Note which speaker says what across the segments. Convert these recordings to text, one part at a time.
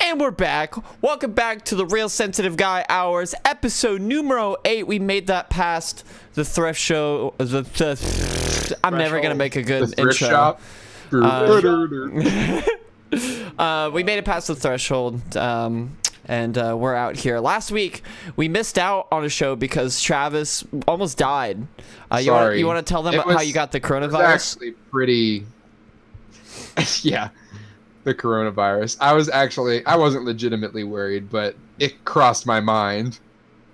Speaker 1: And we're back. Welcome back to the Real Sensitive Guy Hours, episode numero 8. We made that past the thrift show. I'm never gonna make a good
Speaker 2: thrift
Speaker 1: intro.
Speaker 2: Shop.
Speaker 1: We made it past the threshold, and we're out here. Last week we missed out on a show because Travis almost died.
Speaker 2: Sorry.
Speaker 1: You want to tell them how you got the coronavirus?
Speaker 2: It was actually pretty. Yeah. The coronavirus. I wasn't legitimately worried, but it crossed my mind.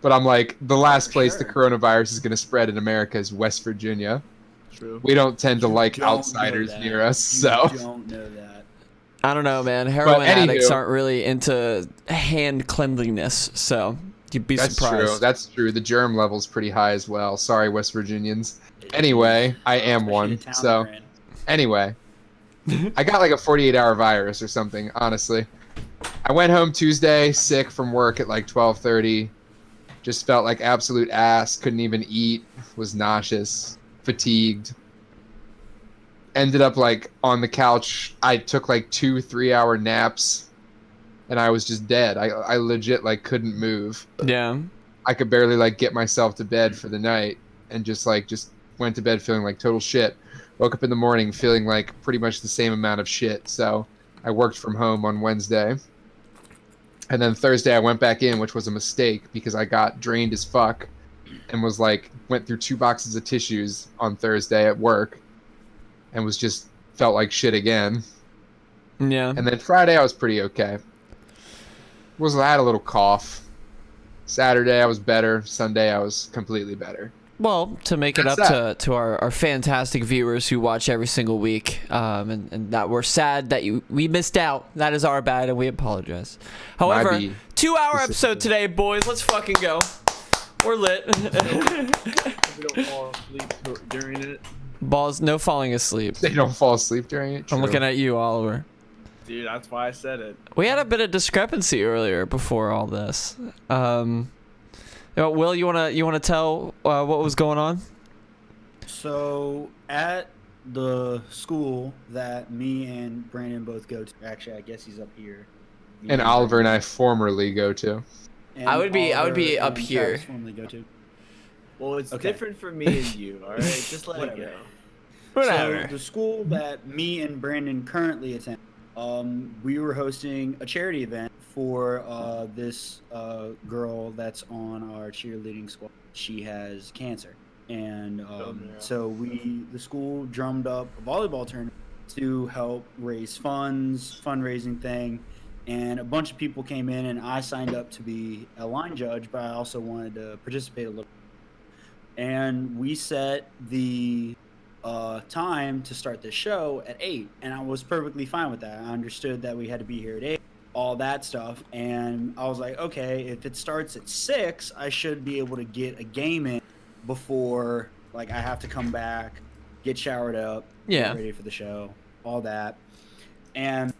Speaker 2: But I'm like, the last place the coronavirus is going to spread in America is West Virginia.
Speaker 3: True.
Speaker 2: We don't tend to like outsiders near us, so.
Speaker 3: You don't know that.
Speaker 1: I don't know, man. Heroin addicts aren't really into hand cleanliness, so you'd be surprised.
Speaker 2: That's true. The germ level's pretty high as well. Sorry, West Virginians. Anyway, I am one, so. Anyway. I got like a 48-hour virus or something, honestly. I went home Tuesday, sick from work at like 12:30. Just felt like absolute ass, couldn't even eat, was nauseous, fatigued. Ended up like on the couch. I took like 2-3 hour naps, and I was just dead. I legit like couldn't move.
Speaker 1: Yeah.
Speaker 2: I could barely like get myself to bed for the night, and just went to bed feeling like total shit. Woke up in the morning feeling like pretty much the same amount of shit. So I worked from home on Wednesday. And then Thursday I went back in, which was a mistake because I got drained as fuck and went through 2 boxes of tissues on Thursday at work and felt like shit again.
Speaker 1: Yeah.
Speaker 2: And then Friday I was pretty okay. I had a little cough. Saturday I was better. Sunday I was completely better.
Speaker 1: Well, to make it up to our fantastic viewers who watch every single week, and that we're sad that we missed out. That is our bad, and we apologize. However, 2-hour episode today, boys. Let's fucking go. We're lit.
Speaker 3: We don't fall asleep during it.
Speaker 1: Balls, no falling asleep.
Speaker 2: They don't fall asleep during it. True.
Speaker 1: I'm looking at you, Oliver.
Speaker 3: Dude, that's why I said it.
Speaker 1: We had a bit of discrepancy earlier before all this. Will, you wanna tell what was going on?
Speaker 4: So at the school that me and Brandon both go to, actually I guess he's up here.
Speaker 2: And Oliver and I formerly go to.
Speaker 1: I would be up here.
Speaker 4: Formerly go to.
Speaker 3: Well, it's different for me and you. All right, just let it go.
Speaker 1: Whatever.
Speaker 4: So the school that me and Brandon currently attend, we were hosting a charity event for this girl that's on our cheerleading squad. She has cancer, and so the school drummed up a volleyball tournament to help raise fundraising thing, and a bunch of people came in, and I signed up to be a line judge, but I also wanted to participate a little. And we set the time to start the show at 8, and I was perfectly fine with that. I understood that we had to be here at 8. All that stuff, and I was like, okay, if it starts at 6, I should be able to get a game in before I have to come back, get showered up, get ready for the show, all that. And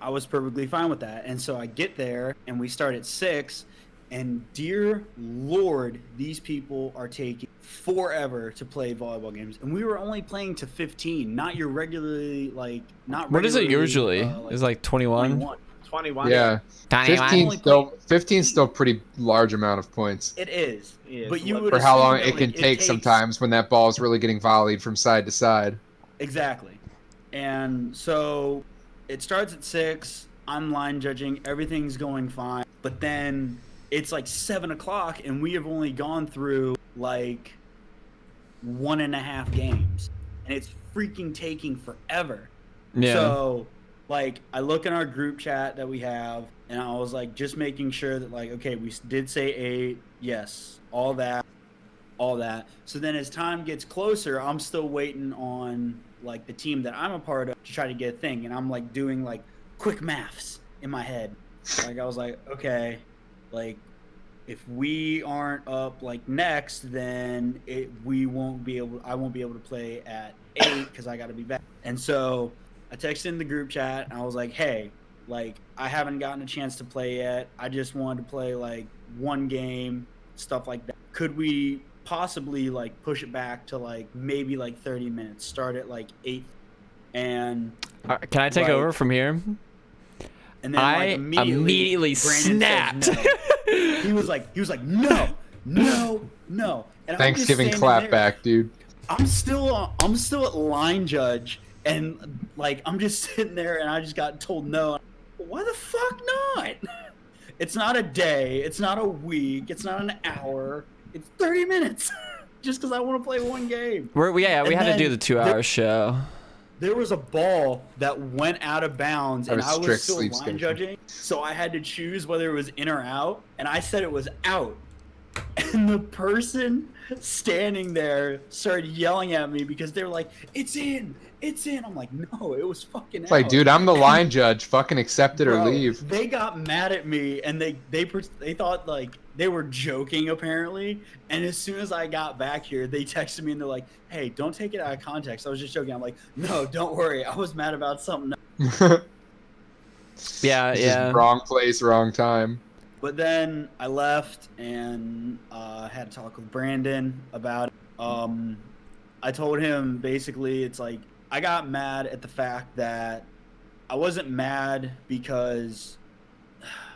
Speaker 4: I was perfectly fine with that. And so I get there and we start at 6, and dear Lord, these people are taking forever to play volleyball games, and we were only playing to 15, not your regularly
Speaker 1: What is it usually? It's like 21.
Speaker 3: 21.
Speaker 2: Yeah. 15 still pretty large amount of points.
Speaker 4: It is.
Speaker 3: Yeah,
Speaker 4: but you would
Speaker 2: for how long it can take sometimes when that ball is really getting volleyed from side to side.
Speaker 4: Exactly. And so it starts at 6. I'm line judging. Everything's going fine. But then it's like 7 o'clock, and we have only gone through 1.5 games, and it's freaking taking forever.
Speaker 1: Yeah.
Speaker 4: So I look in our group chat that we have, and I was just making sure that okay, we did say 8, yes, all that. So then as time gets closer, I'm still waiting on the team that I'm a part of to try to get a thing, and I'm doing quick maths in my head. I was like, okay, if we aren't up next, then I won't be able to play at 8 because I got to be back. And so I texted in the group chat, and I was like, hey, I haven't gotten a chance to play yet. I just wanted to play one game, stuff like that. Could we possibly push it back to maybe 30 minutes, start at 8? And
Speaker 1: can I take over from here?
Speaker 4: And then
Speaker 1: I immediately snapped.
Speaker 4: No. He was like, no. And
Speaker 2: Thanksgiving clap back, dude.
Speaker 4: I'm still at line judge, and like I'm just sitting there, and I just got told no. Why the fuck not? It's not a day. It's not a week. It's not an hour. It's 30 minutes. Just because I want to play one game.
Speaker 1: We had to do the 2-hour show.
Speaker 4: There was a ball that went out of bounds, and I was still line judging, so I had to choose whether it was in or out, and I said it was out. And the person standing there started yelling at me because they were like, "It's in, it's in." I'm like, "No, it was fucking out."
Speaker 2: It's like, dude, I'm the line judge. Fucking accept it or
Speaker 4: Bro,
Speaker 2: leave.
Speaker 4: They got mad at me, and they thought like they were joking apparently. And as soon as I got back here, they texted me and they're like, "Hey, don't take it out of context. I was just joking." I'm like, "No, don't worry. I was mad about something."
Speaker 1: Yeah.
Speaker 2: Wrong place, wrong time.
Speaker 4: But then I left and had a talk with Brandon about it. I told him basically it's like I got mad at the fact that I wasn't mad because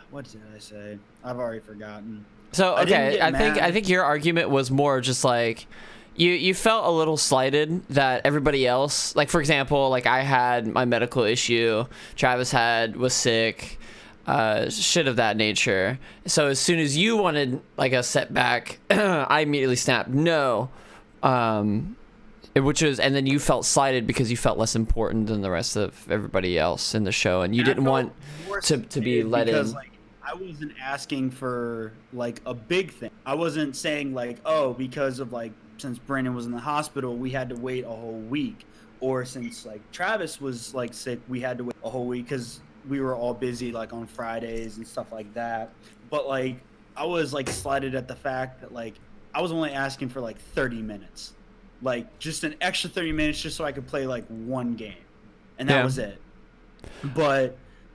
Speaker 4: what did I say? I've already forgotten.
Speaker 1: So okay, I think your argument was more just like you felt a little slighted that everybody else, like for example, like I had my medical issue, Travis was sick. Shit of that nature. So as soon as you wanted like a setback, I immediately snapped no, which was, and then you felt slighted because you felt less important than the rest of everybody else in the show, and you didn't want to be let in.
Speaker 4: Like, I wasn't asking for like a big thing. I wasn't saying like, oh, because of like since Brandon was in the hospital, we had to wait a whole week, or since like Travis was like sick, we had to wait a whole week because we were all busy like on Fridays and stuff like that. But like I was like slighted at the fact that like I was only asking for like 30 minutes, like just an extra 30 minutes just so I could play like one game, and that was it.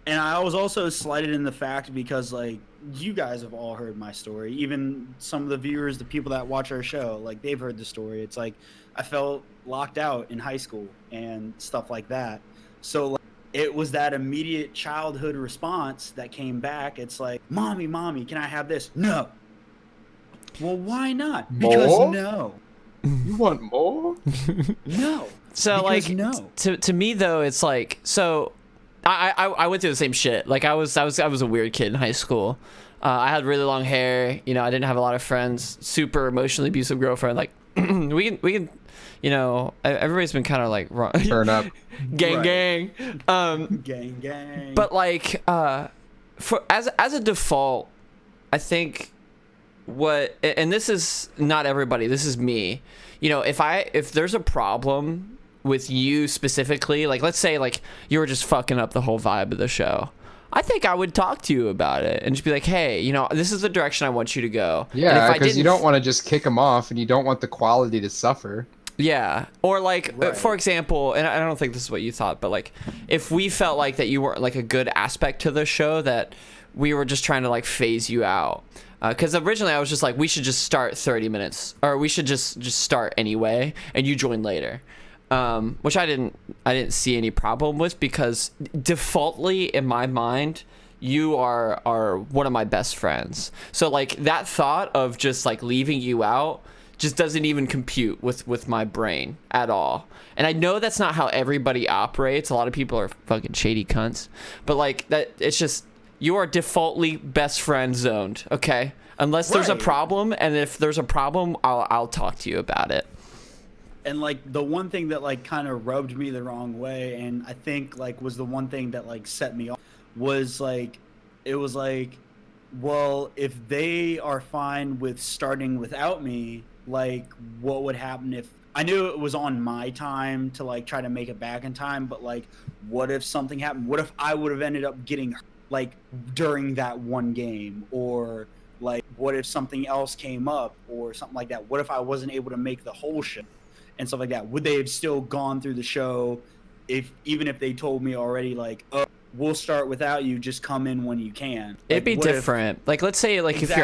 Speaker 4: And I was also slighted in the fact because like you guys have all heard my story, even some of the viewers, the people that watch our show, like they've heard the story. It's like I felt locked out in high school and stuff like that. So like, it was that immediate childhood response that came back. It's like, mommy, can I have this? No. Well, why not?
Speaker 2: More?
Speaker 4: Because no.
Speaker 2: You want more?
Speaker 4: No.
Speaker 1: So
Speaker 4: because
Speaker 1: like,
Speaker 4: no.
Speaker 1: to me though, it's like, so I went through the same shit. Like I was a weird kid in high school. I had really long hair. You know, I didn't have a lot of friends. Super emotionally abusive girlfriend. Like we can. You know, everybody's been kind of like wrong.
Speaker 2: Turn up.
Speaker 1: gang.
Speaker 4: Gang.
Speaker 1: But like, for as a default, I think and this is not everybody. This is me. You know, if there's a problem with you specifically, like let's say like you were just fucking up the whole vibe of the show, I think I would talk to you about it and just be like, hey, you know, this is the direction I want you to go.
Speaker 2: Yeah, because you don't want to just kick them off, and you don't want the quality to suffer.
Speaker 1: Yeah, or like, for example, and I don't think this is what you thought, but like, if we felt like that you weren't like a good aspect to the show, that we were just trying to like phase you out. Because originally I was just like, we should just start 30 minutes, or we should just start anyway, and you join later. Which I didn't see any problem with, because defaultly in my mind, you are one of my best friends. So like that thought of just like leaving you out just doesn't even compute with my brain at all. And I know that's not how everybody operates. A lot of people are fucking shady cunts. But like that, it's just, you are defaultly best friend zoned, okay? Unless there's a problem, and if there's a problem, I'll talk to you about it.
Speaker 4: And like the one thing that like kind of rubbed me the wrong way, and I think like was the one thing that like set me off, was like, it was like, well, if they are fine with starting without me, like what would happen if I knew it was on my time to like try to make it back in time, but like what if something happened? What if I would have ended up getting hurt, like during that one game, or like what if something else came up or something like that? What if I wasn't able to make the whole show and stuff like that? Would they have still gone through the show even if they told me already like, oh, we'll start without you. Just come in when you can.
Speaker 1: It'd be different. Like, let's say, like,
Speaker 4: Exactly.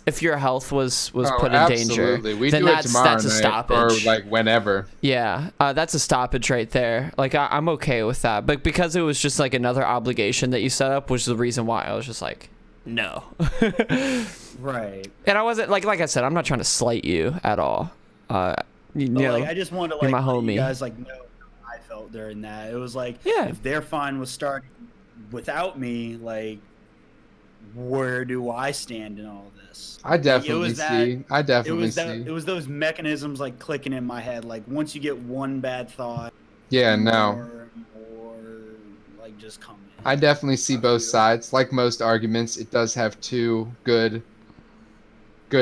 Speaker 1: if your health was put in
Speaker 2: absolutely.
Speaker 1: danger,
Speaker 2: We
Speaker 1: then
Speaker 2: do it
Speaker 1: that's
Speaker 2: tomorrow
Speaker 1: a
Speaker 2: night,
Speaker 1: stoppage.
Speaker 2: or like whenever.
Speaker 1: Yeah, that's a stoppage right there. Like, I'm okay with that. But because it was just like another obligation that you set up, which is the reason why I was just like, no.
Speaker 4: Right.
Speaker 1: And I wasn't like I said, I'm not trying to slight you at all. You know,
Speaker 4: like, I just wanted to
Speaker 1: you're
Speaker 4: like
Speaker 1: my
Speaker 4: let
Speaker 1: homie.
Speaker 4: you guys like know how I felt during that. It was like,
Speaker 1: Yeah.
Speaker 4: if they're fine with starting without me, like, where do I stand in all this?
Speaker 2: I definitely see. I
Speaker 4: It
Speaker 2: definitely
Speaker 4: was
Speaker 2: see.
Speaker 4: it was those mechanisms like clicking in my head. Like, once you get one bad thought,
Speaker 2: Yeah, no.
Speaker 4: more like just come in.
Speaker 2: I definitely see both sides. Like most arguments, it does have two good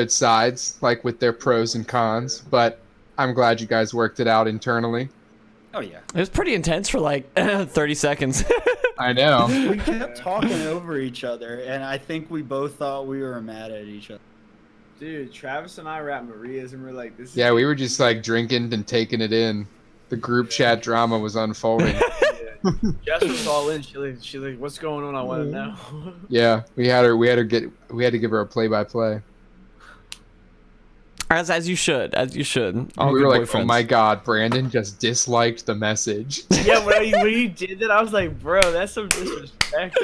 Speaker 2: sides, like with their pros and cons. But I'm glad you guys worked it out internally.
Speaker 4: Oh yeah.
Speaker 1: It was pretty intense for like 30 seconds.
Speaker 2: I know.
Speaker 4: We kept talking over each other, and I think we both thought we were mad at each other.
Speaker 3: Dude, Travis and I were at Maria's and we're like, this is
Speaker 2: Yeah, we were just like drinking and taking it in. The group chat drama was unfolding.
Speaker 3: Yeah. Jess was all in. She like, what's going on? I want to know.
Speaker 2: Yeah, we had to give her a play-by-play.
Speaker 1: As you should. All
Speaker 2: We
Speaker 1: good
Speaker 2: were like,
Speaker 1: boyfriends.
Speaker 2: oh my god, Brandon just disliked the message.
Speaker 3: Yeah, when you did that, I was like, bro, that's some disrespect.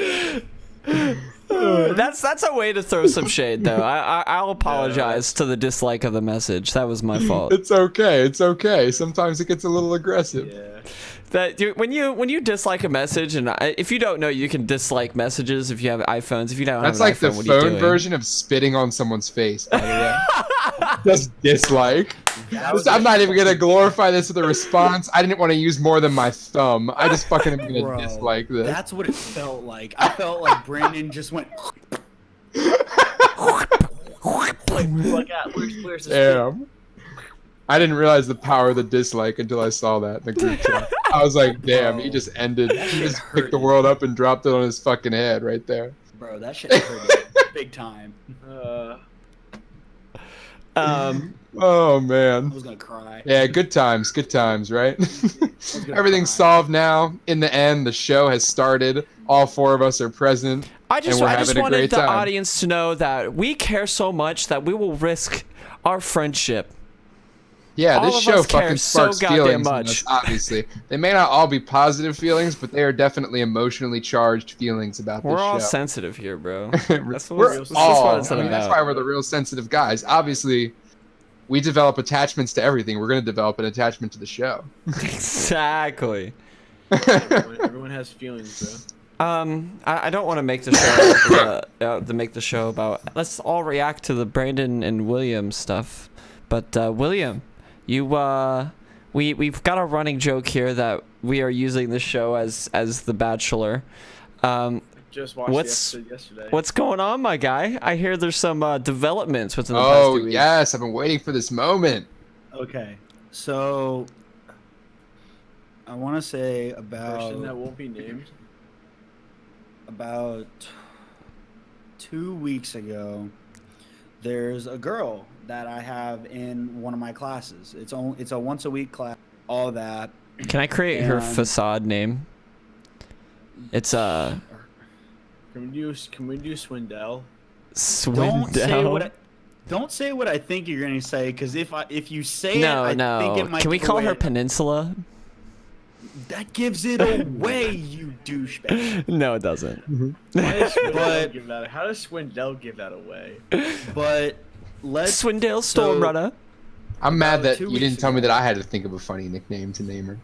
Speaker 1: That's a way to throw some shade, though. I'll apologize to the dislike of the message. That was my fault.
Speaker 2: It's okay. Sometimes it gets a little aggressive.
Speaker 3: Yeah.
Speaker 1: When you dislike a message, and if you don't know, you can dislike messages if you have iPhones. If you don't
Speaker 2: That's
Speaker 1: have an
Speaker 2: like the
Speaker 1: iPhone, what are you
Speaker 2: phone
Speaker 1: doing?
Speaker 2: version of spitting on someone's face, by the way. Just dislike. I'm not even gonna glorify this with a response. I didn't want to use more than my thumb. I just fucking am gonna
Speaker 4: Bro,
Speaker 2: dislike this.
Speaker 4: That's what it felt like. I felt like Brandon just went.
Speaker 3: Where's the
Speaker 2: Damn. I didn't realize the power of the dislike until I saw that in the group chat. I was like, damn, he just ended. He just picked the world up and dropped it on his fucking head right there.
Speaker 4: Bro, that shit hurt big time.
Speaker 2: Oh man.
Speaker 4: I was gonna cry.
Speaker 2: Yeah, good times, right? Everything's solved now. In the end, the show has started. All four of us are present.
Speaker 1: I just
Speaker 2: and we're having a
Speaker 1: wanted
Speaker 2: great
Speaker 1: the
Speaker 2: time.
Speaker 1: audience to know that we care so much that we will risk our friendship.
Speaker 2: Yeah,
Speaker 1: All
Speaker 2: this
Speaker 1: of
Speaker 2: show
Speaker 1: us care
Speaker 2: fucking
Speaker 1: so
Speaker 2: sparks
Speaker 1: goddamn
Speaker 2: feelings in
Speaker 1: much.
Speaker 2: us, obviously. They may not all be positive feelings, but they are definitely emotionally charged feelings about this
Speaker 1: We're all
Speaker 2: show.
Speaker 1: sensitive here, bro. That's
Speaker 2: We're
Speaker 1: what
Speaker 2: all.
Speaker 1: it's
Speaker 2: I mean, that's
Speaker 1: about.
Speaker 2: why we're the real sensitive guys. Obviously, we develop attachments to everything. We're going to develop an attachment to the show.
Speaker 1: Exactly.
Speaker 3: Everyone has feelings, bro.
Speaker 1: I don't want to make the show about. Let's all react to the Brandon and William stuff. But William, you we've got a running joke here that we are using the show as The Bachelor.
Speaker 3: Just watched the episode yesterday.
Speaker 1: What's going on, my guy? I hear there's some developments within the past 2 weeks.
Speaker 2: Yes, I've been waiting for this moment.
Speaker 4: Okay, so I want to say
Speaker 3: Person that won't be named.
Speaker 4: about 2 weeks ago, there's a girl that I have in one of my classes. It's a once a week class. All that.
Speaker 1: Can I create her
Speaker 4: And-
Speaker 1: facade name? It's
Speaker 3: Can we do Swindell?
Speaker 1: Swindell.
Speaker 4: Don't say what I think you're gonna say, because if you say
Speaker 1: No,
Speaker 4: it, I think it might.
Speaker 1: Can we
Speaker 4: give
Speaker 1: call
Speaker 4: away-
Speaker 1: her Peninsula?
Speaker 4: That gives it away, you douchebag.
Speaker 1: No, it doesn't.
Speaker 3: How does Swindell give that away?
Speaker 4: But let's.
Speaker 1: Swindell Stormrunner.
Speaker 2: I'm mad that
Speaker 4: 2
Speaker 2: you
Speaker 4: weeks
Speaker 2: didn't tell me
Speaker 4: ago.
Speaker 2: that I had to think of a funny nickname to name her.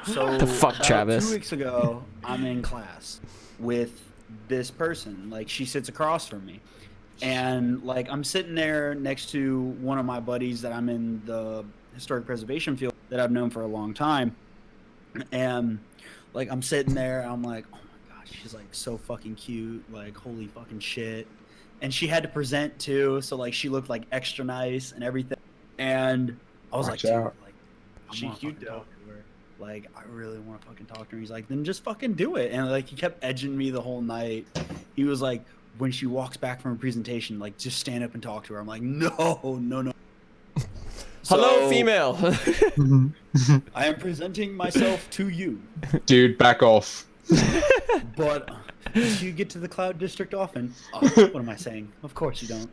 Speaker 4: So
Speaker 1: The fuck,
Speaker 4: about
Speaker 1: Travis?
Speaker 4: 2 weeks ago, I'm in class with this person. Like, she sits across from me, and like I'm sitting there next to one of my buddies that I'm in the historic preservation field that I've known for a long time, and like I'm sitting there, and I'm like, oh my gosh, she's like so fucking cute, like holy fucking shit. And she had to present too, so like she looked like extra nice and everything. And I was
Speaker 2: Watch
Speaker 4: like, dude,
Speaker 2: out.
Speaker 4: like, I
Speaker 3: She
Speaker 4: wanna
Speaker 3: cute,
Speaker 4: fucking
Speaker 3: though.
Speaker 4: talk to her. Like, I really want to fucking talk to her. He's like, then just fucking do it. And like, he kept edging me the whole night. He was like, when she walks back from her presentation, like, just stand up and talk to her. I'm like, no.
Speaker 1: Hello,
Speaker 4: So,
Speaker 1: female.
Speaker 4: I am presenting myself to you.
Speaker 2: Dude, back off.
Speaker 4: But do you get to the Cloud District often? Oh, what am I saying? Of course you don't.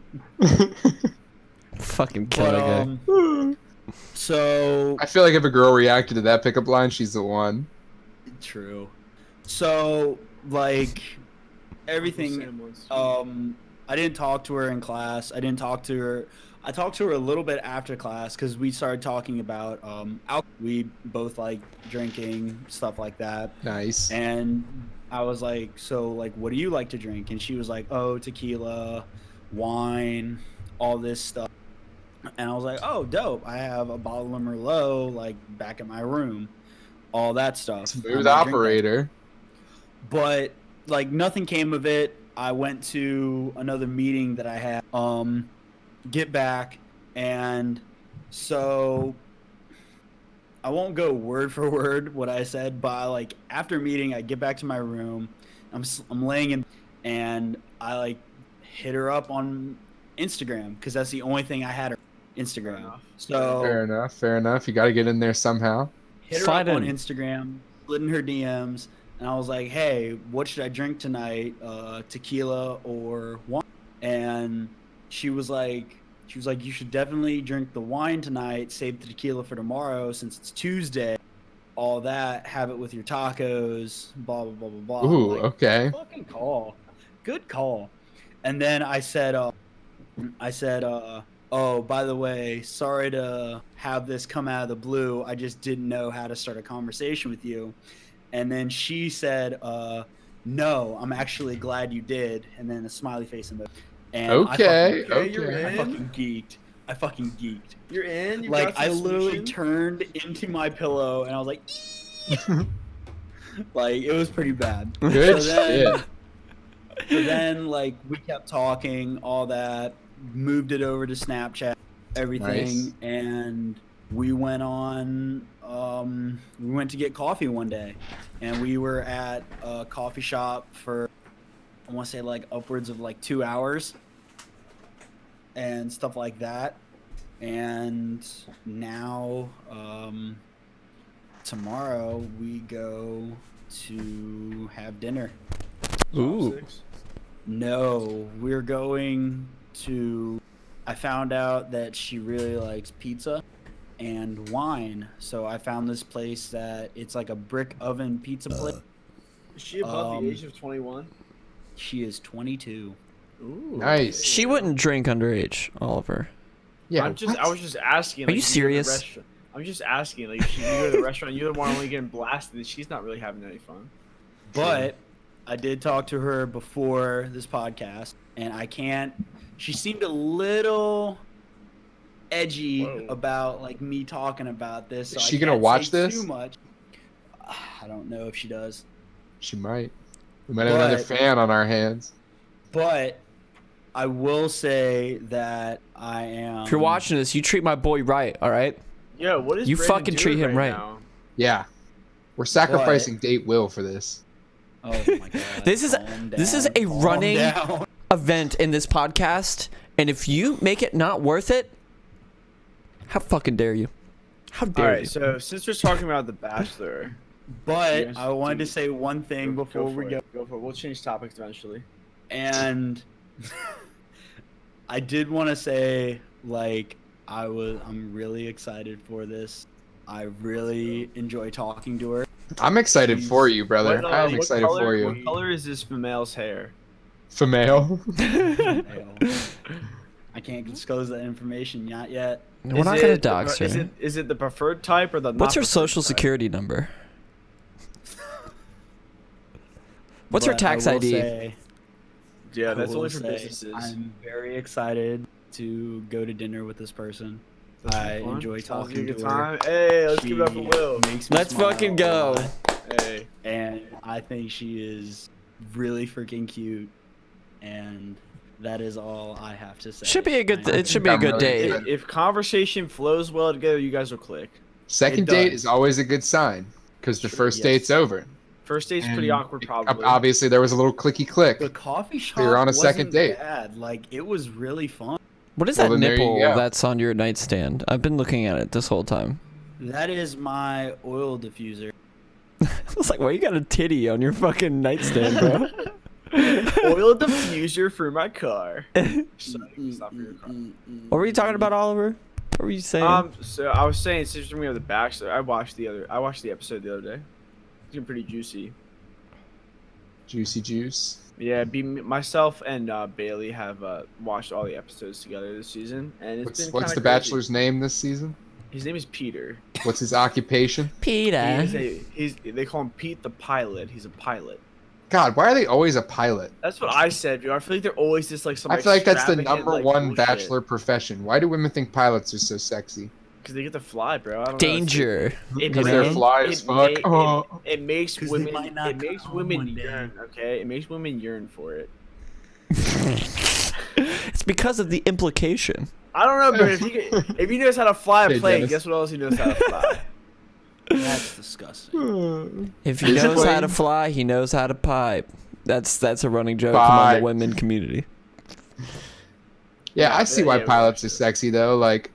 Speaker 1: Fucking kill that guy.
Speaker 4: So
Speaker 2: I feel like if a girl reacted to that pickup line, she's the one.
Speaker 4: true. So like everything. I didn't talk to her in class. I didn't talk to her. I talked to her a little bit after class because we started talking about alcohol. We both like drinking, stuff like that.
Speaker 2: Nice.
Speaker 4: And I was like, so like, what do you like to drink? And she was like, oh, tequila, wine, all this stuff. And I was like, oh, dope. I have a bottle of Merlot like back in my room, all that stuff.
Speaker 2: Smooth operator.
Speaker 4: But like nothing came of it. I went to another meeting that I had. Get back, and so I won't go word for word what I said, but like after meeting, I get back to my room. I'm laying in, and I like hit her up on Instagram because that's the only thing I had her Instagram. So
Speaker 2: Fair enough. You got to get in there somehow.
Speaker 4: Hit her up on Instagram, slid in her DMs, and I was like, "Hey, what should I drink tonight? Tequila or wine?" And she was like, you should definitely drink the wine tonight, save the tequila for tomorrow since it's Tuesday. All that, have it with your tacos, blah, blah, blah, blah, blah.
Speaker 2: Ooh, okay.
Speaker 4: Fucking call. Good call. And then I said, oh, by the way, sorry to have this come out of the blue. I just didn't know how to start a conversation with you. And then she said, no, I'm actually glad you did. And then a smiley face emoji. And
Speaker 2: okay.
Speaker 4: I fucking geeked.
Speaker 3: You're in.
Speaker 4: Like I literally turned into my pillow and I was like, like it was pretty bad.
Speaker 2: Good shit.
Speaker 4: So then like we kept talking, all that, moved it over to Snapchat, everything,
Speaker 2: nice.
Speaker 4: And we went on. We went to get coffee one day, and we were at a coffee shop for I want to say like upwards of like 2 hours. And stuff like that, and now tomorrow we go to have dinner.
Speaker 1: Ooh.
Speaker 4: No, we're going to. I found out that she really likes pizza and wine, so I found this place that it's like a brick oven pizza place.
Speaker 3: Is she above the age of 21?
Speaker 4: She is 22.
Speaker 3: Ooh,
Speaker 2: nice.
Speaker 1: She wouldn't drink underage, Oliver.
Speaker 2: Yeah.
Speaker 3: I was just asking.
Speaker 1: Are you serious?
Speaker 3: I'm just asking. Like, if you go to the restaurant, you're the one only getting blasted. She's not really having any fun.
Speaker 4: But I did talk to her before this podcast, and I can't. She seemed a little edgy about like me talking about this. So
Speaker 2: is she
Speaker 4: I
Speaker 2: gonna
Speaker 4: can't
Speaker 2: watch
Speaker 4: say
Speaker 2: this?
Speaker 4: Too much. I don't know if she does.
Speaker 2: She might. We might have another fan on our hands.
Speaker 4: But I will say that I am.
Speaker 1: If you're watching this, you treat my boy right, all right?
Speaker 3: Yeah, what is
Speaker 1: you
Speaker 3: Brandon
Speaker 1: fucking
Speaker 3: doing
Speaker 1: treat him right.
Speaker 3: now?
Speaker 2: Yeah, we're sacrificing date Will for this.
Speaker 4: Oh my god.
Speaker 1: This is a running event in this podcast, and if you make it not worth it, how fucking dare you? How dare you?
Speaker 3: All right, so since we're talking about The Bachelor,
Speaker 4: but I wanted to say one thing before we go.
Speaker 3: Go for it. We'll change topics eventually.
Speaker 4: And I did want to say, like, I'm really excited for this. I really enjoy talking to her.
Speaker 2: I'm excited for you, brother. I'm
Speaker 3: What
Speaker 2: excited for you.
Speaker 3: What color is this female's hair?
Speaker 2: Female.
Speaker 4: I can't disclose that information not yet.
Speaker 1: We're not gonna dox her.
Speaker 3: Is it the preferred type or the?
Speaker 1: What's her social security number? What's her tax ID?
Speaker 3: Yeah, that's only for businesses.
Speaker 4: I'm very excited to go to dinner with this person. I enjoy talking to her.
Speaker 3: Hey, let's give it up for Will.
Speaker 1: Let's fucking go.
Speaker 3: Hey.
Speaker 4: And I think she is really freaking cute, and that is all I have to say.
Speaker 1: Should be a good. It should be a good date.
Speaker 3: If conversation flows well together, you guys will click.
Speaker 2: Second date is always a good sign because the first date's over.
Speaker 3: First date's pretty awkward, probably.
Speaker 2: Obviously, there was a little clicky click.
Speaker 4: The coffee shop
Speaker 2: You're on a second date.
Speaker 4: Bad. Like, it was really fun.
Speaker 1: What is that nipple that's on your nightstand? I've been looking at it this whole time.
Speaker 4: That is my oil diffuser.
Speaker 1: I was like, why you got a titty on your fucking nightstand, bro?
Speaker 3: Oil diffuser for my car. Stop for your car.
Speaker 1: What were you talking about, Oliver? What were you saying?
Speaker 3: So I was saying, since we have the Bachelor, I watched the episode the other day. It's been pretty juicy.
Speaker 2: Juicy juice.
Speaker 3: Yeah, myself and Bailey have watched all the episodes together this season, and it's been
Speaker 2: What's the
Speaker 3: kinda crazy.
Speaker 2: Bachelor's name this season?
Speaker 3: His name is Peter.
Speaker 2: What's his occupation?
Speaker 1: Peter.
Speaker 3: They call him Pete the Pilot. He's a pilot.
Speaker 2: God, why are they always a pilot?
Speaker 3: That's what I said, dude. I feel like they're always just like some.
Speaker 2: I feel like that's the
Speaker 3: extravagant,
Speaker 2: number
Speaker 3: like,
Speaker 2: one
Speaker 3: bullshit.
Speaker 2: bachelor profession. Why do women think pilots are so sexy?
Speaker 3: Because they get to fly, bro. I don't
Speaker 1: Danger.
Speaker 3: know.
Speaker 2: Because they're fly as fuck.
Speaker 3: It makes
Speaker 4: 'Cause they
Speaker 3: women.
Speaker 4: might not
Speaker 3: It makes
Speaker 4: come
Speaker 3: women
Speaker 4: one day.
Speaker 3: yearn. Okay, it makes women yearn for it.
Speaker 1: It's because of the implication.
Speaker 3: I don't know, but if he knows how to fly a
Speaker 2: Hey,
Speaker 3: plane,
Speaker 2: Dennis.
Speaker 3: guess what else he knows how to fly?
Speaker 4: That's disgusting.
Speaker 1: If he
Speaker 2: Is it
Speaker 1: knows how
Speaker 2: plane?
Speaker 1: to fly, he knows how to pipe. That's a running joke among
Speaker 2: Pipe.
Speaker 1: the women community.
Speaker 2: Yeah, I see why
Speaker 3: yeah,
Speaker 2: pilots
Speaker 3: we
Speaker 2: are
Speaker 3: should.
Speaker 2: sexy though. Like,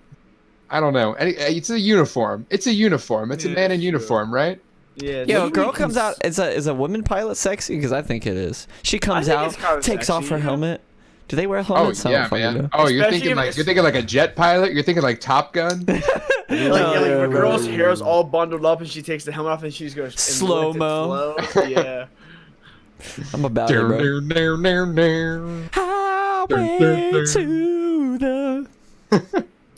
Speaker 2: I don't know. It's a uniform. It's a uniform. It's a
Speaker 3: Yeah,
Speaker 2: man in
Speaker 3: sure.
Speaker 2: uniform, right?
Speaker 3: Yeah.
Speaker 1: Yo, a
Speaker 3: nobody
Speaker 1: girl
Speaker 3: can
Speaker 1: comes out.
Speaker 3: s-
Speaker 1: Is a woman pilot sexy? Because I think it is. She comes
Speaker 3: think
Speaker 1: out,
Speaker 3: it's kinda
Speaker 1: takes off
Speaker 3: sexy,
Speaker 1: her
Speaker 3: yeah.
Speaker 1: helmet. Do they wear
Speaker 2: Oh
Speaker 1: helmets? I don't
Speaker 2: yeah,
Speaker 1: fucking
Speaker 2: man.
Speaker 1: know.
Speaker 2: Oh, you're
Speaker 3: Especially
Speaker 2: thinking
Speaker 3: if
Speaker 2: like
Speaker 3: it's-
Speaker 2: you're thinking like a jet pilot. You're thinking like Top Gun.
Speaker 3: Like, the girl's
Speaker 1: yeah.
Speaker 3: hair is all bundled up, and she takes the helmet off, and she just goes and
Speaker 1: Slow-mo.
Speaker 3: lets it flow. Yeah.
Speaker 1: I'm about it, bro. Highway to the.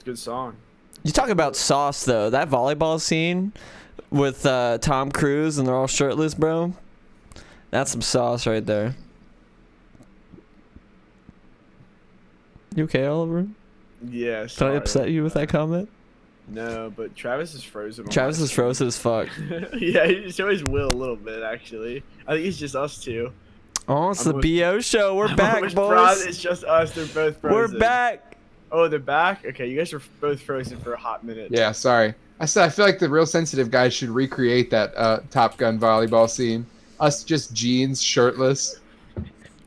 Speaker 3: Good song.
Speaker 1: You talk about sauce though. That volleyball scene with Tom Cruise and they're all shirtless, bro. That's some sauce right there. You okay, Oliver?
Speaker 3: Yeah.
Speaker 1: Did I
Speaker 3: sorry.
Speaker 1: upset you with that comment?
Speaker 3: No, but Travis is frozen. on
Speaker 1: Travis
Speaker 3: my
Speaker 1: is frozen as fuck.
Speaker 3: screen. Yeah, he always will a little bit actually. I think it's just us two.
Speaker 1: Oh, it's the
Speaker 3: almost-
Speaker 1: BO show. We're
Speaker 3: I'm
Speaker 1: back,
Speaker 3: almost proud
Speaker 1: boys.
Speaker 3: it's just us. They're both
Speaker 1: We're
Speaker 3: frozen.
Speaker 1: back.
Speaker 3: Oh, they're back. Okay, you guys are both frozen for a hot minute.
Speaker 2: Yeah, sorry. I said I feel like the real sensitive guys should recreate that Top Gun volleyball scene. Us just jeans, shirtless,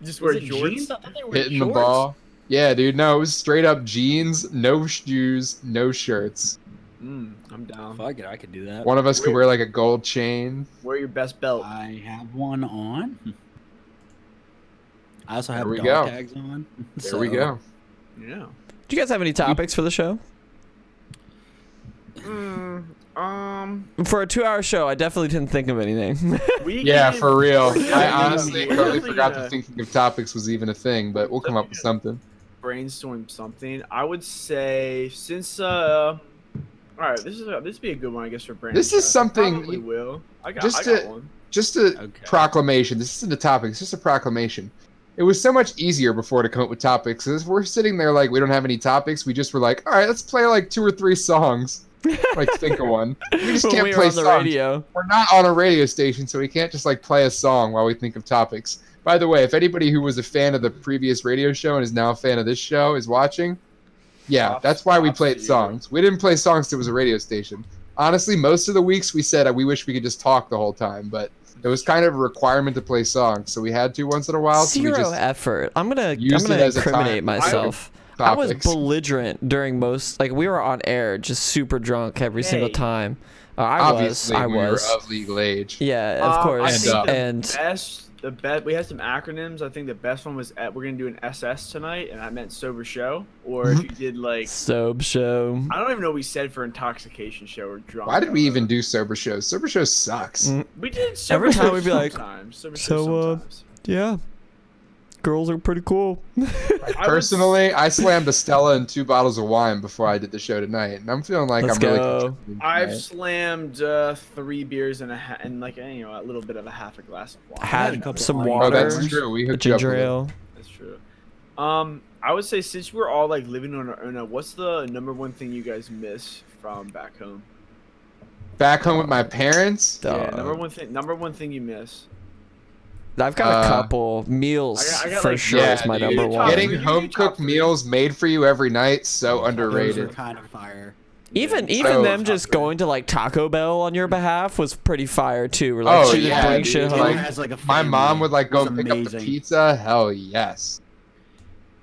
Speaker 3: Just wear
Speaker 4: Was it
Speaker 3: jorts.
Speaker 4: jeans? I thought they were
Speaker 2: hitting the
Speaker 4: shorts.
Speaker 2: ball. Yeah, dude. No, it was straight up jeans, no shoes, no shirts.
Speaker 3: I'm down.
Speaker 4: Fuck it, I could do that.
Speaker 2: One of us could wear like a gold chain.
Speaker 3: Wear your best belt.
Speaker 4: I have one on. I also have
Speaker 2: There we
Speaker 4: dog
Speaker 2: go.
Speaker 4: tags on.
Speaker 2: There we go.
Speaker 3: Yeah.
Speaker 1: Do you guys have any topics for the show? For a 2-hour show, I definitely didn't think of anything.
Speaker 3: We
Speaker 2: Yeah,
Speaker 3: can-
Speaker 2: for real.
Speaker 3: we're
Speaker 2: I
Speaker 3: definitely
Speaker 2: honestly
Speaker 3: gonna-
Speaker 2: totally
Speaker 3: we're
Speaker 2: forgot
Speaker 3: gonna
Speaker 2: that thinking of topics was even a thing, but we'll come up with something.
Speaker 3: brainstorm something. I would say since all right, this would be a good one, I guess, for Brandon.
Speaker 2: This is something
Speaker 3: Probably will. I got
Speaker 2: just
Speaker 3: I got
Speaker 2: to-
Speaker 3: one.
Speaker 2: Just a
Speaker 4: Okay.
Speaker 2: proclamation. This isn't a topic. It's just a proclamation. It was so much easier before to come up with topics. As we're sitting there like we don't have any topics. We just were like, all right, let's play like 2 or 3 songs. Like think of one. We just
Speaker 1: When
Speaker 2: can't
Speaker 1: we were
Speaker 2: play
Speaker 1: on the
Speaker 2: songs.
Speaker 1: radio.
Speaker 2: We're not on a radio station, so we can't just like play a song while we think of topics. By the way, if anybody who was a fan of the previous radio show and is now a fan of this show is watching, yeah,
Speaker 3: Props-
Speaker 2: that's why we
Speaker 3: props
Speaker 2: played
Speaker 3: to you.
Speaker 2: songs. We didn't play songs 'cause it was a radio station. Honestly, most of the weeks we said we wish we could just talk the whole time, but it was kind of a requirement to play songs, so we had to once in a while. So we
Speaker 1: Zero
Speaker 2: just
Speaker 1: effort. I'm gonna
Speaker 2: used it as a
Speaker 1: incriminate
Speaker 2: time-
Speaker 1: myself. I was
Speaker 2: topics.
Speaker 1: belligerent during most. Like we were on air, just super drunk every single
Speaker 3: Hey.
Speaker 1: time.
Speaker 2: Obviously,
Speaker 1: I
Speaker 2: we were
Speaker 1: was.
Speaker 2: of legal age.
Speaker 1: Yeah, of
Speaker 3: I
Speaker 1: course.
Speaker 3: think
Speaker 1: And
Speaker 3: the best we had some acronyms. I think the best one was we're gonna do an SS tonight, and I meant sober show. Or if you did like
Speaker 1: soap show.
Speaker 3: I don't even know what we said for intoxication show or drunk.
Speaker 2: Why did we even do sober shows? Sober shows sucks.
Speaker 3: We did sober
Speaker 1: Every time
Speaker 3: shows
Speaker 1: we'd be like,
Speaker 3: sometimes. Sober
Speaker 1: so,
Speaker 3: shows sometimes.
Speaker 1: Yeah, girls are pretty cool.
Speaker 2: Personally, I slammed a Stella and 2 bottles of wine before I did the show tonight, and I'm feeling like
Speaker 1: Let's
Speaker 2: I'm really
Speaker 1: go.
Speaker 2: contributing
Speaker 3: I've
Speaker 2: tonight.
Speaker 3: slammed 3 beers and and like a little bit of a half a glass of wine.
Speaker 1: Had
Speaker 4: a couple
Speaker 1: some
Speaker 4: wine.
Speaker 1: water.
Speaker 2: Oh, that's true. We
Speaker 1: A
Speaker 2: hooked you up
Speaker 1: ginger
Speaker 2: with it.
Speaker 1: ale.
Speaker 3: That's true. I would say since we're all like living on our own, what's the number 1 thing you guys miss from back home?
Speaker 2: Back home with my parents.
Speaker 3: Yeah,
Speaker 1: Dog.
Speaker 3: number one thing you miss.
Speaker 1: I've got a couple meals
Speaker 3: I got,
Speaker 1: for
Speaker 3: like,
Speaker 1: sure.
Speaker 2: yeah,
Speaker 1: Is my
Speaker 2: dude.
Speaker 1: number one.
Speaker 2: Getting
Speaker 3: You do
Speaker 2: home
Speaker 3: top
Speaker 2: cooked
Speaker 3: 3.
Speaker 2: meals made for you every night, so
Speaker 4: Those are
Speaker 2: underrated.
Speaker 4: kind of fire.
Speaker 1: Even
Speaker 2: So-
Speaker 1: them just going to like Taco Bell on your behalf was pretty fire too. We're like,
Speaker 2: Oh,
Speaker 1: she didn't
Speaker 2: yeah,
Speaker 1: bring
Speaker 2: dude.
Speaker 1: shit home.
Speaker 2: Like,
Speaker 4: Has, like, a
Speaker 2: My
Speaker 4: family.
Speaker 2: mom would like go
Speaker 4: It's
Speaker 2: and pick up the
Speaker 4: amazing.
Speaker 2: pizza. Hell yes.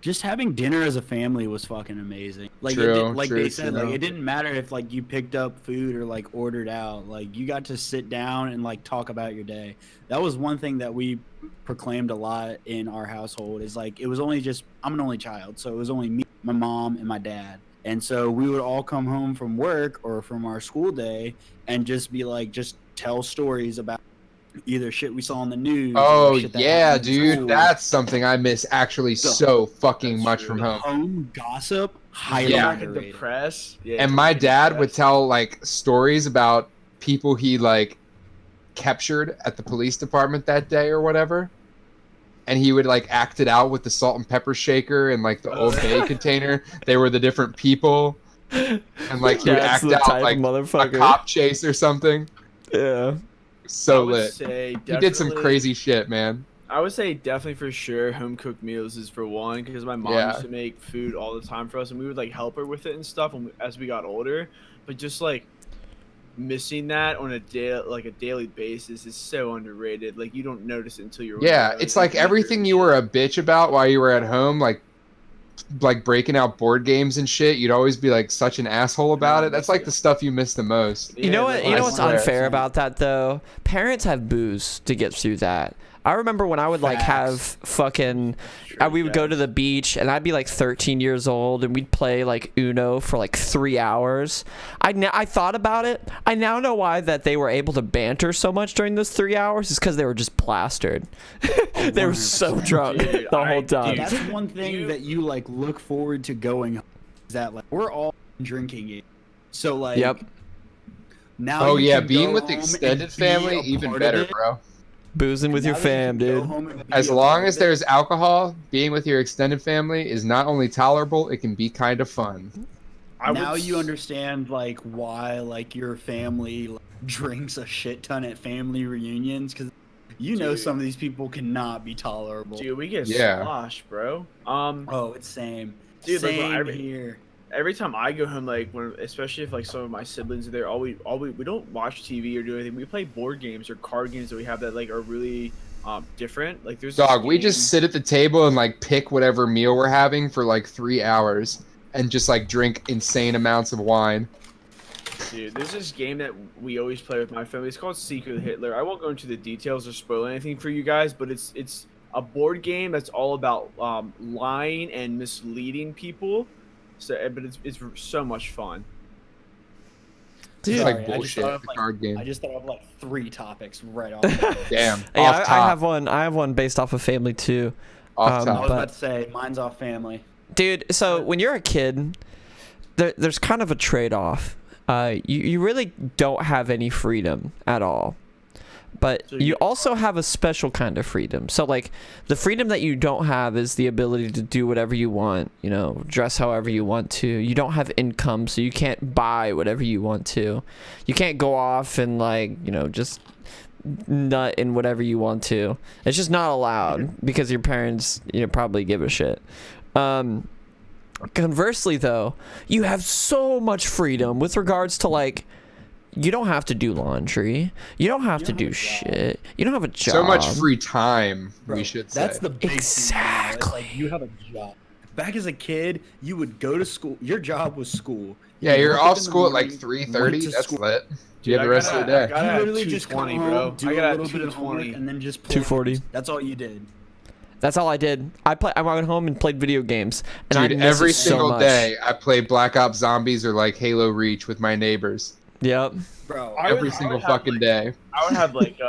Speaker 4: just having dinner as a family was fucking amazing. Like
Speaker 2: True,
Speaker 4: they said,
Speaker 2: true.
Speaker 4: like it didn't matter if like you picked up food or like ordered out. Like you got to sit down and like talk about your day. That was one thing that we proclaimed a lot in our household. Is like it was only just I'm an only child, so it was only me, my mom, and my dad. And so we would all come home from work or from our school day and just be like, just tell stories about either shit we saw on the news.
Speaker 2: Oh
Speaker 4: or shit that
Speaker 2: yeah,
Speaker 4: happened in
Speaker 2: dude,
Speaker 4: school.
Speaker 2: that's something I miss actually so fucking much from home.
Speaker 4: Home gossip, highly
Speaker 2: Yeah.
Speaker 3: Back in the
Speaker 4: underrated.
Speaker 3: press. Yeah,
Speaker 2: And my
Speaker 3: back in the
Speaker 2: dad would
Speaker 3: press.
Speaker 2: tell like stories about people he like captured at the police department that day or whatever. And he would like act it out with the salt and pepper shaker and like the Old Bay container. They were the different people. And like he would
Speaker 1: That's
Speaker 2: act
Speaker 1: the
Speaker 2: out
Speaker 1: type
Speaker 2: like
Speaker 1: of
Speaker 2: a
Speaker 1: motherfucker.
Speaker 2: cop chase or something.
Speaker 1: Yeah.
Speaker 2: So
Speaker 3: I would
Speaker 2: lit.
Speaker 3: say
Speaker 2: He did some
Speaker 3: definitely-
Speaker 2: crazy shit, man.
Speaker 3: I would say definitely for sure home cooked meals is for one because my mom
Speaker 2: Yeah.
Speaker 3: used to make food all the time for us and we would like help her with it and stuff as we got older. But just like missing that on a daily basis is so underrated. Like you don't notice it until you're
Speaker 2: Yeah, it's like everything you were a bitch about while you were at home, like breaking out board games and shit. You'd always be like such an asshole about it. That's like the stuff you miss the most.
Speaker 1: You know what? You know
Speaker 2: I
Speaker 1: what's
Speaker 2: swear.
Speaker 1: unfair about that though? Parents have booze to get through that. I remember when I would like have fucking, we would go to the beach and I'd be like 13 years old and we'd play like Uno for like 3 hours. I thought about it. I now know why that they were able to banter so much during those 3 hours is because they were just plastered. They were so drunk
Speaker 3: Dude,
Speaker 1: the whole time.
Speaker 4: That's one thing that you like look forward to going home, is that like we're all drinking it. So like
Speaker 1: Yep.
Speaker 4: now
Speaker 2: Oh
Speaker 4: you
Speaker 2: yeah,
Speaker 4: can
Speaker 2: being
Speaker 4: go
Speaker 2: with the
Speaker 4: home and
Speaker 2: extended
Speaker 4: be
Speaker 2: family,
Speaker 4: a
Speaker 2: even
Speaker 4: part of
Speaker 2: better,
Speaker 4: it.
Speaker 2: bro.
Speaker 1: Boozing with
Speaker 4: Now
Speaker 1: your
Speaker 4: that you
Speaker 1: fam,
Speaker 4: can go
Speaker 1: dude.
Speaker 4: home and be
Speaker 2: As
Speaker 4: a
Speaker 2: long
Speaker 4: part
Speaker 2: as
Speaker 4: of it.
Speaker 2: there's alcohol, being with your extended family is not only tolerable, it can be kind of fun.
Speaker 4: Now you understand like why like your family like, drinks a shit ton at family reunions because you know
Speaker 3: Dude.
Speaker 4: some of these people cannot be tolerable.
Speaker 3: Dude, we get
Speaker 2: Yeah.
Speaker 3: sloshed, bro.
Speaker 4: Oh, it's same.
Speaker 3: Dude, like,
Speaker 4: Same
Speaker 3: when
Speaker 4: here.
Speaker 3: every time I go home, like when, especially if like some of my siblings are there, we don't watch TV or do anything. We play board games or card games that we have that like are really different. Like there's this
Speaker 2: Dog, we
Speaker 3: game-
Speaker 2: just sit at the table and like pick whatever meal we're having for like 3 hours and just like drink insane amounts of wine.
Speaker 3: Dude, there's this game that we always play with my family. It's called Secret Hitler. I won't go into the details or spoil anything for you guys, but it's a board game that's all about lying and misleading people. So, but it's so much fun.
Speaker 2: It's
Speaker 4: Sorry,
Speaker 2: like
Speaker 4: I just
Speaker 2: bullshit,
Speaker 4: thought of,
Speaker 2: the
Speaker 4: like-
Speaker 2: card game.
Speaker 4: I just thought of like 3 topics right off.
Speaker 2: Damn.
Speaker 1: Yeah,
Speaker 2: Off
Speaker 1: I
Speaker 2: top.
Speaker 1: have one. I have one based off of family too.
Speaker 2: Off
Speaker 1: um,
Speaker 2: top.
Speaker 4: I was
Speaker 1: But-
Speaker 4: about to say mine's off family.
Speaker 1: Dude, so when you're a kid, there's kind of a trade-off. You really don't have any freedom at all. But
Speaker 3: So
Speaker 1: you
Speaker 3: you-
Speaker 1: also have a special kind of freedom. So, like, the freedom that you don't have is the ability to do whatever you want, you know, dress however you want to. You don't have income, so you can't buy whatever you want to. You can't go off and, like, you know, just nut in whatever you want to. It's just not allowed because your parents, you know, probably give a shit. Conversely, though, you have so much freedom with regards to, like, you don't have to do laundry. You don't have to
Speaker 4: don't
Speaker 1: do
Speaker 4: have a job.
Speaker 1: shit. You don't have a job.
Speaker 2: So much free time,
Speaker 4: Bro,
Speaker 2: we should say.
Speaker 4: That's the big thing now. It's
Speaker 1: Exactly.
Speaker 4: like you have a job. Back as a kid, you would go to school. Your job was school.
Speaker 2: Yeah,
Speaker 4: You
Speaker 2: you're
Speaker 4: woke up
Speaker 2: off
Speaker 4: in the
Speaker 2: school at like
Speaker 4: morning,
Speaker 2: 3:30.
Speaker 4: went to
Speaker 2: That's
Speaker 4: school.
Speaker 2: lit. Do
Speaker 3: Dude,
Speaker 2: you have the rest of the day?
Speaker 3: I gotta
Speaker 4: You
Speaker 3: have
Speaker 4: literally just come
Speaker 3: 220,
Speaker 4: home,
Speaker 3: bro.
Speaker 4: do
Speaker 3: I
Speaker 4: a
Speaker 3: gotta have
Speaker 4: little bit of homework,
Speaker 3: 220.
Speaker 4: and then just play
Speaker 1: 240.
Speaker 4: games. That's all you did.
Speaker 1: That's all I did. I went home and played video games, and I
Speaker 2: Dude,
Speaker 1: miss
Speaker 2: every
Speaker 1: it so
Speaker 2: single
Speaker 1: much.
Speaker 2: day I play Black Ops Zombies or like Halo Reach with my neighbors.
Speaker 1: Yep.
Speaker 4: Bro,
Speaker 2: Every single fucking day.
Speaker 3: I would have like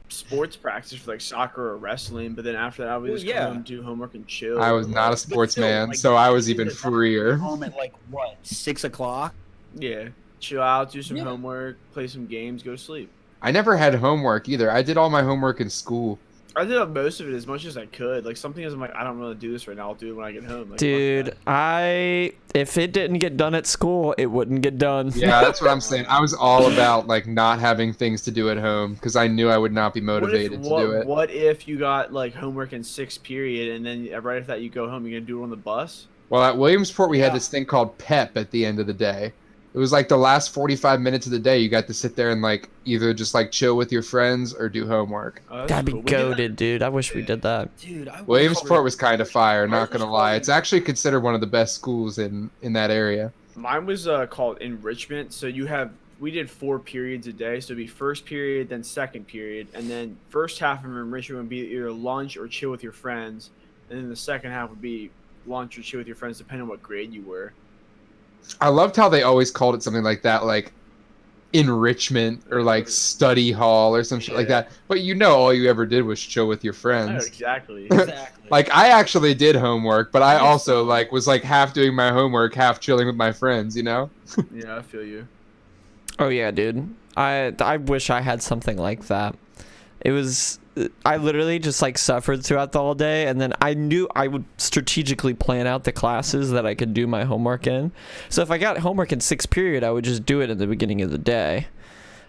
Speaker 3: sports practice for like soccer or wrestling, but then after that I would
Speaker 4: Well,
Speaker 3: just
Speaker 4: yeah.
Speaker 3: come home, do homework and chill.
Speaker 2: I was not a
Speaker 4: But
Speaker 2: sportsman,
Speaker 4: like,
Speaker 2: so I was
Speaker 4: you
Speaker 2: even
Speaker 4: did
Speaker 2: freer.
Speaker 4: home at like what 6 o'clock?
Speaker 3: Yeah, chill out, do some
Speaker 4: Yeah.
Speaker 3: homework, play some games, go to sleep.
Speaker 2: I never had homework either. I did all my homework in school.
Speaker 3: I did most of it as much as I could. Like something is I'm like I don't really do this right now. I'll do it when I get home. Like, fuck
Speaker 1: Dude,
Speaker 3: that.
Speaker 1: if it didn't get done at school, it wouldn't get done.
Speaker 2: Yeah, that's what I'm saying. I was all about like not having things to do at home because I knew I would not be motivated to do it.
Speaker 3: What if you got like homework in 6th period and then right after that you go home? You're gonna do it on the bus?
Speaker 2: Well, at Williamsport we had
Speaker 4: Yeah.
Speaker 2: this thing called PEP at the end of the day, It was like the last 45 minutes of the day. You got to sit there and like either just like chill with your friends or do homework.
Speaker 1: That'd be goated, dude. I wish we did that.
Speaker 4: Dude,
Speaker 2: Williamsport was kind of fire, not gonna lie. It's actually considered one of the best schools in that area.
Speaker 3: Mine was called enrichment. So we did 4 periods a day. So it'd be first period, then second period, and then first half of enrichment would be either lunch or chill with your friends, and then the second half would be lunch or chill with your friends, depending on what grade you were.
Speaker 2: I loved how they always called it something like that, like enrichment or like study hall or some shit like that. But all you ever did was chill with your friends.
Speaker 3: Exactly.
Speaker 2: Like I actually did homework, but I also like was like half doing my homework, half chilling with my friends,
Speaker 3: Yeah, I feel you.
Speaker 1: Oh yeah, dude. I wish I had something like that. I literally just like suffered throughout the whole day, and then I knew I would strategically plan out the classes that I could do my homework in. So if I got homework in 6th period, I would just do it at the beginning of the day.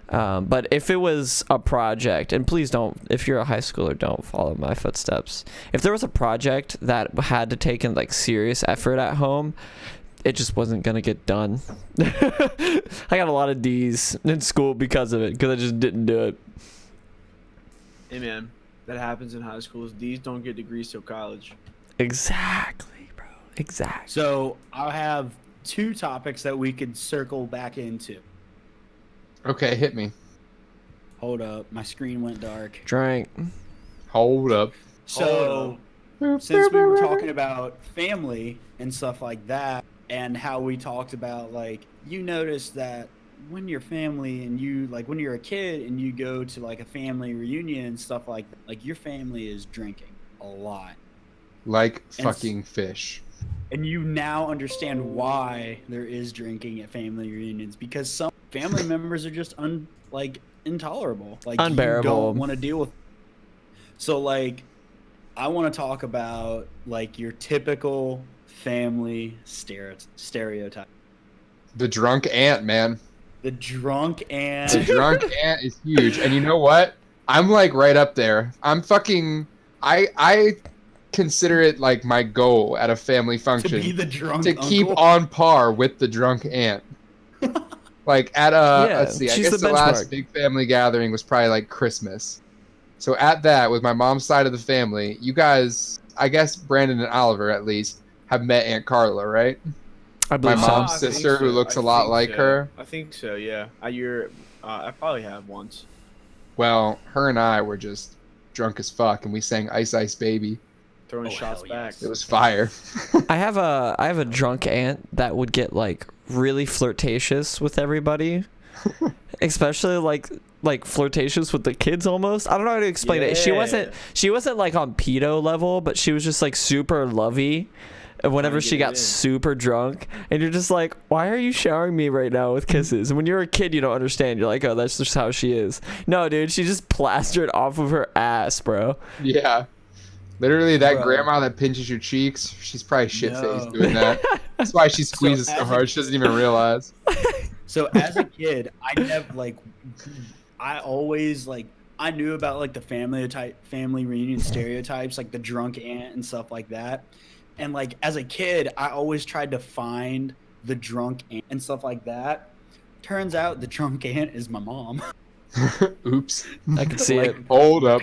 Speaker 1: But if it was a project, and please don't, if you're a high schooler, don't follow my footsteps. If there was a project that had to take in like serious effort at home, it just wasn't gonna get done. I got a lot of D's in school because of it, because I just didn't do it.
Speaker 3: Hey man, that happens in high schools. These don't get degrees till college.
Speaker 1: Exactly, bro. Exactly.
Speaker 4: So I'll have 2 topics that we could circle back into.
Speaker 2: Okay, hit me.
Speaker 4: Hold up, my screen went dark.
Speaker 1: Drink.
Speaker 2: Hold up.
Speaker 4: So since we were talking about family and stuff like that, and how we talked about like you notice that when you're family and you like when you're a kid and you go to like a family reunion and stuff like that, like your family is drinking a lot,
Speaker 2: like fucking fish,
Speaker 4: and you now understand why there is drinking at family reunions, because some family members are just intolerable, like
Speaker 1: unbearable,
Speaker 4: you don't want to deal with. So like I want to talk about like your typical family stereotype.
Speaker 2: The drunk aunt, man.
Speaker 4: The drunk aunt.
Speaker 2: The drunk aunt is huge. And you know what? I'm like right up there. I'm fucking I consider it like my goal at a family function
Speaker 4: to be the drunk
Speaker 2: to
Speaker 4: uncle.
Speaker 2: keep on par with the drunk aunt. Like at let's see, I guess the last big family gathering was probably like Christmas. So at that, with my mom's side of the family, you guys, I guess Brandon and Oliver at least, have met Aunt Carla, right?
Speaker 1: I believe
Speaker 2: my mom's sister, who looks a lot like her.
Speaker 3: I think so, yeah. I probably have once.
Speaker 2: Well, her and I were just drunk as fuck, and we sang "Ice Ice Baby."
Speaker 3: Throwing shots back.
Speaker 2: It was fire.
Speaker 1: I have a drunk aunt that would get like really flirtatious with everybody, especially like flirtatious with the kids almost. I don't know how to explain it. She wasn't like on pedo level, but she was just like super lovey. And whenever she got super drunk, and you're just like, why are you showering me right now with kisses? And when you're a kid, you don't understand. You're like, oh, that's just how she is. No, dude, she just plastered off of her ass, bro.
Speaker 2: Yeah. Literally, that grandma that pinches your cheeks, she's probably shit-faced doing that. That's why she squeezes so hard, she doesn't even realize.
Speaker 4: So as a kid, I always I knew about like the family reunion stereotypes, like the drunk aunt and stuff like that. And like as a kid, I always tried to find the drunk aunt and stuff like that. Turns out the drunk aunt is my mom.
Speaker 2: Oops.
Speaker 1: I can see it.
Speaker 2: Hold up.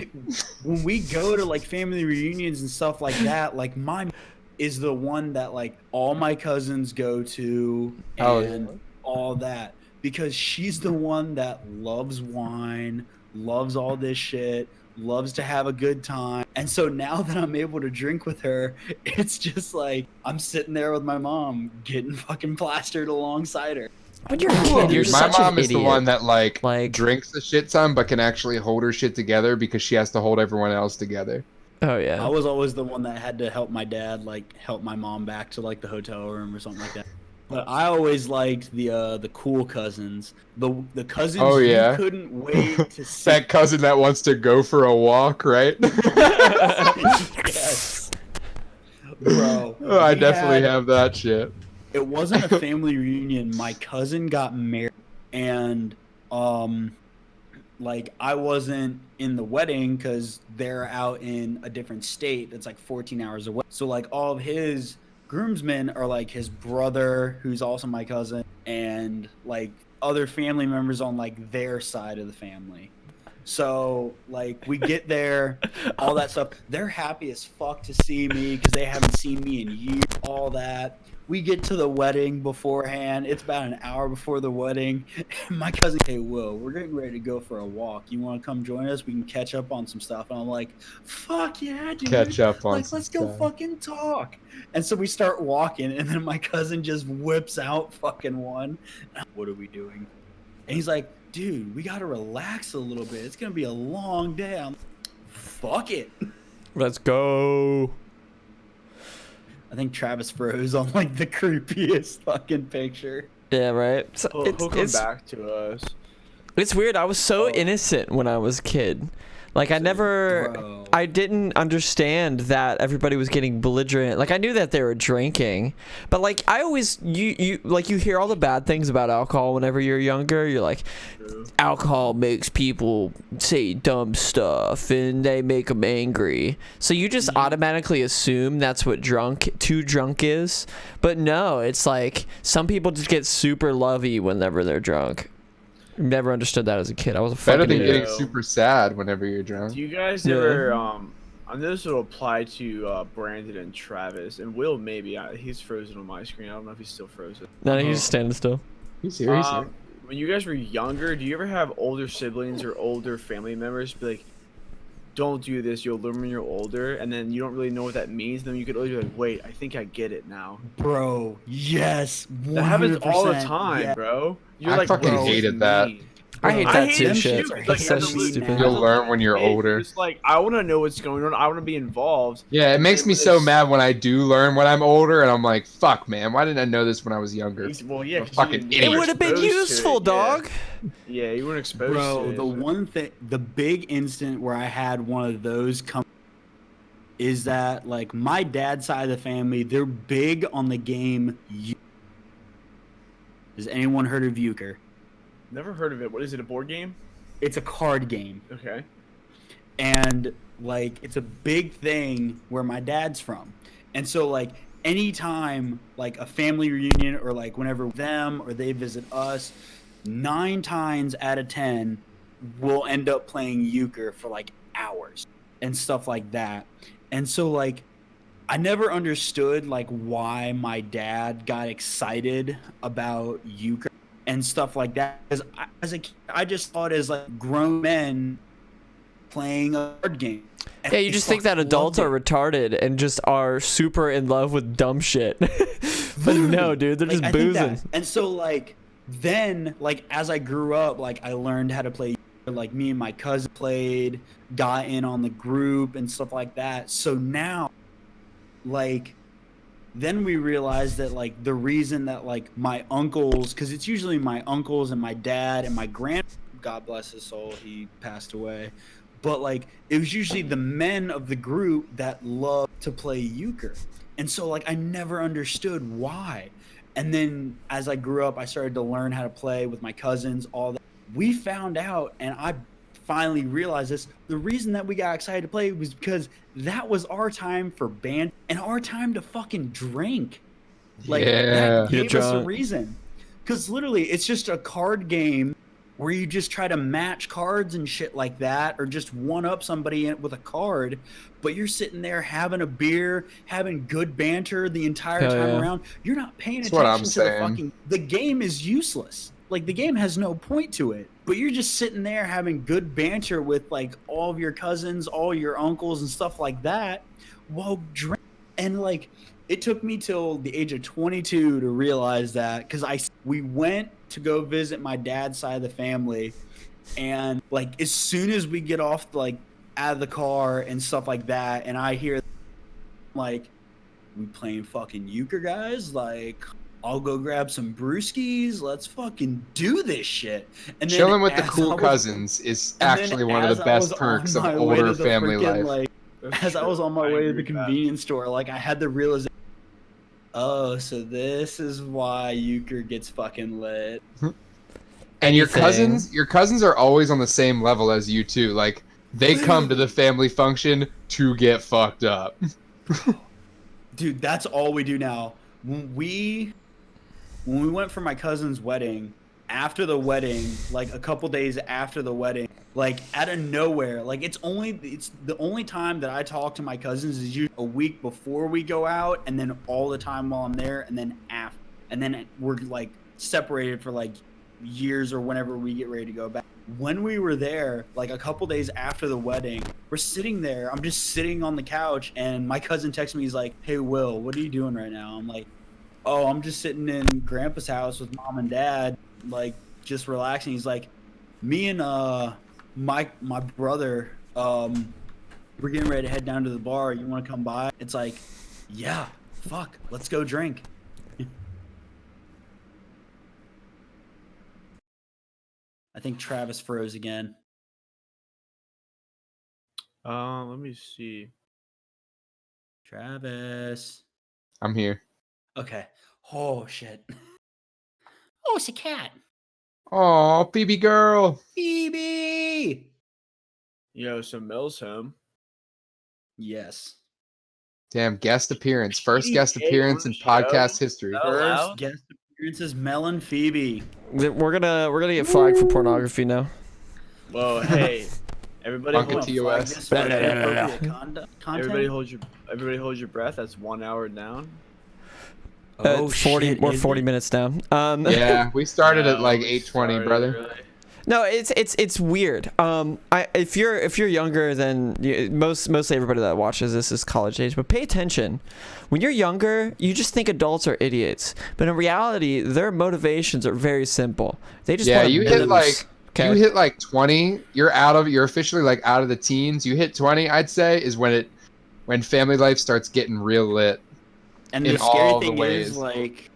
Speaker 4: When we go to like family reunions and stuff like that, like my mom is the one that like all my cousins go to and all that, because she's the one that loves wine, loves all this shit, loves to have a good time. And so now that I'm able to drink with her, it's just like I'm sitting there with my mom getting fucking plastered alongside her.
Speaker 1: When you're a kid, you're such an idiot.
Speaker 2: My mom is the one that like drinks the shit ton but can actually hold her shit together because she has to hold everyone else together.
Speaker 1: Oh yeah.
Speaker 4: I was always the one that had to help my dad help my mom back to like the hotel room or something like that. But I always liked the cool cousins. The cousins you couldn't wait to see.
Speaker 2: That cousin that wants to go for a walk, right?
Speaker 4: Yes. Bro.
Speaker 2: I definitely have that shit.
Speaker 4: It wasn't a family reunion. My cousin got married, and like I wasn't in the wedding because they're out in a different state that's like 14 hours away. So like all of his groomsmen are like his brother, who's also my cousin, and like other family members on like their side of the family. So like we get there, all that stuff. They're happy as fuck to see me because they haven't seen me in years. All that. We get to the wedding beforehand. It's about an hour before the wedding. My cousin, hey, Will, we're getting ready to go for a walk. You want to come join us? We can catch up on some stuff. And I'm like, fuck yeah, dude.
Speaker 2: Catch up on
Speaker 4: like, let's go fucking talk. And so we start walking, and then my cousin just whips out fucking one. What are we doing? And he's like, dude, we got to relax a little bit. It's going to be a long day. I'm like, fuck it.
Speaker 1: Let's go.
Speaker 4: I think Travis froze on like the creepiest fucking picture.
Speaker 1: Yeah, right. So
Speaker 3: He'll come back to us.
Speaker 1: It's weird. I was so innocent when I was a kid. Like I didn't understand that everybody was getting belligerent. Like I knew that they were drinking, but like I always you hear all the bad things about alcohol whenever you're younger. You're like, alcohol makes people say dumb stuff and they make them angry. So you just automatically assume that's what too drunk is. But no, it's like some people just get super lovey whenever they're drunk. Never understood that as a kid. I was
Speaker 2: better than getting super sad whenever you're drunk.
Speaker 3: Do you guys ever? I know this will apply to Brandon and Travis and Will. Maybe he's frozen on my screen. I don't know if he's still frozen.
Speaker 1: No, he's just standing still.
Speaker 2: He's here. He's here.
Speaker 3: When you guys were younger, do you ever have older siblings or older family members be like, "Don't do this. You'll learn when you're older," and then you don't really know what that means. Then you could always be like, "Wait, I think I get it now."
Speaker 4: Bro, yes, 100%.
Speaker 3: That happens all the time, bro. You're
Speaker 2: I
Speaker 3: like,
Speaker 2: fucking
Speaker 3: bro,
Speaker 2: hated that.
Speaker 1: I hate that too.
Speaker 3: Shit.
Speaker 1: That's so stupid.
Speaker 2: You'll learn when you're older.
Speaker 3: It's like I want to know what's going on. I want to be involved.
Speaker 2: Yeah, it makes me so mad when I do learn when I'm older, and I'm like, "Fuck, man, why didn't I know this when I was younger?"
Speaker 3: Well, yeah,
Speaker 2: fucking
Speaker 1: it would have been useful, dog.
Speaker 3: Yeah, you weren't exposed.
Speaker 4: Bro,
Speaker 3: to it.
Speaker 4: the one thing, the big instant where I had one of those come is that like my dad's side of the family, they're big on the game. Has anyone heard of euchre?
Speaker 3: Never heard of it. What is it? A board game?
Speaker 4: It's a card game.
Speaker 3: Okay.
Speaker 4: And like it's a big thing where my dad's from. And so like anytime like a family reunion or like whenever them or they visit us, 9 times out of 10 we'll end up playing euchre for like hours and stuff like that. And so like I never understood like why my dad got excited about euchre and stuff like that, because as a kid, I just thought as like grown men playing a card game.
Speaker 1: Yeah, you just think that adults are retarded and just are super in love with dumb shit. But no, dude, they're just boozing.
Speaker 4: And so like then like as I grew up, like I learned how to play. Like me and my cousin played, got in on the group and stuff like that. So now, like. Then we realized that like the reason that like my uncles, because it's usually my uncles and my dad and my God bless his soul, he passed away, but like it was usually the men of the group that loved to play euchre. And so like I never understood why. And then as I grew up, I started to learn how to play with my cousins, all that. We found out, and I finally realized this, the reason that we got excited to play was because that was our time for band and our time to fucking drink. Like that gave us a reason. Because literally it's just a card game where you just try to match cards and shit like that, or just one up somebody with a card, but you're sitting there having a beer, having good banter the entire time around. You're not paying attention to the fucking, the game is useless. Like the game has no point to it, but you're just sitting there having good banter with like all of your cousins, all your uncles and stuff like that while drinking. And like, it took me till the age of 22 to realize that, because we went to go visit my dad's side of the family, and like as soon as we get off like out of the car and stuff like that, and I hear like, we playing fucking euchre, guys, like I'll go grab some brewskis. Let's fucking do this shit. And
Speaker 2: chilling with the cool cousins is actually one of the best perks of older family life.
Speaker 4: Like, as I was on my way to the convenience store, like I had the realization, oh, so this is why euchre gets fucking lit.
Speaker 2: And your cousins are always on the same level as you too. Like they come to the family function to get fucked up.
Speaker 4: Dude, that's all we do now. When we went for my cousin's wedding, after the wedding, like a couple days after the wedding, like out of nowhere, like it's the only time that I talk to my cousins is usually a week before we go out, and then all the time while I'm there, and then after, and then we're like separated for like years or whenever we get ready to go back. When we were there, like a couple days after the wedding, we're sitting there. I'm just sitting on the couch, and my cousin texts me. He's like, "Hey, Will, what are you doing right now?" I'm like, "Oh, I'm just sitting in Grandpa's house with Mom and Dad, like just relaxing." He's like, "Me and my brother, we're getting ready to head down to the bar. You want to come by?" It's like, "Yeah, fuck, let's go drink." I think Travis froze again.
Speaker 3: Let me see.
Speaker 4: Travis.
Speaker 2: I'm here.
Speaker 4: Okay. Oh shit. Oh, it's a cat.
Speaker 2: Oh, Phoebe girl.
Speaker 4: Phoebe.
Speaker 3: So Mel's home.
Speaker 4: Yes.
Speaker 2: Damn, guest appearance. First guest appearance in podcast history.
Speaker 4: First guest appearance is Mel and Phoebe.
Speaker 1: We're gonna get flagged for pornography now.
Speaker 3: Whoa, hey. Everybody hold Everybody hold your breath. That's 1 hour down.
Speaker 1: Oh, 40.
Speaker 4: Shit,
Speaker 1: We're 40 minutes down.
Speaker 2: Yeah, we started at like 8:20, brother.
Speaker 3: Really.
Speaker 1: No, it's weird. If you're younger than mostly everybody that watches this is college age, but pay attention. When you're younger, you just think adults are idiots, but in reality, their motivations are very simple. They just want to
Speaker 2: you hit like 20, you're officially like out of the teens. You hit 20, I'd say, is when family life starts getting real lit.
Speaker 4: And the scary thing is, like,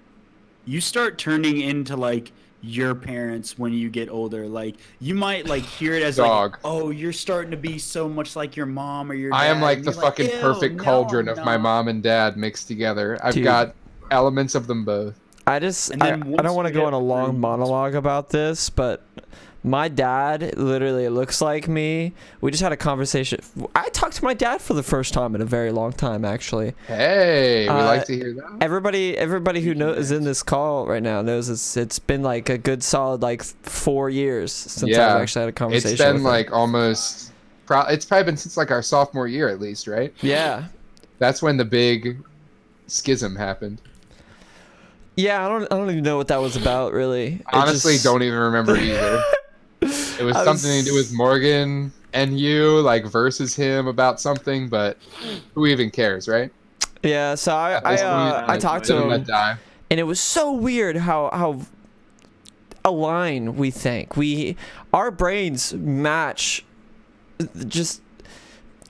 Speaker 4: you start turning into like your parents when you get older. Like, you might like hear it as like, "Oh, you're starting to be so much like your mom or your dad."
Speaker 2: I am like the fucking perfect cauldron of my mom and dad mixed together. I've got elements of them both.
Speaker 1: I don't want to go on a long monologue about this, but my dad literally looks like me. We just had a conversation. I talked to my dad for the first time in a very long time, actually.
Speaker 2: Hey, we like to hear that.
Speaker 1: Everybody who is in this call right now knows it's been like a good solid like 4 years since I've actually had a conversation.
Speaker 2: It's been like almost. It's probably been since like our sophomore year at least, right?
Speaker 1: Yeah.
Speaker 2: That's when the big schism happened.
Speaker 1: Yeah, I don't even know what that was about, really.
Speaker 2: Honestly, don't even remember either. It was something to do with Morgan and you, like, versus him about something, but who even cares, right?
Speaker 1: Yeah, so I talked to him, and it was so weird how aligned we think. Our brains match. Just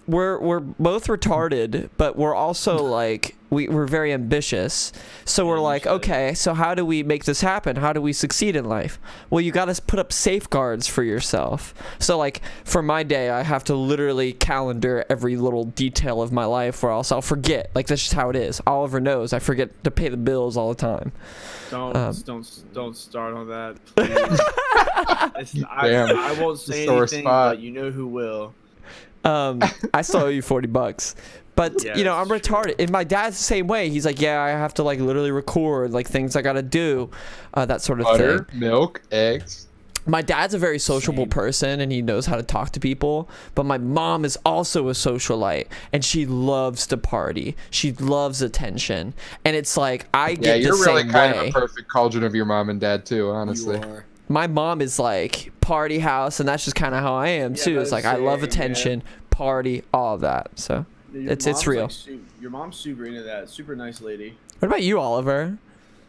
Speaker 1: we're both retarded, but we're also like we're very ambitious. So we're like, okay, so how do we make this happen? How do we succeed in life? Well, you got to put up safeguards for yourself. So like for my day, I have to literally calendar every little detail of my life, or else I'll forget. Like that's just how it is. Oliver knows I forget to pay the bills all the time.
Speaker 3: Don't start on that, please. I won't say anything, but you know who will.
Speaker 1: I still owe you $40, but I'm retarded. And my dad's the same way. He's like, yeah, I have to like literally record like things I gotta do, that sort of
Speaker 2: thing.
Speaker 1: Butter,
Speaker 2: milk, eggs.
Speaker 1: My dad's a very sociable person, and he knows how to talk to people. But my mom is also a socialite, and she loves to party. She loves attention, and it's like I get the same way. Yeah, you're really kind of
Speaker 2: a perfect cauldron of your mom and dad too, honestly.
Speaker 4: You are.
Speaker 1: My mom is like party house, and that's just kind of how I am too. It's like I love attention, party, all of that. So it's real.
Speaker 3: Like, your mom's super into that. Super nice lady.
Speaker 1: What about you, Oliver?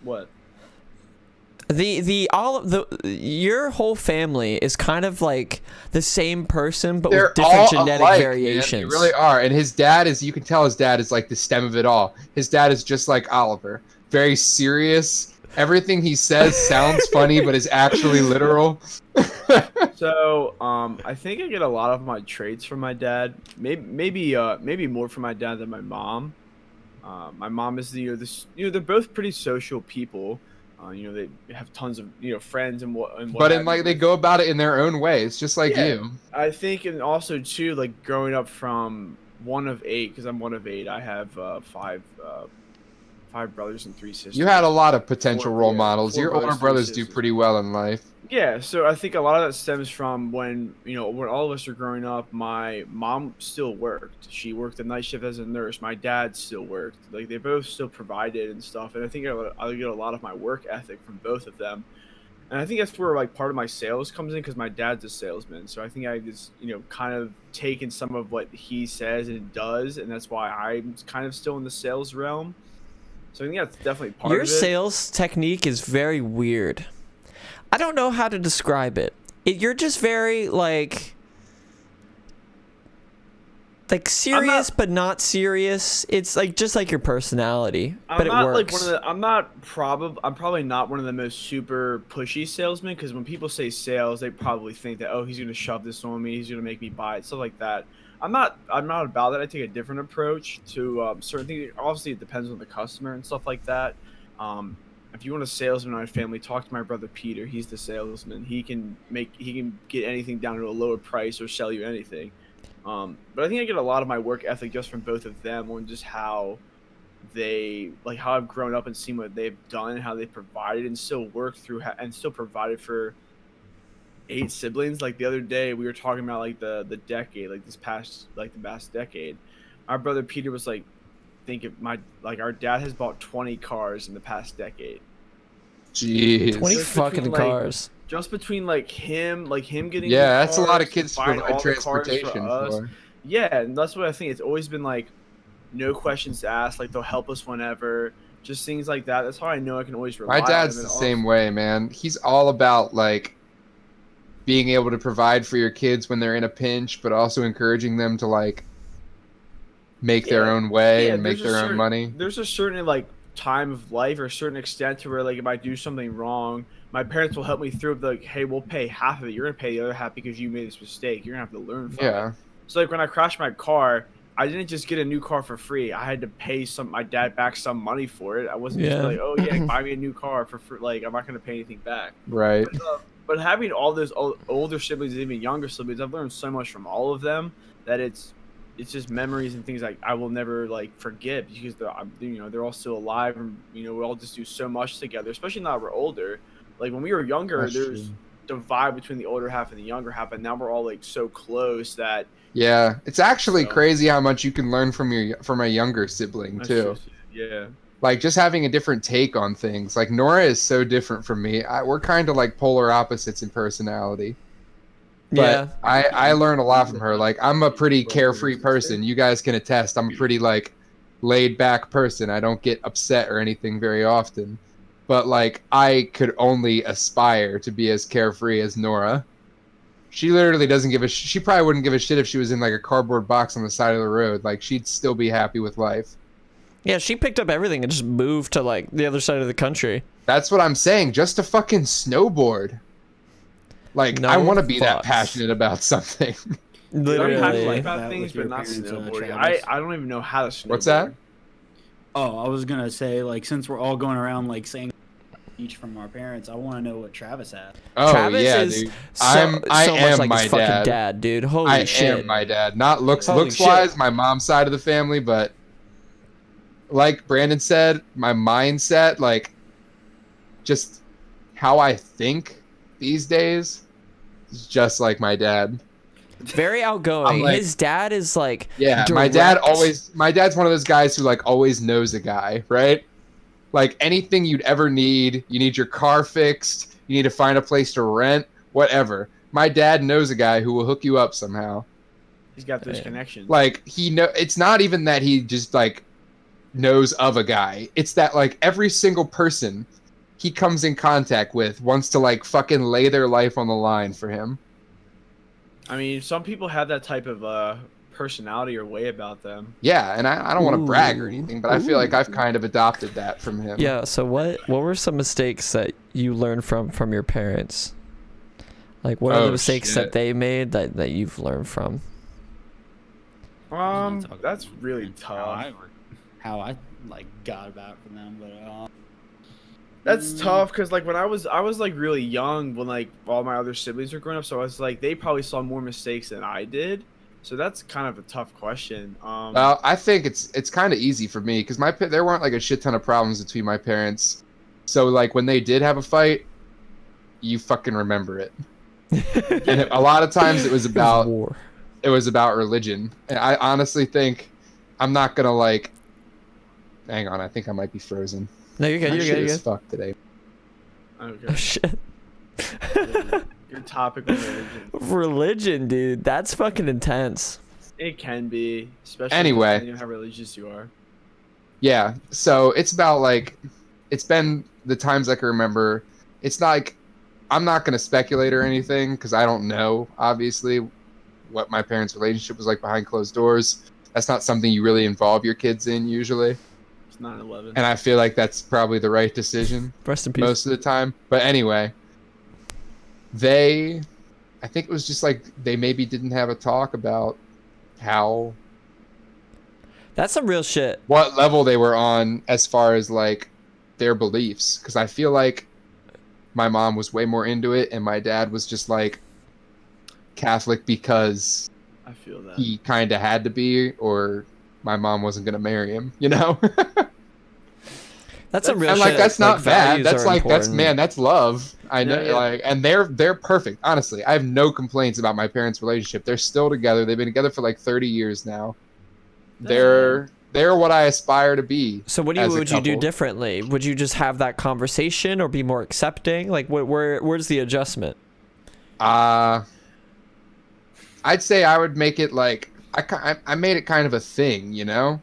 Speaker 3: What?
Speaker 1: Your whole family is kind of like the same person, but with different genetic variations.
Speaker 2: Man. They really are. And his dad is, you can tell his dad is like the stem of it all. His dad is just like Oliver, very serious. Everything he says sounds funny, but is actually literal.
Speaker 3: So, I think I get a lot of my traits from my dad. Maybe more from my dad than my mom. My mom is they're both pretty social people. They have tons of friends and what.
Speaker 2: But they go about it in their own ways, just like you.
Speaker 3: I think, and also too, like growing up from one of 8 because I'm one of 8. I have 5 brothers and 3 sisters.
Speaker 2: You had a lot of potential role models.
Speaker 3: 4
Speaker 2: Your older brothers do
Speaker 3: sisters.
Speaker 2: pretty well in life.
Speaker 3: Yeah, so I think a lot of that stems from when all of us are growing up. My mom still worked. She worked the night shift as a nurse. My dad still worked. Like they both still provided and stuff. And I think I get a lot of my work ethic from both of them. And I think that's where like part of my sales comes in because my dad's a salesman. So I think I just kind of taken some of what he says and does, and that's why I'm kind of still in the sales realm. So I think that's definitely part of it.
Speaker 1: Your sales technique is very weird. I don't know how to describe it. You're just very like serious but not serious. It's like just like your personality, but it works.
Speaker 3: I'm probably not one of the most super pushy salesmen because when people say sales, they probably think that, oh, he's gonna shove this on me, he's gonna make me buy it, stuff like that. I'm not about that. I take a different approach to certain things. Obviously, it depends on the customer and stuff like that. If you want a salesman in my family, talk to my brother Peter. He's the salesman. He can get anything down to a lower price or sell you anything. But I think I get a lot of my work ethic just from both of them on just how how I've grown up and seen what they've done, how they provided and still worked through and still provided for 8 siblings. Like the other day we were talking about like the decade, like the past decade. Our brother Peter was like, our dad has bought 20 cars in the past decade.
Speaker 2: Jeez.
Speaker 1: 20 fucking cars.
Speaker 3: Just between him getting
Speaker 2: that's a lot of
Speaker 3: cars,
Speaker 2: kids to
Speaker 3: buying
Speaker 2: provide
Speaker 3: all the cars
Speaker 2: transportation for.
Speaker 3: Yeah, and that's what I think. It's always been like no questions asked. Like they'll help us whenever. Just things like that. That's how I know I can always rely on them.
Speaker 2: My dad's the same way, man. He's all about like being able to provide for your kids when they're in a pinch, but also encouraging them to like make their own way and make their own money.
Speaker 3: There's a certain like time of life or a certain extent to where like if I do something wrong, my parents will help me through it. Like, hey, we'll pay half of it. You're gonna pay the other half because you made this mistake. You're gonna have to learn from it. So like when I crashed my car, I didn't just get a new car for free. I had to pay my dad back some money for it. I wasn't just like, oh yeah, buy me a new car for free. Like I'm not gonna pay anything back.
Speaker 2: Right.
Speaker 3: But having all those older siblings and even younger siblings, I've learned so much from all of them that it's just memories and things like I will never like forget because they're all still alive and we all just do so much together. Especially now we're older. Like when we were younger, there's the vibe between the older half and the younger half, and now we're all like so close that.
Speaker 2: Yeah, it's actually crazy how much you can learn from a younger sibling too.
Speaker 3: Yeah.
Speaker 2: Like just having a different take on things. Like Nora is so different from me. We're kind of like polar opposites in personality. But I learn a lot from her. Like I'm a pretty carefree person. You guys can attest. I'm a pretty like laid back person. I don't get upset or anything very often. But like I could only aspire to be as carefree as Nora. She literally doesn't give a she probably wouldn't give a shit if she was in like a cardboard box on the side of the road. Like she'd still be happy with life.
Speaker 1: Yeah, she picked up everything and just moved to like the other side of the country.
Speaker 2: That's what I'm saying. Just to fucking snowboard. Like I want to be that passionate about something.
Speaker 1: Literally.
Speaker 3: I'm passionate about things, but not snowboarding. I don't even know how to snowboard.
Speaker 2: What's that?
Speaker 4: Oh, I was gonna say like since we're all going around like saying each from our parents, I want to know what Travis had.
Speaker 2: Oh
Speaker 1: Travis
Speaker 2: yeah,
Speaker 1: is
Speaker 2: dude.
Speaker 1: I
Speaker 2: am
Speaker 1: like
Speaker 2: my
Speaker 1: his
Speaker 2: dad.
Speaker 1: fucking dad, dude. Holy shit.
Speaker 2: I am my dad. Not looks
Speaker 1: Holy
Speaker 2: wise,
Speaker 1: shit.
Speaker 2: my mom's side of the family, but like Brandon said, my mindset, like just how I think these days is just like my dad.
Speaker 1: Very outgoing.
Speaker 2: Like,
Speaker 1: his dad is like
Speaker 2: my dad's one of those guys who like always knows a guy, right? Like anything you'd ever need, you need your car fixed, you need to find a place to rent, whatever. My dad knows a guy who will hook you up somehow.
Speaker 3: He's got those connections.
Speaker 2: Like it's not even that he just like knows of a guy. It's that like every single person he comes in contact with wants to like fucking lay their life on the line for him.
Speaker 3: I mean, some people have that type of personality or way about them.
Speaker 2: Yeah, and I don't want to brag or anything, but I feel like I've kind of adopted that from him.
Speaker 1: Yeah, so what were some mistakes that you learned from your parents? Like what are the mistakes that they made that you've learned from?
Speaker 3: That's really tough.
Speaker 4: How I like got about from them, but
Speaker 3: that's tough because like when I was like really young when like all my other siblings were growing up, so I was like they probably saw more mistakes than I did. So that's kind of a tough question.
Speaker 2: Well, I think it's kind of easy for me because there weren't like a shit ton of problems between my parents. So like when they did have a fight, you fucking remember it. And a lot of times it was about
Speaker 1: war.
Speaker 2: It was about religion. And I honestly think I'm not gonna like. Hang on, I think I might be frozen.
Speaker 1: No, you're good.
Speaker 2: My
Speaker 1: You're
Speaker 2: shit
Speaker 1: good. You're
Speaker 2: is
Speaker 1: good.
Speaker 2: fucked today.
Speaker 3: Okay.
Speaker 1: Oh shit.
Speaker 3: Your topic on religion.
Speaker 1: Religion, dude. That's fucking intense.
Speaker 3: It can be, especially
Speaker 2: Anyway.
Speaker 3: depending on how religious you are.
Speaker 2: Yeah, so it's about like, it's been the times I can remember. It's not like, I'm not going to speculate or anything because I don't know, obviously, what my parents' relationship was like behind closed doors. That's not something you really involve your kids in usually.
Speaker 3: It's 9/11.
Speaker 2: And I feel like that's probably the right decision
Speaker 1: Rest in peace.
Speaker 2: most of the time. But anyway, I think it was just like they maybe didn't have a talk about how
Speaker 1: That's some real shit.
Speaker 2: what level they were on as far as like their beliefs, because I feel like my mom was way more into it and my dad was just like Catholic because
Speaker 3: I feel that.
Speaker 2: he kind of had to be, or my mom wasn't going to marry him, you know?
Speaker 1: That's some real
Speaker 2: And
Speaker 1: shit.
Speaker 2: like that's not bad.
Speaker 1: values
Speaker 2: That's
Speaker 1: are
Speaker 2: like
Speaker 1: important.
Speaker 2: that's love. I know,
Speaker 3: Yeah.
Speaker 2: like, and they're perfect. Honestly, I have no complaints about my parents' relationship. They're still together. They've been together for like 30 years now. They're what I aspire to be.
Speaker 1: So what
Speaker 2: as a
Speaker 1: would you do
Speaker 2: couple.
Speaker 1: differently? Would you just have that conversation or be more accepting? Like where's the adjustment?
Speaker 2: I'd say I would make it like I made it kind of a thing, you know?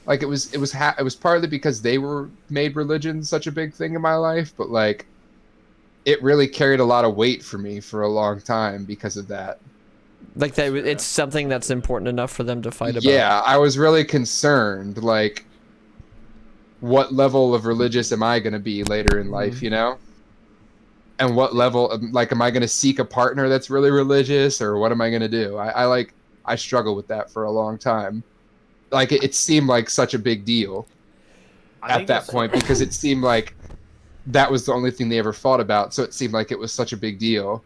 Speaker 2: Like it was partly because they were made religion such a big thing in my life, but like it really carried a lot of weight for me for a long time because of that.
Speaker 1: Like it's something that's important enough for them to fight about.
Speaker 2: Yeah, I was really concerned, like, what level of religious am I going to be later in life, you know? And what level, like, am I going to seek a partner that's really religious, or what am I going to do? I struggled with that for a long time. Like, it seemed like such a big deal at that point because it seemed like that was the only thing they ever fought about. So it seemed like it was such a big deal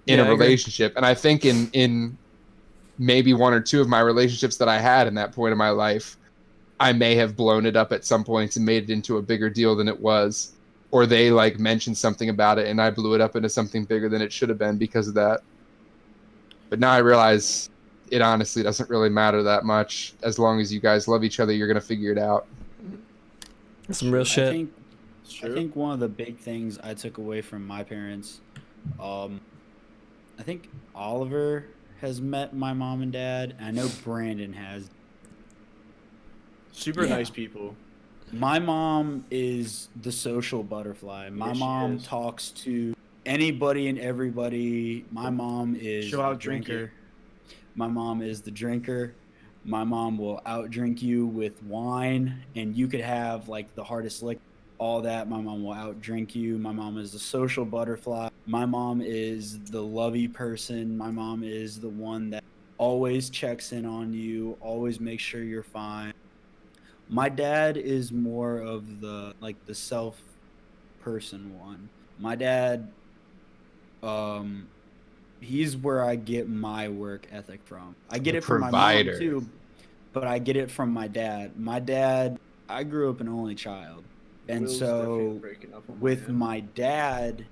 Speaker 2: in a relationship. And I think in maybe one or two of my relationships that I had in that point in my life, I may have blown it up at some points and made it into a bigger deal than it was. Or they like mentioned something about it and I blew it up into something bigger than it should have been because of that. But now I realize it honestly doesn't really matter that much. As long as you guys love each other, you're going to figure it out.
Speaker 1: Some real shit.
Speaker 4: I think one of the big things I took away from my parents, I think Oliver has met my mom and dad. And I know Brandon has.
Speaker 3: Super nice people.
Speaker 4: My mom is the social butterfly. My mom talks to anybody and everybody. My mom is the drinker. My mom is the drinker. My mom will outdrink you with wine, and you could have like the hardest lick, all that. My mom will outdrink you. My mom is the social butterfly. My mom is the lovey person. My mom is the one that always checks in on you, always makes sure you're fine. My dad is more of the the self person one. My dad, he's where I get my work ethic from. I get it from my mom too, but I get it from my dad. My dad, I grew up an only child. And so with my dad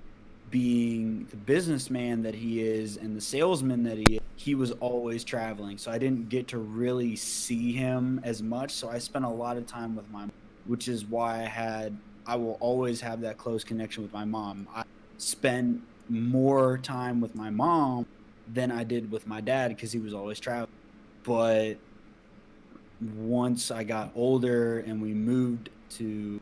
Speaker 4: being the businessman that he is and the salesman that he was always traveling. So I didn't get to really see him as much. So I spent a lot of time with my mom, which is why I will always have that close connection with my mom. I spend more time with my mom than I did with my dad because he was always traveling. But once I got older and we moved to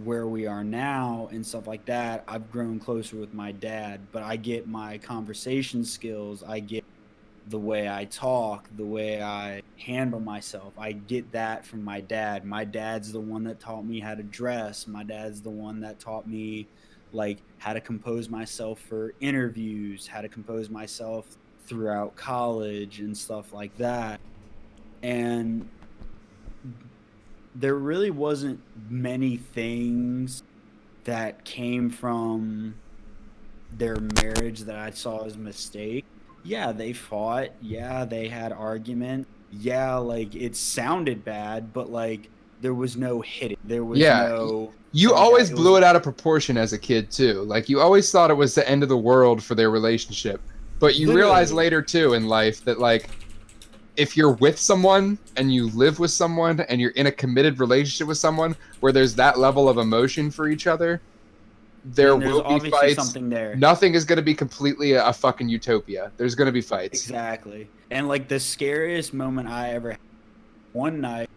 Speaker 4: where we are now and stuff like that, I've grown closer with my dad. But I get my conversation skills, I get the way I talk, the way I handle myself, I get that from my dad. My dad's the one that taught me how to dress. My dad's the one that taught me like how to compose myself for interviews, how to compose myself throughout college and stuff like that. And there really wasn't many things that came from their marriage that I saw as a mistake. Yeah, they fought. Yeah, they had argument. Yeah, like it sounded bad, but like there was no hitting. There was
Speaker 2: Yeah,
Speaker 4: no
Speaker 2: you
Speaker 4: stuff like
Speaker 2: always
Speaker 4: that. It was
Speaker 2: blew it out of proportion as a kid too. Like you always thought it was the end of the world for their relationship. But you realize
Speaker 4: literally
Speaker 2: later too in life that like if you're with someone and you live with someone and you're in a committed relationship with someone where there's that level of emotion for each other, there
Speaker 4: then there's
Speaker 2: will be
Speaker 4: obviously
Speaker 2: fights.
Speaker 4: something there.
Speaker 2: Nothing is going to be completely a fucking utopia. There's going to be fights.
Speaker 4: Exactly. And like the scariest moment I ever had, one night,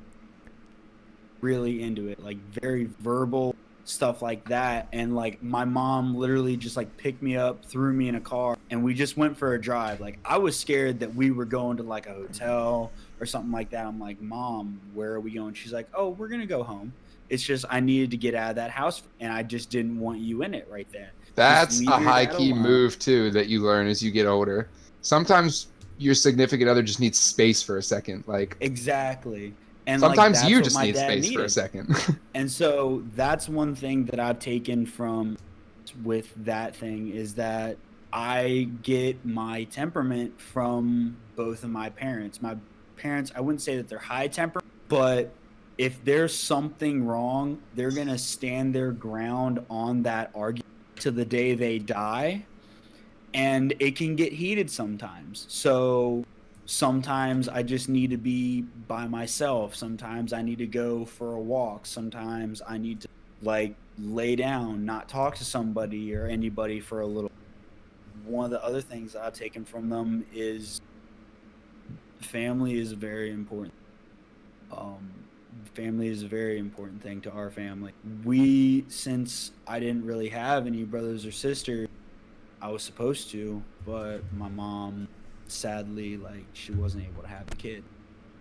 Speaker 4: really into it, like very verbal stuff like that. And like my mom literally just like picked me up, threw me in a car, and we just went for a drive. Like I was scared that we were going to like a hotel or something like that. I'm like, Mom, where are we going? She's like, oh, we're going to go home. It's just I needed to get out of that house, and I just didn't want you in it right there.
Speaker 2: That's
Speaker 4: Just leave
Speaker 2: a
Speaker 4: your
Speaker 2: high
Speaker 4: dad
Speaker 2: key
Speaker 4: alone.
Speaker 2: move too that you learn as you get older. Sometimes your significant other just needs space for a second. Like
Speaker 4: Exactly. And like
Speaker 2: sometimes
Speaker 4: that's
Speaker 2: you
Speaker 4: what
Speaker 2: just
Speaker 4: my
Speaker 2: need
Speaker 4: dad
Speaker 2: space for a
Speaker 4: needed.
Speaker 2: second.
Speaker 4: And so that's one thing that I've taken from with that thing is that I get my temperament from both of my parents. My parents, I wouldn't say that they're high temper, but if there's something wrong, they're going to stand their ground on that argument to the day they die. And it can get heated sometimes. So sometimes I just need to be by myself. Sometimes I need to go for a walk. Sometimes I need to like lay down, not talk to somebody or anybody for a little. One of the other things that I've taken from them is family is very important. Um, Family is a very important thing to our family. Since I didn't really have any brothers or sisters, I was supposed to, but my mom, sadly, like she wasn't able to have the kid.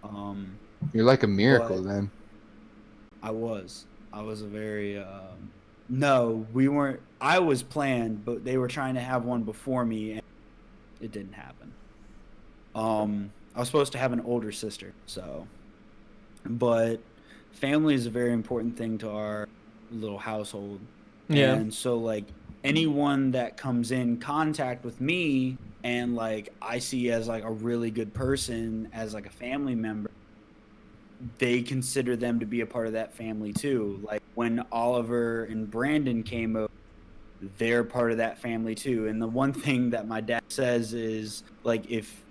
Speaker 4: Um,
Speaker 2: You're like a miracle
Speaker 4: but
Speaker 2: then.
Speaker 4: I was a very no, we weren't. I was planned, but they were trying to have one before me, and it didn't happen. I was supposed to have an older sister, so, but family is a very important thing to our little household.
Speaker 1: Yeah.
Speaker 4: And so like anyone that comes in contact with me and like I see as like a really good person as like a family member, they consider them to be a part of that family too. Like when Oliver and Brandon came over, they're part of that family too. And the one thing that my dad says is like if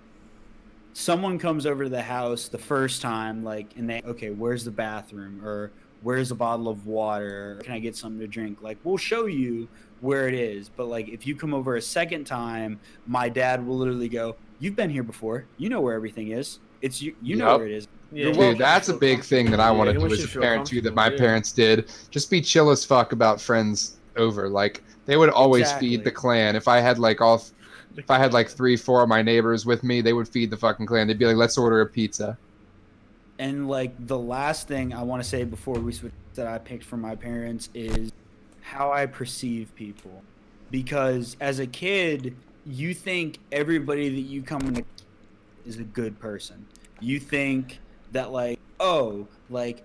Speaker 4: someone comes over to the house the first time, like, and they, okay, where's the bathroom? Or where's a bottle of water? Or can I get something to drink? Like, we'll show you where it is. But, like, if you come over a second time, my dad will literally go, you've been here before. You know where everything is. It's you know
Speaker 2: Yep.
Speaker 4: where it is.
Speaker 3: Yeah,
Speaker 4: You're
Speaker 2: Dude,
Speaker 4: welcome.
Speaker 2: that's a big thing that I want to
Speaker 3: he
Speaker 2: do
Speaker 3: wants
Speaker 2: as
Speaker 3: you
Speaker 2: a
Speaker 3: to feel
Speaker 2: parent too that my
Speaker 3: comfortable, yeah.
Speaker 2: parents did. Just be chill as fuck about friends over. Like they would always feed
Speaker 4: Exactly.
Speaker 2: the clan. If I had like 3, 4 of my neighbors with me, they would feed the fucking clan. They'd be like, let's order a pizza.
Speaker 4: And, like, the last thing I want to say before we switch that I picked from my parents is how I perceive people. Because as a kid, you think everybody that you come into is a good person. You think that, like, oh, like,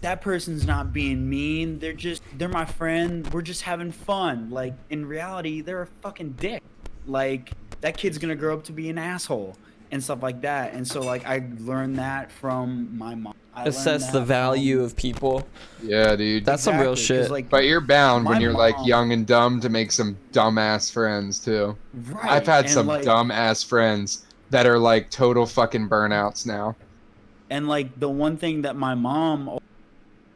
Speaker 4: that person's not being mean. They're my friend. We're just having fun. Like, in reality, they're a fucking dick. Like, that kid's gonna grow up to be an asshole and stuff like that. And so, like, I learned that from my mom. I learned
Speaker 1: Assess the
Speaker 4: that
Speaker 1: value
Speaker 4: from,
Speaker 1: of people.
Speaker 2: Yeah, dude.
Speaker 1: That's some real
Speaker 4: exactly, 'cause,
Speaker 1: shit.
Speaker 4: like,
Speaker 2: But you're bound when
Speaker 4: my
Speaker 2: you're like
Speaker 4: mom,
Speaker 2: young and dumb to make some dumbass friends too. I've
Speaker 4: right,
Speaker 2: had
Speaker 4: and
Speaker 2: some
Speaker 4: like,
Speaker 2: dumbass friends that are like total fucking burnouts now.
Speaker 4: and like the one thing that my mom,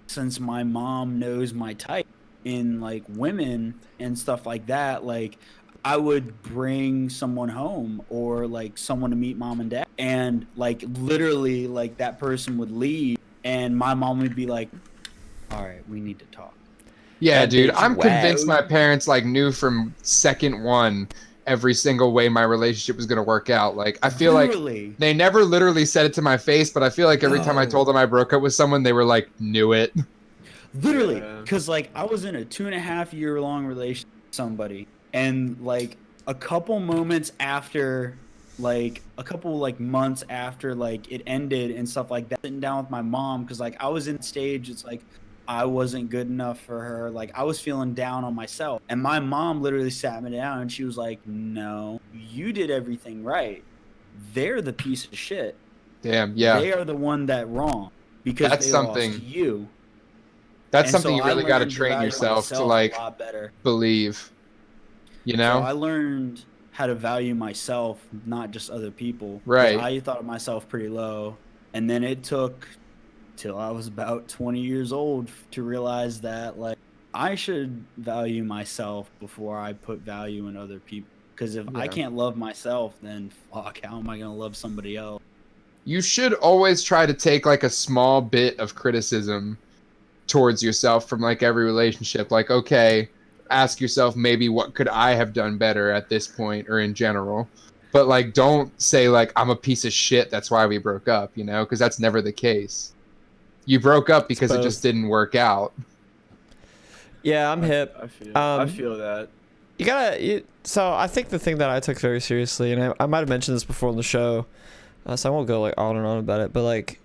Speaker 4: since my mom knows my type in like women and stuff like that, like I would bring someone home or like someone to meet mom and dad, and like literally like that person would leave and my mom would be like, all right, we need to talk.
Speaker 2: Yeah,
Speaker 1: That
Speaker 2: dude.
Speaker 1: bitch
Speaker 2: I'm
Speaker 1: whack.
Speaker 2: convinced my parents like knew from second one every single way my relationship was gonna work out. Like I feel like
Speaker 4: Literally.
Speaker 2: they never literally said it to my face, but I feel like every time I
Speaker 4: No.
Speaker 2: told them I broke up with someone, they were like, knew it.
Speaker 4: Literally,
Speaker 3: Yeah.
Speaker 4: because like I was in a 2.5 year long relationship with somebody, and like a couple moments after, like a couple like months after like it ended and stuff like that, sitting down with my mom because like I was in stage. It's like, I wasn't good enough for her. Like, I was feeling down on myself. And my mom literally sat me down and she was like, no, you did everything right. They're the piece of shit.
Speaker 2: Damn, yeah.
Speaker 4: They are the one that wrong because
Speaker 2: That's
Speaker 4: they
Speaker 2: something.
Speaker 4: lost you.
Speaker 2: That's
Speaker 4: And
Speaker 2: something
Speaker 4: so
Speaker 2: you
Speaker 4: I
Speaker 2: really got to
Speaker 4: learned
Speaker 2: train
Speaker 4: value
Speaker 2: yourself to
Speaker 4: myself
Speaker 2: like
Speaker 4: a lot better.
Speaker 2: believe. You
Speaker 4: So
Speaker 2: know?
Speaker 4: I learned how to value myself, not just other people. 'Cause
Speaker 2: Right.
Speaker 4: I thought of myself pretty low. And then it took till I was about 20 years old to realize that, like, I should value myself before I put value in other people. Because if I
Speaker 2: Yeah.
Speaker 4: can't love myself, then fuck, how am I going to love somebody else?
Speaker 2: You should always try to take like a small bit of criticism towards yourself from like every relationship. Like, okay, ask yourself maybe what could I have done better at this point or in general. But like, don't say like I'm a piece of shit, that's why we broke up, you know, because that's never the case. You broke up because it just didn't work out.
Speaker 1: Yeah, I'm hip.
Speaker 3: I feel that.
Speaker 1: So I think the thing that I took very seriously, and I might have mentioned this before on the show, so I won't go like on and on about it, but like,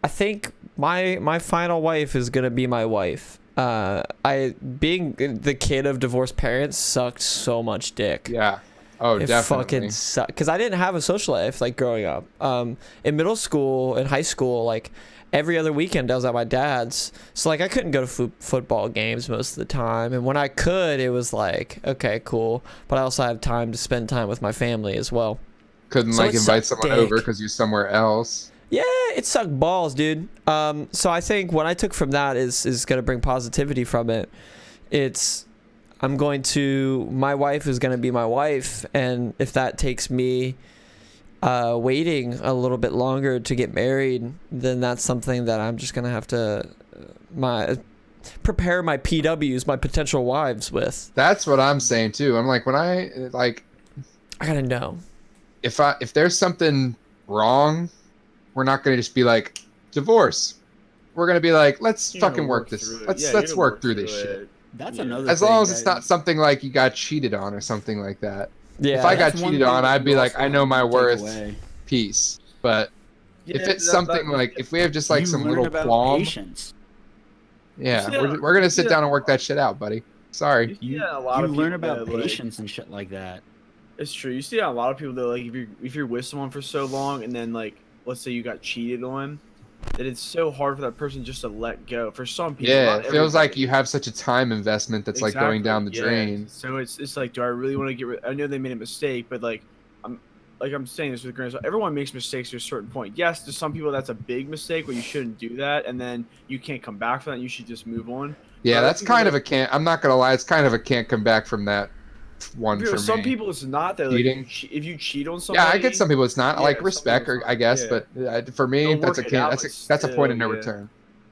Speaker 1: I think my final wife is gonna be my wife. Being the kid of divorced parents sucked so much dick.
Speaker 2: Yeah. Oh,
Speaker 1: it
Speaker 2: definitely.
Speaker 1: fucking sucked because I didn't have a social life like growing up. In middle school and high school, like every other weekend I was at my dad's, so like I couldn't go to football games most of the time, and when I could, it was like, okay, cool, but I also have time to spend time with my family as well.
Speaker 2: Couldn't
Speaker 1: So
Speaker 2: like
Speaker 1: it
Speaker 2: invite
Speaker 1: sucked
Speaker 2: someone over
Speaker 1: dick.
Speaker 2: because you're somewhere else.
Speaker 1: Yeah, it sucked balls, dude. So I think what I took from that is gonna bring positivity from it. My wife is gonna be my wife, and if that takes me waiting a little bit longer to get married, then that's something that I'm just gonna have to prepare my PWs, my potential wives, with.
Speaker 2: That's what I'm saying too. I'm like, when I
Speaker 1: gotta know.
Speaker 2: If there's something wrong, we're not gonna just be like divorce. We're gonna be like, let's fucking work this. Let's work through this shit.
Speaker 4: That's another
Speaker 2: As
Speaker 4: thing
Speaker 2: long as it's not something like you got cheated on or something like that.
Speaker 1: Yeah,
Speaker 2: if I got
Speaker 4: that's one
Speaker 2: cheated
Speaker 4: thing
Speaker 2: on,
Speaker 4: that
Speaker 2: I'd be
Speaker 4: you
Speaker 2: like,
Speaker 4: also
Speaker 2: I know my
Speaker 4: take
Speaker 2: worth,
Speaker 4: away.
Speaker 2: peace. But if
Speaker 3: Yeah,
Speaker 2: it's something like, if we have just like
Speaker 4: You
Speaker 2: some
Speaker 4: learn
Speaker 2: little
Speaker 4: about
Speaker 2: qualm,
Speaker 4: patience.
Speaker 2: yeah,
Speaker 3: Yeah,
Speaker 2: we're gonna sit
Speaker 3: yeah.
Speaker 2: down and work that shit out, buddy. Sorry.
Speaker 4: You,
Speaker 3: Yeah, a lot
Speaker 4: you
Speaker 3: of
Speaker 4: learn
Speaker 3: people
Speaker 4: about
Speaker 3: that, like-
Speaker 4: patience and shit like that.
Speaker 3: It's true. You see a lot of people that like if you're with someone for so long and then like let's say you got cheated on, that it's so hard for that person just to let go. For some people,
Speaker 2: Yeah,
Speaker 3: not
Speaker 2: it feels like
Speaker 3: everybody.
Speaker 2: you have such a time investment that's like going down the
Speaker 3: Exactly, yeah.
Speaker 2: drain.
Speaker 3: So it's like, do I really want to get rid? I know they made a mistake, but like I'm saying this with grain of salt. Everyone makes mistakes to a certain point. Yes, to some people that's a big mistake where you shouldn't do that, and then you can't come back from that. You should just move on.
Speaker 2: Yeah,
Speaker 3: But other
Speaker 2: that's
Speaker 3: people
Speaker 2: kind
Speaker 3: that-
Speaker 2: of a can't. I'm not gonna lie, it's kind of a can't come back from that one for
Speaker 3: some
Speaker 2: me.
Speaker 3: people it's not that. Like,
Speaker 2: Cheating?
Speaker 3: if you cheat on somebody,
Speaker 2: Yeah, I get some people it's not. I
Speaker 3: Yeah,
Speaker 2: like
Speaker 3: some
Speaker 2: respect,
Speaker 3: people
Speaker 2: or
Speaker 3: it's
Speaker 2: I
Speaker 3: not,
Speaker 2: guess,
Speaker 3: yeah.
Speaker 2: but for me,
Speaker 3: They'll
Speaker 2: that's a
Speaker 3: work it
Speaker 2: can't.
Speaker 3: out,
Speaker 2: That's a point of
Speaker 3: still,
Speaker 2: no
Speaker 3: yeah.
Speaker 2: return.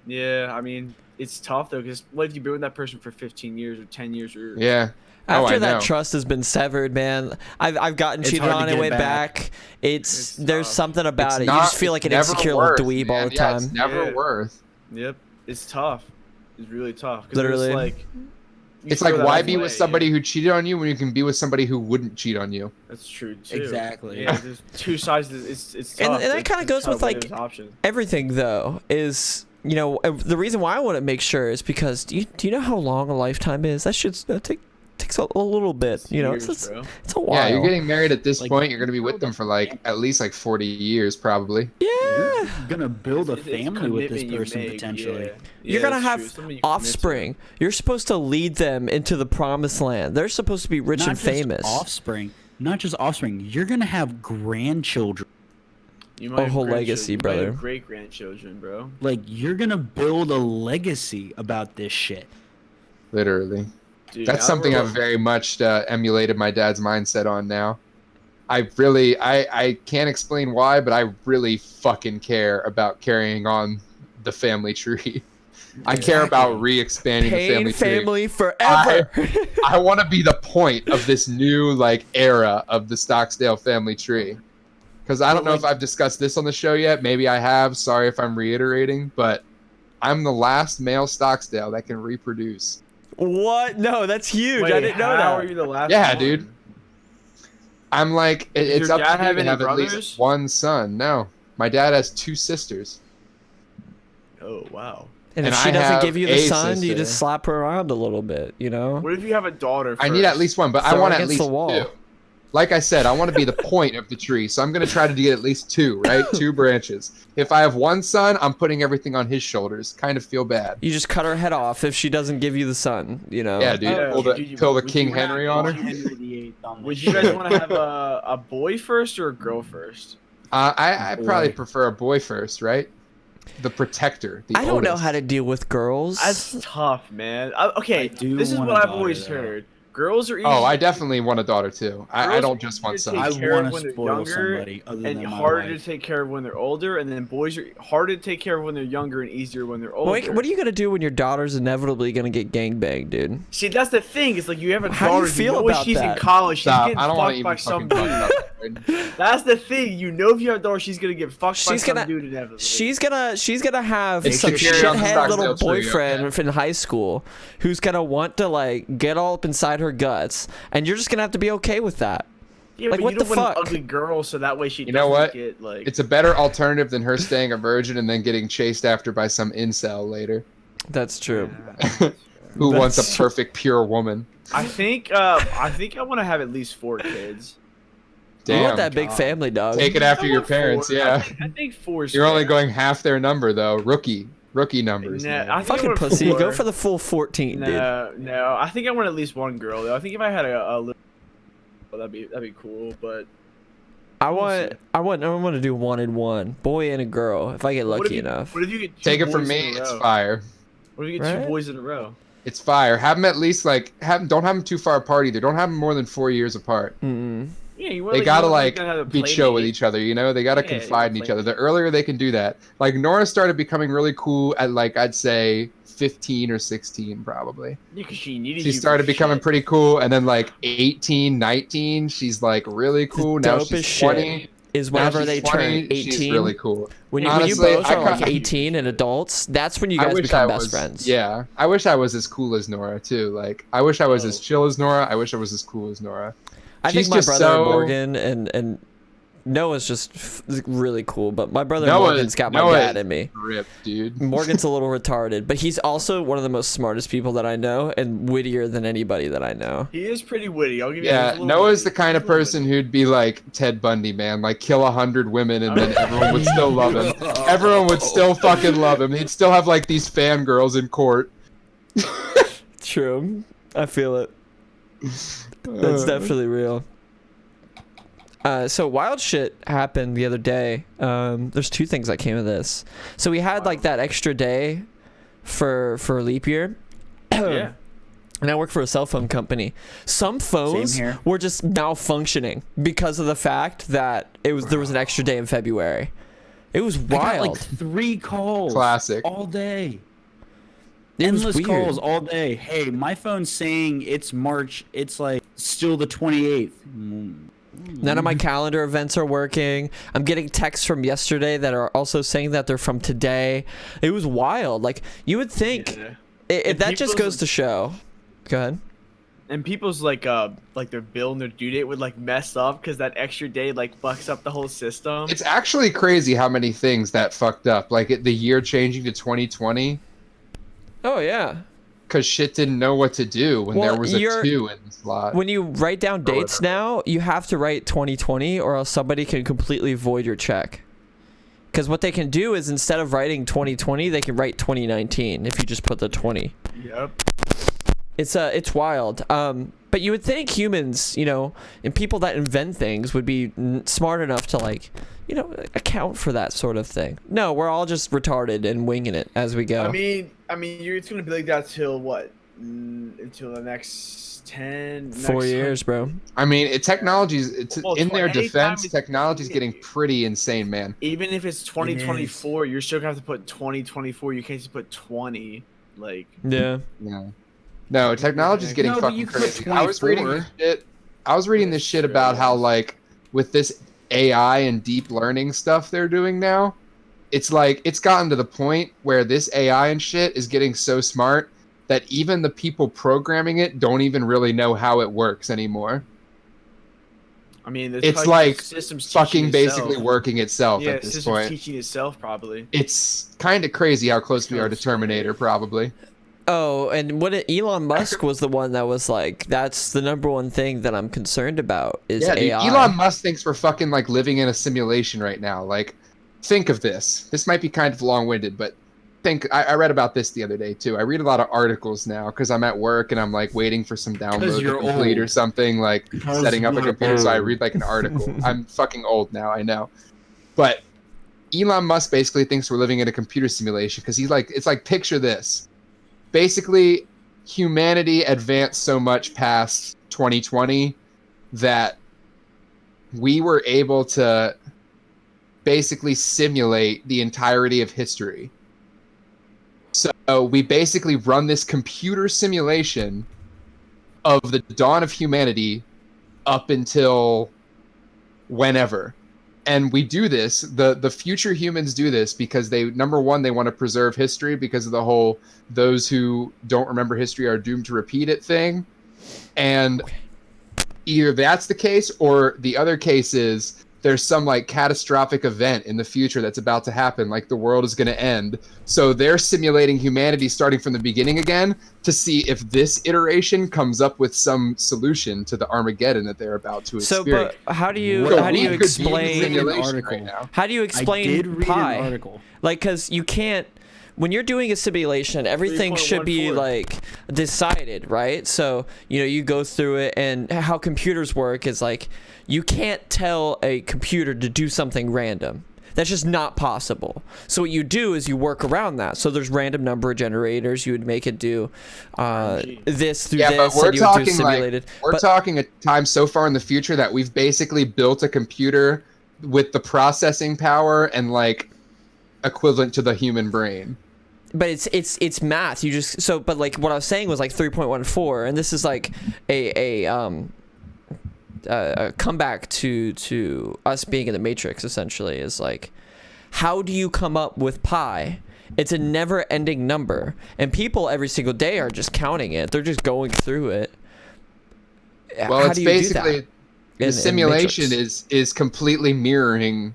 Speaker 3: Yeah, I mean, it's tough though, because what if you've been with that person for 15 years or 10 years or
Speaker 2: Yeah.
Speaker 1: After
Speaker 2: I
Speaker 1: that
Speaker 2: know.
Speaker 1: trust has been severed, man, I've gotten
Speaker 4: It's
Speaker 1: cheated
Speaker 4: hard to
Speaker 1: on
Speaker 4: get
Speaker 1: and
Speaker 4: it
Speaker 1: went
Speaker 4: back.
Speaker 1: back.
Speaker 3: It's
Speaker 1: There's
Speaker 3: tough.
Speaker 1: something about
Speaker 2: It's
Speaker 1: it.
Speaker 2: not-
Speaker 1: You just feel like
Speaker 2: it's
Speaker 1: an
Speaker 2: never
Speaker 1: insecure
Speaker 2: worth,
Speaker 1: little dweeb all
Speaker 2: man.
Speaker 1: the
Speaker 2: Yeah,
Speaker 1: time.
Speaker 2: it's never
Speaker 3: Yeah.
Speaker 2: worth.
Speaker 3: Yep, it's tough. It's really tough. 'Cause
Speaker 1: Literally.
Speaker 3: it's like you
Speaker 2: It's like,
Speaker 3: throw that
Speaker 2: why
Speaker 3: away,
Speaker 2: be with somebody
Speaker 3: yeah.
Speaker 2: who cheated on you when you can be with somebody who wouldn't cheat on you?
Speaker 3: That's true too.
Speaker 4: Exactly.
Speaker 3: Yeah, there's two sides. It's tough.
Speaker 1: And that
Speaker 3: It's
Speaker 1: kinda
Speaker 3: just
Speaker 1: goes
Speaker 3: trying
Speaker 1: with,
Speaker 3: to weigh
Speaker 1: like,
Speaker 3: those options.
Speaker 1: Everything though is, the reason why I want to make sure is because do you know how long a lifetime is? That should takes a little bit.
Speaker 3: Years,
Speaker 1: It's
Speaker 3: bro.
Speaker 1: a while.
Speaker 2: Yeah, you're getting married at this
Speaker 4: Like,
Speaker 2: point. You're gonna be with them for like at least like 40 years, probably.
Speaker 1: Yeah.
Speaker 4: You're gonna build a
Speaker 3: It's
Speaker 4: family with this
Speaker 3: commitment you
Speaker 4: person
Speaker 3: make,
Speaker 4: potentially.
Speaker 3: yeah.
Speaker 1: You're
Speaker 3: Yeah,
Speaker 1: gonna
Speaker 3: that's true.
Speaker 1: have
Speaker 3: Something you commit to.
Speaker 1: offspring. You're supposed to lead them into the promised land. They're supposed to be rich
Speaker 4: Not
Speaker 1: and
Speaker 4: just
Speaker 1: famous.
Speaker 4: offspring. Not just offspring. You're gonna have grandchildren.
Speaker 3: You might have
Speaker 1: whole
Speaker 3: grandchildren.
Speaker 1: legacy,
Speaker 3: You might
Speaker 1: brother.
Speaker 3: have great grandchildren, bro.
Speaker 4: Like, you're gonna build a legacy about this shit.
Speaker 2: Literally.
Speaker 3: Dude,
Speaker 2: That's
Speaker 3: I
Speaker 2: something
Speaker 3: remember-
Speaker 2: I've very much emulated my dad's mindset on now. I can't explain why, but I really fucking care about carrying on the family tree. I care about re-expanding the
Speaker 1: Pain
Speaker 2: family tree.
Speaker 1: family forever.
Speaker 2: I want to be the point of this new like era of the Stocksdale family tree. Because I don't know if I've discussed this on the show yet. Maybe I have. Sorry if I'm reiterating, but I'm the last male Stocksdale that can reproduce.
Speaker 1: What? No, that's huge.
Speaker 3: Wait,
Speaker 1: I didn't know
Speaker 3: how
Speaker 1: that.
Speaker 3: are you the last
Speaker 2: Yeah,
Speaker 3: one?
Speaker 2: dude. I'm like,
Speaker 3: Does
Speaker 2: it's
Speaker 3: your
Speaker 2: up
Speaker 3: dad
Speaker 2: to me
Speaker 3: have
Speaker 2: to
Speaker 3: any
Speaker 2: have at
Speaker 3: brothers?
Speaker 2: least one son. No, my dad has 2 sisters.
Speaker 3: Oh wow.
Speaker 1: And if
Speaker 2: And
Speaker 1: she
Speaker 2: I
Speaker 1: doesn't
Speaker 2: have
Speaker 1: give you the
Speaker 2: a
Speaker 1: sun, you
Speaker 2: sister.
Speaker 1: just slap her around a little bit, you know?
Speaker 3: What if you have a daughter?
Speaker 2: I need at least one, but I
Speaker 1: Throw
Speaker 2: want
Speaker 1: her
Speaker 2: at
Speaker 1: against
Speaker 2: least
Speaker 1: the wall.
Speaker 2: 2. Like I said, I want to be the point of the tree, so I'm going to try to get at least 2, right? 2 branches. If I have one son, I'm putting everything on his shoulders. Kind of feel bad.
Speaker 1: You just cut her head off if she doesn't give you the sun, you know?
Speaker 2: Yeah, dude.
Speaker 3: Yeah,
Speaker 2: Pull the
Speaker 3: would
Speaker 2: King
Speaker 3: you-
Speaker 2: Henry on her.
Speaker 4: Henry VIII on
Speaker 3: Would
Speaker 4: this
Speaker 3: you guys
Speaker 4: shit.
Speaker 3: want to have a boy first or a girl first?
Speaker 2: I probably
Speaker 4: Boy.
Speaker 2: prefer a boy first, right? The protector. The
Speaker 1: I don't know
Speaker 2: oldest.
Speaker 1: how to deal with girls.
Speaker 3: That's tough, man.
Speaker 4: I
Speaker 3: Okay,
Speaker 4: do
Speaker 3: this is
Speaker 4: want
Speaker 3: what
Speaker 4: a
Speaker 3: I've
Speaker 4: daughter,
Speaker 3: always
Speaker 4: though.
Speaker 3: heard. Girls are easy.
Speaker 2: Oh, I definitely want a daughter too. I
Speaker 3: Girls
Speaker 2: don't
Speaker 3: are
Speaker 2: just
Speaker 3: easier
Speaker 2: want
Speaker 3: to
Speaker 2: sons.
Speaker 4: I
Speaker 3: take care of
Speaker 4: want
Speaker 3: when
Speaker 4: to
Speaker 3: they're
Speaker 4: spoil
Speaker 3: younger,
Speaker 4: somebody other
Speaker 3: and
Speaker 4: than my
Speaker 3: harder
Speaker 4: wife.
Speaker 3: to take care of when they're older, and then boys are harder to take care of when they're younger and easier when they're older.
Speaker 1: What are you gonna do when your daughter's inevitably gonna get gangbanged, dude?
Speaker 3: See, that's the thing. It's like you have a
Speaker 1: How do you
Speaker 3: daughter.
Speaker 1: feel
Speaker 3: know when
Speaker 1: about
Speaker 3: she's
Speaker 1: that?
Speaker 3: in college. She's
Speaker 2: Stop.
Speaker 3: getting
Speaker 2: I don't want to
Speaker 3: fucked by
Speaker 2: even
Speaker 3: some
Speaker 2: fucking
Speaker 3: dude.
Speaker 2: talk about that.
Speaker 3: That's the thing. You know, if you have a daughter, she's gonna get fucked by
Speaker 1: She's
Speaker 3: some
Speaker 1: gonna-
Speaker 3: dude inevitably.
Speaker 1: She's gonna have
Speaker 2: It's
Speaker 1: some
Speaker 2: the cherry on the
Speaker 1: shithead little
Speaker 2: Stockdale tree,
Speaker 1: boyfriend
Speaker 2: okay?
Speaker 1: in high school who's gonna want to like get all up inside her guts, and you're just gonna have to be okay with that.
Speaker 3: Yeah,
Speaker 1: like,
Speaker 3: but
Speaker 1: what
Speaker 3: you don't
Speaker 1: the
Speaker 3: want
Speaker 1: fuck?
Speaker 3: an ugly girl, so that way she
Speaker 2: You know
Speaker 3: doesn't
Speaker 2: what?
Speaker 3: get like.
Speaker 2: It's a better alternative than her staying a virgin and then getting chased after by some incel later
Speaker 1: That's true.
Speaker 2: who wants
Speaker 1: That's
Speaker 2: a perfect, pure woman.
Speaker 3: I think I want to have at least 4 kids.
Speaker 1: You want
Speaker 2: Damn.
Speaker 1: that big family, dog.
Speaker 2: Take it after
Speaker 3: I
Speaker 2: your
Speaker 3: want
Speaker 2: parents,
Speaker 3: 4.
Speaker 2: yeah.
Speaker 3: I think 4 is
Speaker 2: You're only
Speaker 3: fair.
Speaker 2: going half their number though. Rookie numbers.
Speaker 3: Nah,
Speaker 2: man.
Speaker 3: I think I
Speaker 1: Fucking
Speaker 3: want
Speaker 1: pussy.
Speaker 3: 4.
Speaker 1: Go for the full 14, dude.
Speaker 3: No. I think I want at least 1 girl though. I think if I had a little, that'd be cool. But
Speaker 1: I
Speaker 3: we'll
Speaker 1: want to do 1 and 1, boy and a girl, if I get
Speaker 3: what if
Speaker 1: lucky
Speaker 3: you-
Speaker 1: enough.
Speaker 3: What if you get 2
Speaker 2: Take it from
Speaker 3: boys
Speaker 2: me,
Speaker 3: in a
Speaker 2: it's
Speaker 3: row?
Speaker 2: fire.
Speaker 3: What if you get
Speaker 1: Right?
Speaker 3: 2 boys in a row?
Speaker 2: It's fire. Have them at least don't have them too far apart either. Don't have them more than 4 years apart.
Speaker 1: Mm-mm.
Speaker 3: Yeah, you want.
Speaker 2: They gotta like
Speaker 3: have a
Speaker 2: be
Speaker 3: play
Speaker 2: chill with
Speaker 3: date.
Speaker 2: each other, you know. They gotta
Speaker 3: Yeah,
Speaker 2: confide in
Speaker 3: you
Speaker 2: each
Speaker 3: play
Speaker 2: other. The earlier they can do that, like Nora started becoming really cool at like I'd say 15 or 16 probably.
Speaker 3: Yeah, 'cause she needed
Speaker 2: She
Speaker 3: you for
Speaker 2: started becoming
Speaker 3: shit.
Speaker 2: pretty cool, and then like 18, 19, she's like really cool. Now
Speaker 1: Dope as
Speaker 2: she's
Speaker 1: shit
Speaker 2: 20.
Speaker 1: is
Speaker 2: Now
Speaker 1: whenever
Speaker 2: she's
Speaker 1: they
Speaker 2: 20,
Speaker 1: turn 18.
Speaker 2: She's really cool.
Speaker 1: When you
Speaker 2: Honestly,
Speaker 1: both
Speaker 2: I
Speaker 1: are like
Speaker 2: kinda-
Speaker 1: 18 and adults, that's when you
Speaker 2: I
Speaker 1: guys
Speaker 2: wish
Speaker 1: become
Speaker 2: I
Speaker 1: best
Speaker 2: was,
Speaker 1: friends.
Speaker 2: Yeah, I wish I was as cool as Nora too. Like I wish I was as
Speaker 3: Oh.
Speaker 2: chill as Nora. I wish I was as cool as Nora.
Speaker 1: I think
Speaker 2: She's
Speaker 1: my
Speaker 2: just
Speaker 1: brother
Speaker 2: so-
Speaker 1: Morgan and Noah's just really cool, but my brother
Speaker 2: Noah-
Speaker 1: Morgan's got my
Speaker 2: Noah
Speaker 1: dad
Speaker 2: is
Speaker 1: in me.
Speaker 2: Rip, dude.
Speaker 1: Morgan's a little retarded, but he's also one of the most smartest people that I know and wittier than anybody that I know.
Speaker 3: He is pretty witty. I'll give you. that.
Speaker 2: Yeah,
Speaker 3: He's a little
Speaker 2: Noah's the
Speaker 3: witty.
Speaker 2: kind of
Speaker 3: He's a little
Speaker 2: person who'd be like Ted Bundy, man. Like kill 100 women and then everyone would still love him. Everyone would still fucking love him. He'd still have like these fangirls in court.
Speaker 1: True. I feel it. That's definitely real. So wild shit happened the other day. There's 2 things that came of this. So we had like that extra day for leap year.
Speaker 3: Yeah.
Speaker 1: And I work for a cell phone company. Some phones
Speaker 4: Same here.
Speaker 1: were just malfunctioning because of the fact that there was an extra day in February. It was
Speaker 4: I got
Speaker 1: wild.
Speaker 4: like 3 calls.
Speaker 2: Classic.
Speaker 4: All day.
Speaker 1: It was
Speaker 4: Endless
Speaker 1: weird.
Speaker 4: calls all day. Hey, my phone's saying it's March. It's like still the 28th.
Speaker 1: None of my calendar events are working. I'm getting texts from yesterday that are also saying that they're from today. It was wild. Like you would think
Speaker 3: Yeah.
Speaker 1: if that just
Speaker 3: people's-
Speaker 1: goes to show. Go ahead.
Speaker 3: And people's like their bill and their due date would like mess up because that extra day like fucks up the whole system.
Speaker 2: It's actually crazy how many things that fucked up. Like the year changing to 2020
Speaker 1: Oh yeah.
Speaker 2: because shit didn't know what to do when
Speaker 1: Well,
Speaker 2: there was a
Speaker 1: you're-
Speaker 2: 2 in the slot.
Speaker 1: When you write down dates
Speaker 2: whatever.
Speaker 1: now, you have to write 2020 or else somebody can completely void your check. Because what they can do is instead of writing 2020, they can write 2019 if you just put the 20.
Speaker 3: Yep.
Speaker 1: It's wild. But you would think humans, and people that invent things would be smart enough to like, account for that sort of thing. No, we're all just retarded and winging it as we go.
Speaker 3: I mean, it's gonna be like that till what? Until the next 10.
Speaker 1: 4 years, bro.
Speaker 2: I mean, technology's
Speaker 3: Well,
Speaker 2: in their
Speaker 3: anytime
Speaker 2: defense.
Speaker 3: it's-
Speaker 2: Technology's getting pretty insane, man.
Speaker 3: Even if it's 2024, you're still gonna have to put 2024. You can't just put 20. Like,
Speaker 1: Yeah.
Speaker 2: Yeah. No, technology's getting
Speaker 4: No, but you
Speaker 2: fucking
Speaker 4: could put
Speaker 2: crazy. I was reading
Speaker 4: 24.
Speaker 2: this shit. I was reading this shit about how like with this AI and deep learning stuff they're doing now, it's like it's gotten to the point where this AI and shit is getting so smart that even the people programming it don't even really know how it works anymore.
Speaker 3: I mean,
Speaker 2: it's like fucking basically working itself at this point.
Speaker 3: Yeah, teaching itself probably.
Speaker 2: It's kind of crazy how close we are to Terminator, probably.
Speaker 1: Oh, and Elon Musk was the one that was like, that's the number one thing that I'm concerned about is AI.
Speaker 2: Dude, Elon Musk thinks we're fucking like living in a simulation right now. Like, think of this. This might be kind of long-winded, but I read about this the other day too. I read a lot of articles now because I'm at work and I'm like waiting for some download to complete or something, like setting up a computer. So I read like an article. I'm fucking old now, I know. But Elon Musk basically thinks we're living in a computer simulation because he's like, it's like, picture this. Basically, humanity advanced so much past 2020 that we were able to basically simulate the entirety of history. So we basically run this computer simulation of the dawn of humanity up until whenever. And we do this, the future humans do this because they, number one, they want to preserve history because of the whole those who don't remember history are doomed to repeat it thing. And either that's the case or the other case is there's some like catastrophic event in the future that's about to happen, like the world is going to end. So they're simulating humanity starting from the beginning again to see if this iteration comes up with some solution to the Armageddon that they're about to experience.
Speaker 1: So, but how do you explain an article? Right, how do you explain
Speaker 4: I did read
Speaker 1: pi?
Speaker 4: An article.
Speaker 1: Like, because you can't. When you're doing a simulation, everything should be like decided, right? So, you know, you go through it, and how computers work is like you can't tell a computer to do something random. That's just not possible. So what you do is you work around that. So there's random number generators. You would make it do this through this,
Speaker 2: but
Speaker 1: and you would do simulated.
Speaker 2: We're talking a time so far in the future that we've basically built a computer with the processing power and like equivalent to the human brain.
Speaker 1: But it's math. You just but like what I was saying was like 3.14, and this is like a comeback to us being in the Matrix. Essentially, is like, how do you come up with pi? It's a never-ending number, and people every single day are just counting it. They're just going through it.
Speaker 2: Well,
Speaker 1: how
Speaker 2: it's
Speaker 1: do you
Speaker 2: basically
Speaker 1: do that
Speaker 2: the simulation is completely mirroring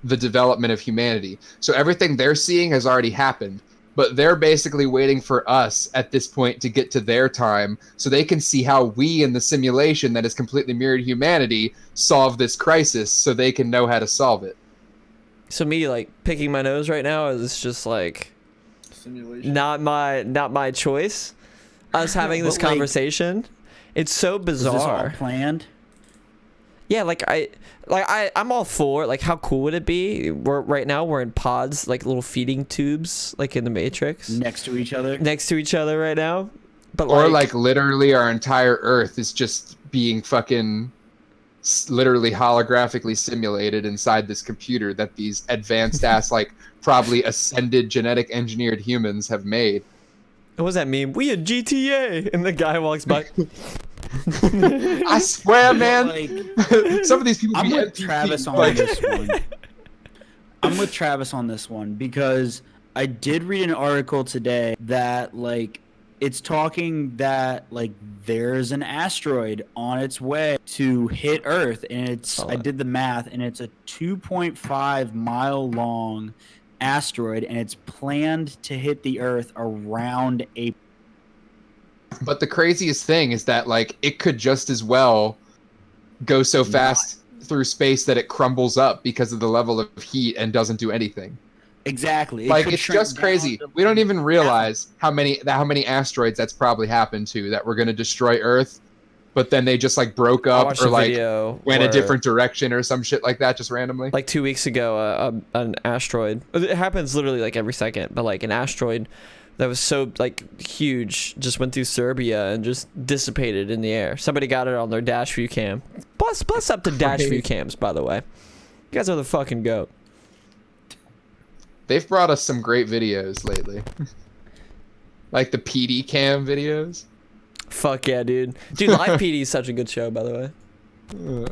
Speaker 2: the development of humanity. So everything they're seeing has already happened, but they're basically waiting for us at this point to get to their time so they can see how we in the simulation that has completely mirrored humanity solve this crisis so they can know how to solve it.
Speaker 1: So me like picking my nose right now is just like
Speaker 3: simulation.
Speaker 1: Not my choice. Us having this conversation, it's so bizarre.
Speaker 4: Is this all planned?
Speaker 1: Yeah, I'm all for, like, how cool would it be? Right now we're in pods, like little feeding tubes, like in the Matrix.
Speaker 4: Next to each other
Speaker 1: right now. But
Speaker 2: or like literally our entire Earth is just being fucking literally holographically simulated inside this computer that these advanced ass, like probably ascended genetic engineered humans have made.
Speaker 1: What does that mean? We in GTA, and the guy walks by.
Speaker 2: I swear, man. Some of these people.
Speaker 4: I'm with Travis on this one. I'm with Travis on this one because I did read an article today that like it's talking that like there's an asteroid on its way to hit Earth, and it's I did the math, and it's a 2.5 mile long asteroid, and it's planned to hit the Earth around April.
Speaker 2: But the craziest thing is that like it could just as well go so fast through space that it crumbles up because of the level of heat and doesn't do anything.
Speaker 4: Exactly.
Speaker 2: Like it's just crazy. We don't even realize how many asteroids that's probably happened to that were going to destroy Earth, but then they just like broke up or like went a different direction or some shit like that just randomly.
Speaker 1: Like 2 weeks ago, an asteroid. It happens literally like every second, but like an asteroid that was so like huge just went through Serbia and just dissipated in the air. Somebody got it on their dash view cam. Bless up to dash view cams, by the way. You guys are the fucking goat.
Speaker 2: They've brought us some great videos lately. Like the PD cam videos.
Speaker 1: Fuck yeah, dude. Dude, Live PD is such a good show, by the way.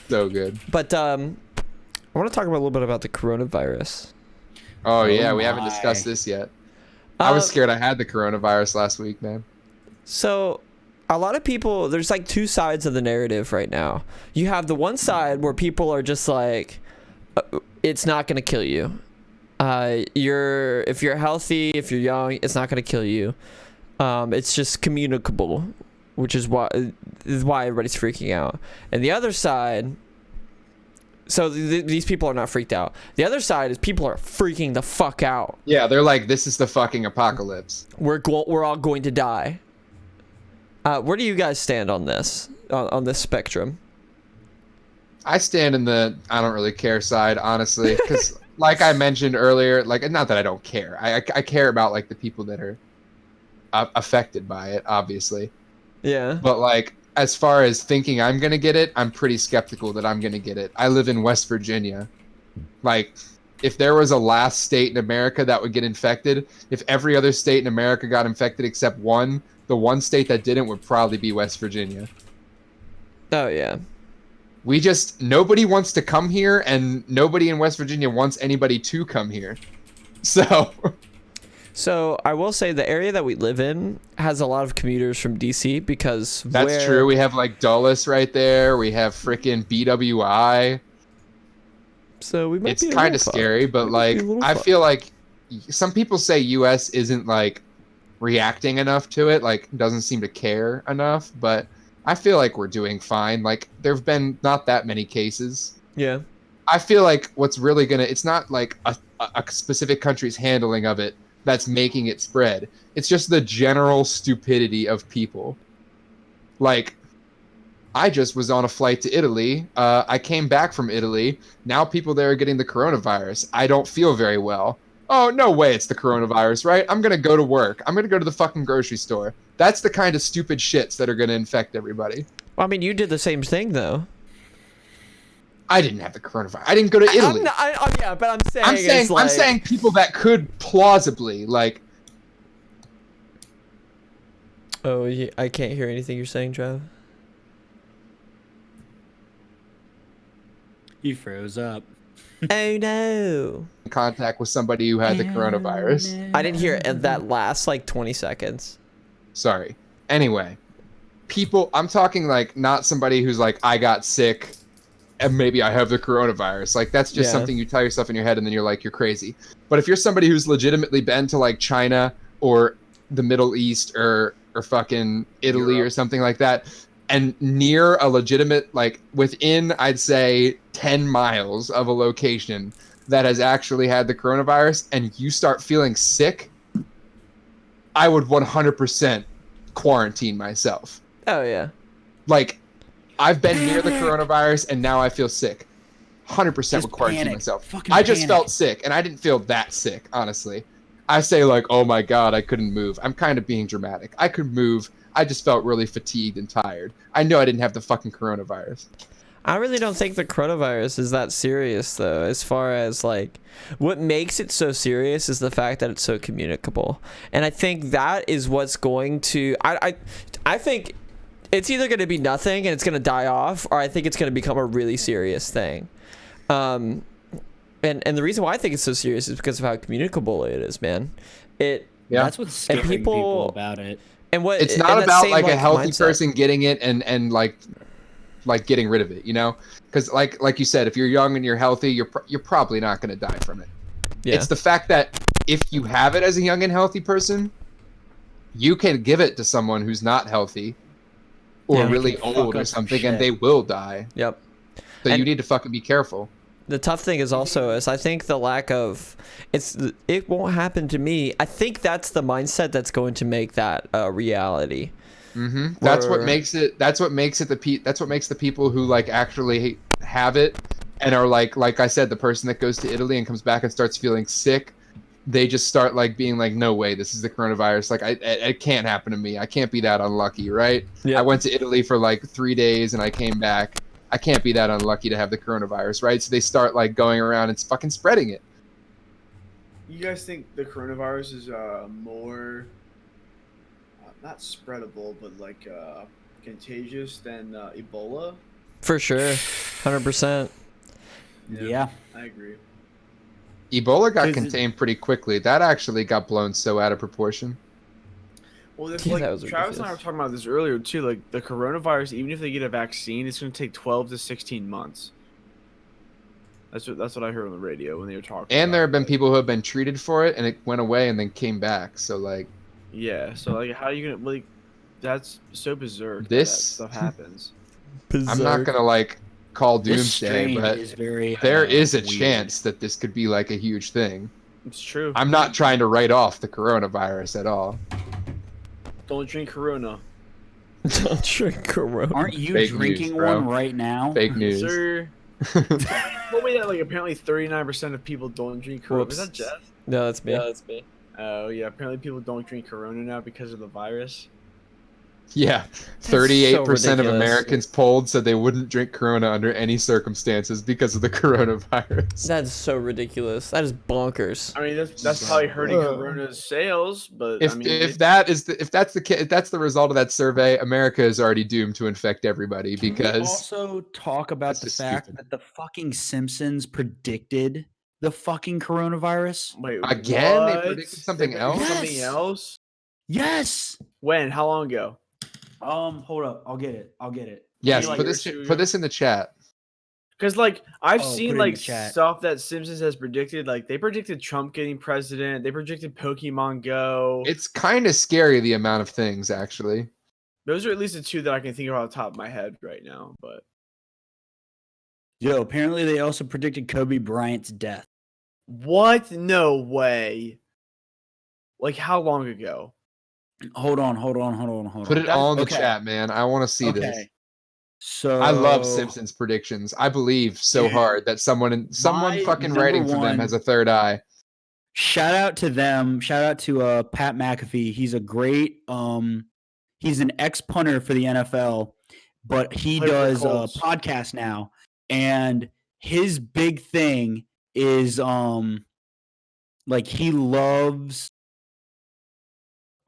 Speaker 2: So good.
Speaker 1: But I want to talk a little bit about the coronavirus.
Speaker 2: Oh yeah, we haven't discussed this yet. I was scared I had the coronavirus last week, man.
Speaker 1: So, a lot of people, there's like two sides of the narrative right now. You have the one side where people are just like, it's not going to kill you. If you're healthy, if you're young, it's not going to kill you. It's just communicable, which is why everybody's freaking out. And the other side, so these people are not freaked out. The other side is people are freaking the fuck out.
Speaker 2: Yeah, they're like, this is the fucking apocalypse.
Speaker 1: We're all going to die. Where do you guys stand on this, on this spectrum?
Speaker 2: I stand in the I don't really care side, honestly, because like I mentioned earlier, like not that I don't care. I care about like the people that are affected by it, obviously.
Speaker 1: Yeah.
Speaker 2: But like as far as thinking I'm gonna get it, I'm pretty skeptical that I'm gonna get it. I live in West Virginia. Like, if there was a last state in America that would get infected, if every other state in America got infected except one, the one state that didn't would probably be West Virginia. Oh
Speaker 1: yeah.
Speaker 2: Nobody wants to come here, and nobody in West Virginia wants anybody to come here.
Speaker 1: So I will say the area that we live in has a lot of commuters from DC because
Speaker 2: that's true. We have like Dulles right there. We have freaking BWI.
Speaker 1: So we might
Speaker 2: it's kind of scary, but like I feel like some people say US isn't like reacting enough to it, like doesn't seem to care enough, but I feel like we're doing fine. Like there've been not that many cases.
Speaker 1: Yeah.
Speaker 2: I feel like what's really it's not like a specific country's handling of it that's making it spread. It's just the general stupidity of people. Like, I just was on a flight to Italy. I came back from Italy. Now people there are getting the coronavirus. I don't feel very well. Oh, no way it's the coronavirus, right? I'm going to go to work. I'm going to go to the fucking grocery store. That's the kind of stupid shits that are going to infect everybody.
Speaker 1: Well, I mean, you did the same thing, though.
Speaker 2: I didn't have the coronavirus. I didn't go to Italy.
Speaker 1: Yeah, but I'm
Speaker 2: saying people that could plausibly, like...
Speaker 1: Oh, yeah, I can't hear anything you're saying, Trav.
Speaker 4: He froze up.
Speaker 1: Oh, no.
Speaker 2: Contact with somebody who had the coronavirus.
Speaker 1: I didn't hear that last, like, 20 seconds.
Speaker 2: Sorry. Anyway, people... I'm talking, like, not somebody who's like, I got sick... and maybe I have the coronavirus. Like, that's just something you tell yourself in your head, and then you're like, you're crazy. But if you're somebody who's legitimately been to, like, China or the Middle East or fucking Italy or something like that, and near a legitimate, like, within, I'd say, 10 miles of a location that has actually had the coronavirus, and you start feeling sick, I would 100% quarantine myself.
Speaker 1: Oh, yeah.
Speaker 2: Like... I've been near the coronavirus, and now I feel sick. 100% would quarantine myself. I just felt sick, and I didn't feel that sick, honestly. I say, like, oh my god, I couldn't move. I'm kind of being dramatic. I could move. I just felt really fatigued and tired. I know I didn't have the fucking coronavirus.
Speaker 1: I really don't think the coronavirus is that serious, though, as far as, like, what makes it so serious is the fact that it's so communicable. And I think that is what's going to... I think... it's either going to be nothing and it's going to die off, or I think it's going to become a really serious thing. And the reason why I think it's so serious is because of how communicable it is, man.
Speaker 4: That's what's scaring people about it.
Speaker 1: And what
Speaker 2: it's not about like a healthy person getting it and like getting rid of it, you know? Because like you said, if you're young and you're healthy, you're probably not going to die from it. Yeah. It's the fact that if you have it as a young and healthy person, you can give it to someone who's not healthy. Or really old or something, and they will die.
Speaker 1: Yep.
Speaker 2: So you need to fucking be careful.
Speaker 1: The tough thing is also I think the lack of it won't happen to me. I think that's the mindset that's going to make that a reality.
Speaker 2: Mm-hmm. That's what makes it. That's what makes the people who like actually have it and are like I said, the person that goes to Italy and comes back and starts feeling sick. They just start like being like, no way, this is the coronavirus. Like, it can't happen to me. I can't be that unlucky, right? Yep. I went to Italy for like 3 days and I came back. I can't be that unlucky to have the coronavirus, right? So they start like going around and fucking spreading it.
Speaker 3: You guys think the coronavirus is more, not spreadable, but like contagious than Ebola?
Speaker 1: For sure, 100%.
Speaker 4: Yeah,
Speaker 3: I agree.
Speaker 2: Ebola got contained pretty quickly. That actually got blown so out of proportion.
Speaker 3: Well, if,
Speaker 1: Yeah,
Speaker 3: like
Speaker 1: that was
Speaker 3: Travis and I were
Speaker 1: ridiculous.
Speaker 3: talking about this earlier too. Like the coronavirus, even if they get a vaccine, it's going to take 12 to 16 months. That's what I heard on the radio when they were talking.
Speaker 2: And
Speaker 3: about
Speaker 2: there have
Speaker 3: it.
Speaker 2: been people who have been treated for it, and it went away and then came back. So like,
Speaker 3: Yeah. So like, how are you gonna like? That's so berserk. That
Speaker 2: This-
Speaker 3: stuff happens.
Speaker 2: I'm not gonna like call
Speaker 4: This
Speaker 2: doomsday,
Speaker 4: strain
Speaker 2: but
Speaker 4: is very.
Speaker 2: there is a
Speaker 4: weird.
Speaker 2: chance that this could be like a huge thing.
Speaker 3: It's true.
Speaker 2: I'm not trying to write off the coronavirus at all.
Speaker 3: Don't drink Corona.
Speaker 1: Don't drink Corona.
Speaker 4: Aren't you
Speaker 2: Fake
Speaker 4: drinking
Speaker 2: news, bro.
Speaker 4: one right now?
Speaker 2: Fake news.
Speaker 3: Sir. Told me that like apparently 39% of people don't drink Corona.
Speaker 1: Whoops.
Speaker 3: Is that Jeff?
Speaker 1: No, that's me.
Speaker 3: Oh yeah. Apparently people don't drink Corona now because of the virus.
Speaker 2: Yeah, 38% of
Speaker 1: ridiculous.
Speaker 2: Americans polled said they wouldn't drink Corona under any circumstances because of the coronavirus.
Speaker 1: That's so ridiculous. That is bonkers.
Speaker 3: I mean, that's probably hurting Corona's sales, but
Speaker 2: If
Speaker 3: I mean,
Speaker 2: if that's the result of that survey, America is already doomed to infect everybody
Speaker 4: Can we
Speaker 2: because
Speaker 4: also talk about
Speaker 2: That's
Speaker 4: the
Speaker 2: just
Speaker 4: fact
Speaker 2: stupid.
Speaker 4: that the fucking Simpsons predicted the fucking coronavirus.
Speaker 3: wait,
Speaker 2: Again, they
Speaker 3: what?
Speaker 2: predicted something
Speaker 3: They
Speaker 2: else?
Speaker 3: Something
Speaker 4: Yes.
Speaker 3: else?
Speaker 4: Yes.
Speaker 3: When? How long ago?
Speaker 4: Hold up. I'll get it.
Speaker 2: yes,
Speaker 3: Like,
Speaker 2: put this in the chat.
Speaker 3: Because like I've
Speaker 4: Oh, put it
Speaker 3: seen
Speaker 4: in
Speaker 3: like
Speaker 4: the chat.
Speaker 3: stuff that Simpsons has predicted. Like they predicted Trump getting president. They predicted Pokemon Go.
Speaker 2: It's kind of scary the amount of things actually.
Speaker 3: Those are at least the two that I can think of off the top of my head right now. But
Speaker 4: Yo, apparently they also predicted Kobe Bryant's death.
Speaker 3: what? No way. Like how long ago?
Speaker 4: Hold on.
Speaker 2: Put it all in the
Speaker 4: Okay.
Speaker 2: chat, man. I want to see this.
Speaker 4: Okay. So
Speaker 2: I love Simpsons predictions. I believe so
Speaker 4: Dude,
Speaker 2: hard that someone
Speaker 4: my
Speaker 2: fucking
Speaker 4: number
Speaker 2: writing for them
Speaker 4: one-
Speaker 2: has a third eye.
Speaker 4: Shout out to them. Shout out to Pat McAfee. He's a great he's an ex-punter for the NFL, but he
Speaker 3: Played for the
Speaker 4: does a
Speaker 3: Colts.
Speaker 4: podcast now, and his big thing is like he loves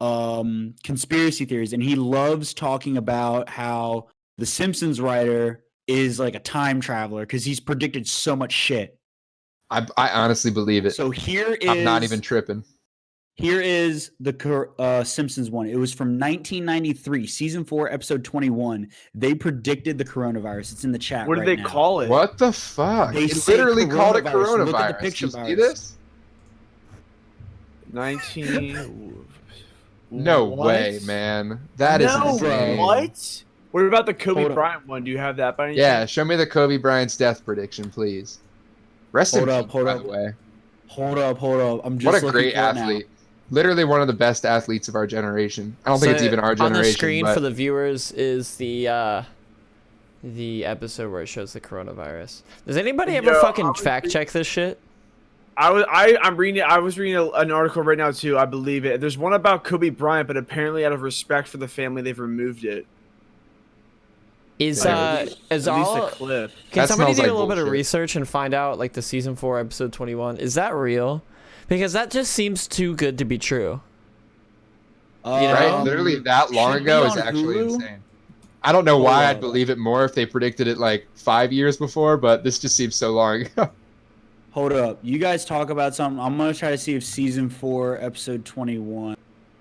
Speaker 4: conspiracy theories, and he loves talking about how the Simpsons writer is like a time traveler because he's predicted so much shit.
Speaker 2: I honestly believe it.
Speaker 4: So here is
Speaker 2: I'm not even tripping.
Speaker 4: Here is the Simpsons one. It was from 1993, season 4, episode 21. They predicted the coronavirus. It's in the chat.
Speaker 3: What did
Speaker 4: right
Speaker 3: they
Speaker 4: now.
Speaker 3: call it?
Speaker 2: What the fuck?
Speaker 4: They
Speaker 2: It
Speaker 4: say
Speaker 2: literally called it
Speaker 4: coronavirus. Look at the
Speaker 2: coronavirus.
Speaker 4: picture
Speaker 2: You see
Speaker 4: virus.
Speaker 2: this?
Speaker 3: 19.
Speaker 2: No
Speaker 3: What?
Speaker 2: way, man. That is
Speaker 3: no,
Speaker 2: insane.
Speaker 3: what? What about the Kobe
Speaker 4: Hold up.
Speaker 3: Bryant one? Do you have that by any
Speaker 2: Yeah,
Speaker 3: chance?
Speaker 2: show me the Kobe Bryant's death prediction, please. Rest in
Speaker 4: Hold up,
Speaker 2: peace,
Speaker 4: hold
Speaker 2: by
Speaker 4: up.
Speaker 2: the way.
Speaker 4: Hold up. I'm just
Speaker 2: What a
Speaker 4: looking
Speaker 2: great
Speaker 4: for it now.
Speaker 2: athlete. Literally one of the best athletes of our generation. I don't think it's even our generation.
Speaker 1: On the screen
Speaker 2: but
Speaker 1: for the viewers is the episode where it shows the coronavirus. Does anybody ever
Speaker 3: Yo,
Speaker 1: fucking
Speaker 3: honestly-
Speaker 1: fact check this shit?
Speaker 3: I'm reading it. I was reading an article right now too. I believe it. There's one about Kobe Bryant, but apparently out of respect for the family, they've removed it.
Speaker 1: Is
Speaker 3: At least
Speaker 1: all
Speaker 3: a clip.
Speaker 1: Can
Speaker 2: That
Speaker 1: somebody
Speaker 2: smells
Speaker 1: do
Speaker 2: like
Speaker 1: a little bit of
Speaker 2: bullshit.
Speaker 1: research and find out like the season 4 episode 21? Is that real? Because that just seems too good to be true.
Speaker 2: right? Literally that long
Speaker 4: should
Speaker 2: ago
Speaker 4: be
Speaker 2: is
Speaker 4: on
Speaker 2: actually
Speaker 4: Hulu.
Speaker 2: insane. I don't know why
Speaker 4: Hold
Speaker 2: I'd
Speaker 4: up.
Speaker 2: believe it more if they predicted it like 5 years before, but this just seems so long ago.
Speaker 4: Hold up. You guys talk about something. I'm going to try to see if season 4, episode 21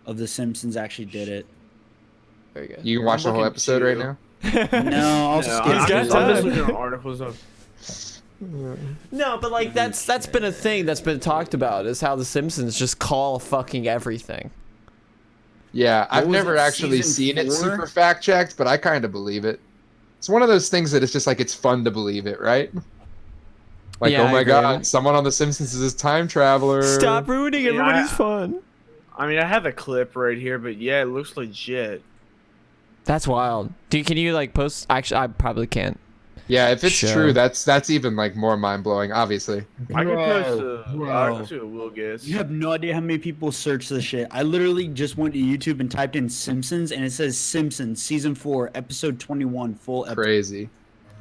Speaker 4: of The Simpsons actually did it.
Speaker 1: Very good.
Speaker 2: You can watch the whole
Speaker 3: looking
Speaker 2: episode
Speaker 3: too.
Speaker 2: right now?
Speaker 4: No, I'll skip
Speaker 1: He's got
Speaker 4: it.
Speaker 3: I'm
Speaker 1: time.
Speaker 3: just looking at articles of.
Speaker 1: No, but like that's been a thing that's been talked about is how the Simpsons just call fucking everything.
Speaker 2: Yeah, I've
Speaker 4: was
Speaker 2: never
Speaker 4: it,
Speaker 2: actually
Speaker 4: season
Speaker 2: seen it
Speaker 4: 4?
Speaker 2: super fact checked, but I kind of believe it. It's one of those things that it's just like it's fun to believe it, right? Like,
Speaker 1: Yeah,
Speaker 2: oh
Speaker 1: I
Speaker 2: my
Speaker 1: agree.
Speaker 2: god, someone on The Simpsons is a time traveler.
Speaker 1: Stop ruining
Speaker 3: Yeah,
Speaker 1: everybody's fun.
Speaker 3: I mean, I have a clip right here, but yeah, it looks legit.
Speaker 1: That's wild. Can you like post? Actually, I probably can't.
Speaker 2: Yeah, if it's
Speaker 1: Sure.
Speaker 2: true, that's even like more mind blowing. Obviously,
Speaker 3: I can post
Speaker 4: Bro.
Speaker 3: I'll see what Will gets.
Speaker 4: You have no idea how many people search this shit. I literally just went to YouTube and typed in Simpsons, and it says Simpsons season 4, episode 21, full episode.
Speaker 2: crazy.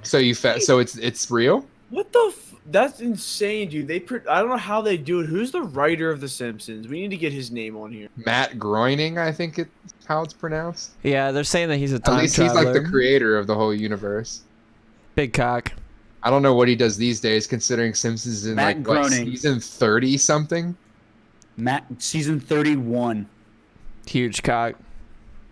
Speaker 2: So so it's real.
Speaker 3: What the? That's insane, dude. I don't know how they do it. Who's the writer of The Simpsons? We need to get his name on here.
Speaker 2: Matt Groening, I think it's how it's pronounced.
Speaker 1: Yeah, they're saying that he's a
Speaker 2: At
Speaker 1: time
Speaker 2: least
Speaker 1: traveler.
Speaker 2: he's like the creator of the whole universe.
Speaker 1: Big cock.
Speaker 2: I don't know what he does these days, considering Simpsons is in
Speaker 4: Matt
Speaker 2: like what,
Speaker 4: Groening.
Speaker 2: season 30 something.
Speaker 4: Season 31.
Speaker 1: Huge cock.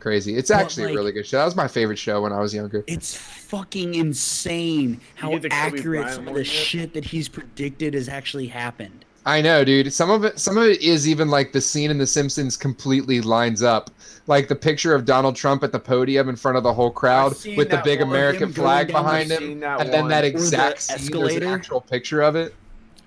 Speaker 2: crazy. It's actually a really good show. That was my favorite show when I was younger.
Speaker 4: It's fucking insane how
Speaker 3: get the Kobe
Speaker 4: accurate
Speaker 3: Bryant
Speaker 4: some of
Speaker 3: one
Speaker 4: the
Speaker 3: yet?
Speaker 4: shit that he's predicted has actually happened.
Speaker 2: I know, dude. Some of it is even like the scene in The Simpsons completely lines up. Like the picture of Donald Trump at the podium in front of the whole crowd
Speaker 3: I've seen
Speaker 2: with the
Speaker 3: that
Speaker 2: big
Speaker 3: one.
Speaker 2: American
Speaker 4: Him
Speaker 2: flag
Speaker 4: going down,
Speaker 2: behind
Speaker 3: I've
Speaker 2: him,
Speaker 3: seen that
Speaker 2: and then that
Speaker 3: one.
Speaker 2: exact
Speaker 4: the
Speaker 2: scene, there's an
Speaker 4: escalator.
Speaker 2: actual picture of it.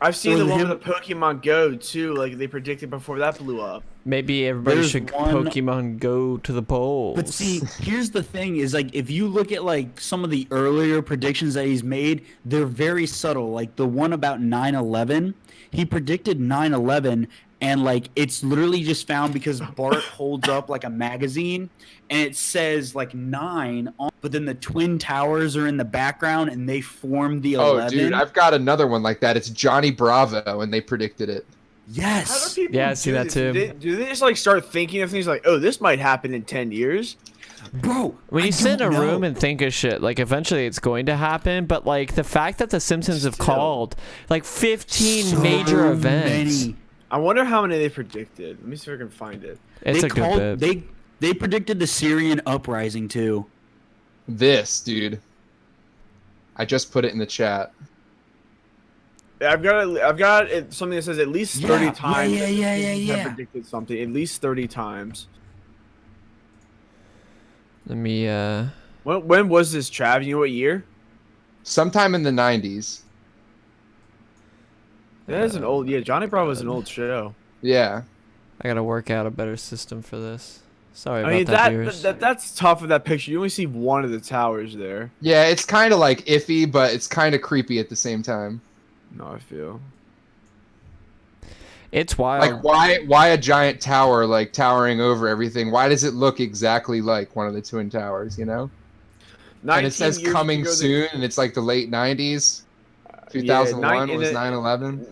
Speaker 3: I've seen
Speaker 4: Or
Speaker 3: the one
Speaker 4: him-
Speaker 3: with the Pokemon Go too. Like they predicted before that blew up.
Speaker 1: Maybe everybody
Speaker 4: There's
Speaker 1: should
Speaker 4: one-
Speaker 1: Pokemon go to the polls.
Speaker 4: But see, here's the thing: is like if you look at like some of the earlier predictions that he's made, they're very subtle. Like the one about 9/11, he predicted 9/11, and like it's literally just found because Bart holds up like a magazine, and it says like 9 on, but then the Twin Towers are in the background, and they form the 11.
Speaker 2: Oh, dude, I've got another one like that. It's Johnny Bravo, and they predicted it.
Speaker 3: How do
Speaker 4: Yes.
Speaker 3: people
Speaker 1: Yeah, I see
Speaker 3: do
Speaker 1: that
Speaker 3: this?
Speaker 1: too.
Speaker 3: Do they just like start thinking of things like, oh, this might happen in 10 years?
Speaker 4: Bro,
Speaker 1: when
Speaker 4: I
Speaker 1: you sit in a
Speaker 4: don't
Speaker 1: room
Speaker 4: know.
Speaker 1: and think of shit, like eventually it's going to happen. But like the fact that the Simpsons have
Speaker 3: Still.
Speaker 1: called like 15
Speaker 4: So
Speaker 1: major events.
Speaker 4: many.
Speaker 3: I wonder how many they predicted. Let me see if I can find it.
Speaker 1: It's
Speaker 4: They
Speaker 1: a good bit.
Speaker 4: They predicted the Syrian uprising too.
Speaker 2: This, dude. I just put it in the chat.
Speaker 3: I've got something that says at least 30
Speaker 4: Yeah,
Speaker 3: times.
Speaker 4: yeah, yeah, yeah,
Speaker 3: have
Speaker 4: yeah.
Speaker 3: predicted something at least 30 times.
Speaker 1: Let me
Speaker 3: When was this, Trav? You know what year?
Speaker 2: Sometime in the 90s.
Speaker 3: That is an old. Yeah, Johnny Bravo was an old show.
Speaker 2: Yeah.
Speaker 1: I gotta work out a better system for this. Sorry about
Speaker 3: I mean
Speaker 1: that, viewers.
Speaker 3: that's tough with that picture. You only see one of the towers there.
Speaker 2: Yeah, it's kind of like iffy, but it's kind of creepy at the same time.
Speaker 3: No, I feel.
Speaker 1: It's wild.
Speaker 2: Like, why a giant tower, like, towering over everything? Why does it look exactly like one of the Twin Towers, you know? And it says
Speaker 3: 19 years
Speaker 2: coming
Speaker 3: ago,
Speaker 2: soon, and it's like the late 90s.
Speaker 3: Yeah,
Speaker 2: 2001 was 9/11.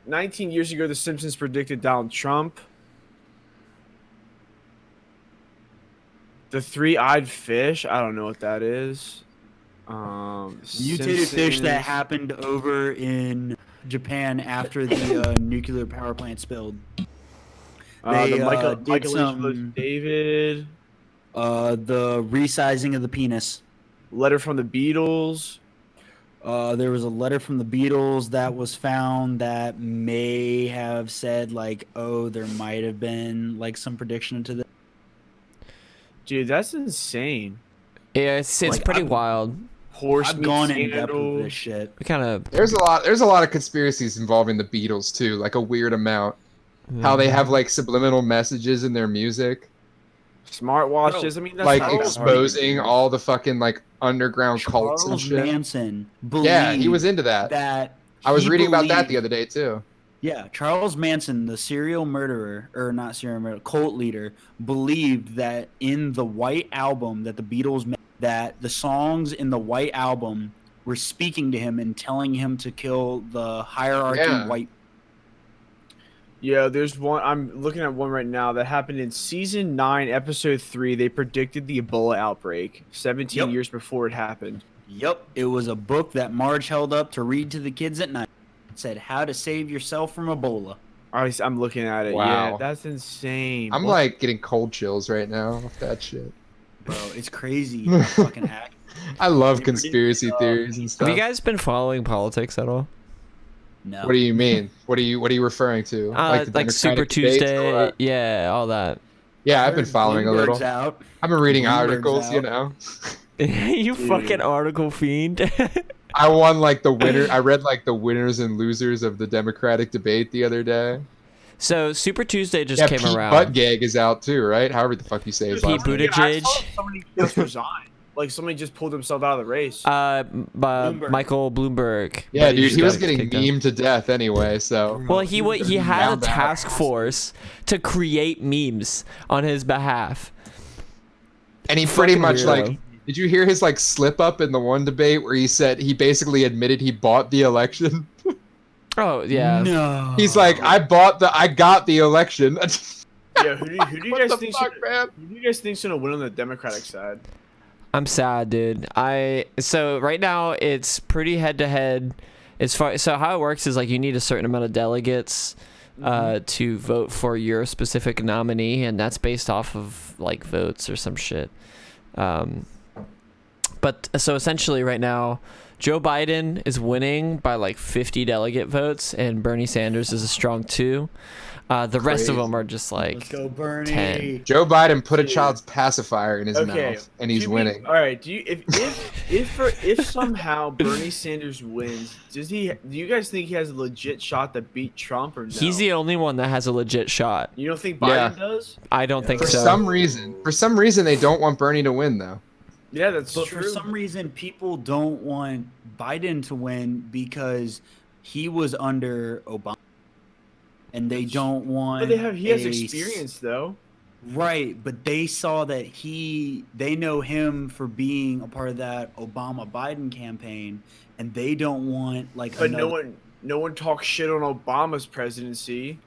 Speaker 3: 19 years ago, The Simpsons predicted Donald Trump. The three-eyed fish. I don't know what that is.
Speaker 4: Mutated fish that
Speaker 3: Simpsons.
Speaker 4: happened over in Japan after the nuclear power plant spilled.
Speaker 3: The
Speaker 4: They,
Speaker 3: Michael
Speaker 4: did
Speaker 3: Michelangelo
Speaker 4: some-
Speaker 3: David.
Speaker 4: The resizing of the penis.
Speaker 3: Letter from the Beatles.
Speaker 4: There was a letter from the Beatles that was found that may have said like, oh, there might have been like some prediction to this.
Speaker 3: Dude, that's insane.
Speaker 1: Yeah, it's
Speaker 4: Like,
Speaker 1: pretty
Speaker 4: I've-
Speaker 1: wild.
Speaker 3: Horse
Speaker 4: I've
Speaker 3: meat
Speaker 4: gone in depth
Speaker 3: scandal.
Speaker 4: with this shit.
Speaker 1: We kind of
Speaker 2: There's a lot of conspiracies involving the Beatles too, like a weird amount. How they have like subliminal messages in their music,
Speaker 3: Smartwatches. I mean, that's
Speaker 2: like
Speaker 3: not that hard to
Speaker 2: exposing
Speaker 3: do.
Speaker 2: all the fucking like underground cults and
Speaker 4: Charles
Speaker 2: shit.
Speaker 4: Manson believed
Speaker 2: Yeah, he was into that. I was
Speaker 4: he
Speaker 2: reading about that
Speaker 4: believed-
Speaker 2: the other day too.
Speaker 4: Yeah, Charles Manson, the serial murderer, or not serial murderer, cult leader, believed that in the White Album that the Beatles made, that the songs in the White Album were speaking to him and telling him to kill the hierarchy
Speaker 2: Yeah.
Speaker 4: white.
Speaker 3: Yeah, there's one. I'm looking at one right now that happened in season 9, episode 3. They predicted the Ebola outbreak 17
Speaker 4: Yep.
Speaker 3: years before it happened.
Speaker 4: Yep, it was a book that Marge held up to read to the kids at night. It said how to save yourself from Ebola.
Speaker 3: I'm looking at it.
Speaker 2: Wow.
Speaker 3: Yeah, that's insane.
Speaker 2: I'm
Speaker 3: What-
Speaker 2: like getting cold chills right now off that shit.
Speaker 4: Bro, it's crazy. How fucking hack.
Speaker 2: I love
Speaker 4: They
Speaker 2: conspiracy
Speaker 4: predicted,
Speaker 2: theories and
Speaker 1: Have
Speaker 2: stuff.
Speaker 1: you guys been following politics at all?
Speaker 4: No.
Speaker 2: What do you mean? What are you referring to?
Speaker 1: The
Speaker 2: Democratic
Speaker 1: Super
Speaker 2: debates and all
Speaker 1: Tuesday,
Speaker 2: that?
Speaker 1: yeah, all that.
Speaker 2: Yeah, I've been
Speaker 4: Heard
Speaker 2: following a little.
Speaker 4: Bloomberg's out.
Speaker 2: I've been reading
Speaker 4: Bloomberg's
Speaker 2: articles, you
Speaker 4: out.
Speaker 2: know.
Speaker 1: You
Speaker 3: Dude.
Speaker 1: fucking article fiend.
Speaker 2: I won like the winner. I read like the winners and losers of the Democratic debate the other day.
Speaker 1: So Super Tuesday just
Speaker 2: Yeah,
Speaker 1: came
Speaker 2: Pete
Speaker 1: around.
Speaker 2: Buttigieg is out too, right? However the fuck you say his
Speaker 1: Pete
Speaker 2: last name.
Speaker 1: Buttigieg.
Speaker 3: I saw somebody just resigned. Like somebody just pulled himself out of the race.
Speaker 4: Bloomberg.
Speaker 1: Michael Bloomberg.
Speaker 2: Yeah,
Speaker 1: But
Speaker 2: dude,
Speaker 1: just
Speaker 2: he was
Speaker 1: got
Speaker 2: getting
Speaker 1: kicked out.
Speaker 2: memed to death anyway. So
Speaker 1: Well, he had a
Speaker 2: Down bad.
Speaker 1: task force to create memes on his behalf.
Speaker 2: and he pretty
Speaker 1: Fucking
Speaker 2: much
Speaker 1: weirdo.
Speaker 2: like. Did you hear his like slip up in the one debate where he said he basically admitted he bought the election?
Speaker 1: Oh yeah.
Speaker 4: No.
Speaker 2: He's like, I got the election.
Speaker 3: Yeah, who do you
Speaker 2: What
Speaker 3: guys
Speaker 2: the
Speaker 3: think?
Speaker 2: fuck, man?
Speaker 3: Who do you guys think's gonna win on the Democratic side?
Speaker 1: I'm sad, dude. So right now it's pretty head to head. So how it works is like you need a certain amount of delegates to vote for your specific nominee, and that's based off of like votes or some shit. But so essentially right now, Joe Biden is winning by like 50 delegate votes, and Bernie Sanders is a strong 2. The rest of them are just like
Speaker 4: Let's go, Bernie.
Speaker 1: 10.
Speaker 2: Joe Biden put a child's pacifier in his mouth, and he's winning.
Speaker 3: All right. Do you if somehow Bernie Sanders wins, do you guys think he has a legit shot to beat Trump or no?
Speaker 1: He's the only one that has a legit shot.
Speaker 3: You don't think Biden does?
Speaker 1: I don't think
Speaker 2: For
Speaker 1: so.
Speaker 2: some reason, they don't want Bernie to win though.
Speaker 3: Yeah, that's
Speaker 4: But
Speaker 3: true.
Speaker 4: for some reason, people don't want Biden to win because he was under Obama, and they don't want.
Speaker 3: But he has experience though.
Speaker 4: Right, but they saw that they know him for being a part of that Obama-Biden campaign, and they don't want like.
Speaker 3: But no one talks shit on Obama's presidency.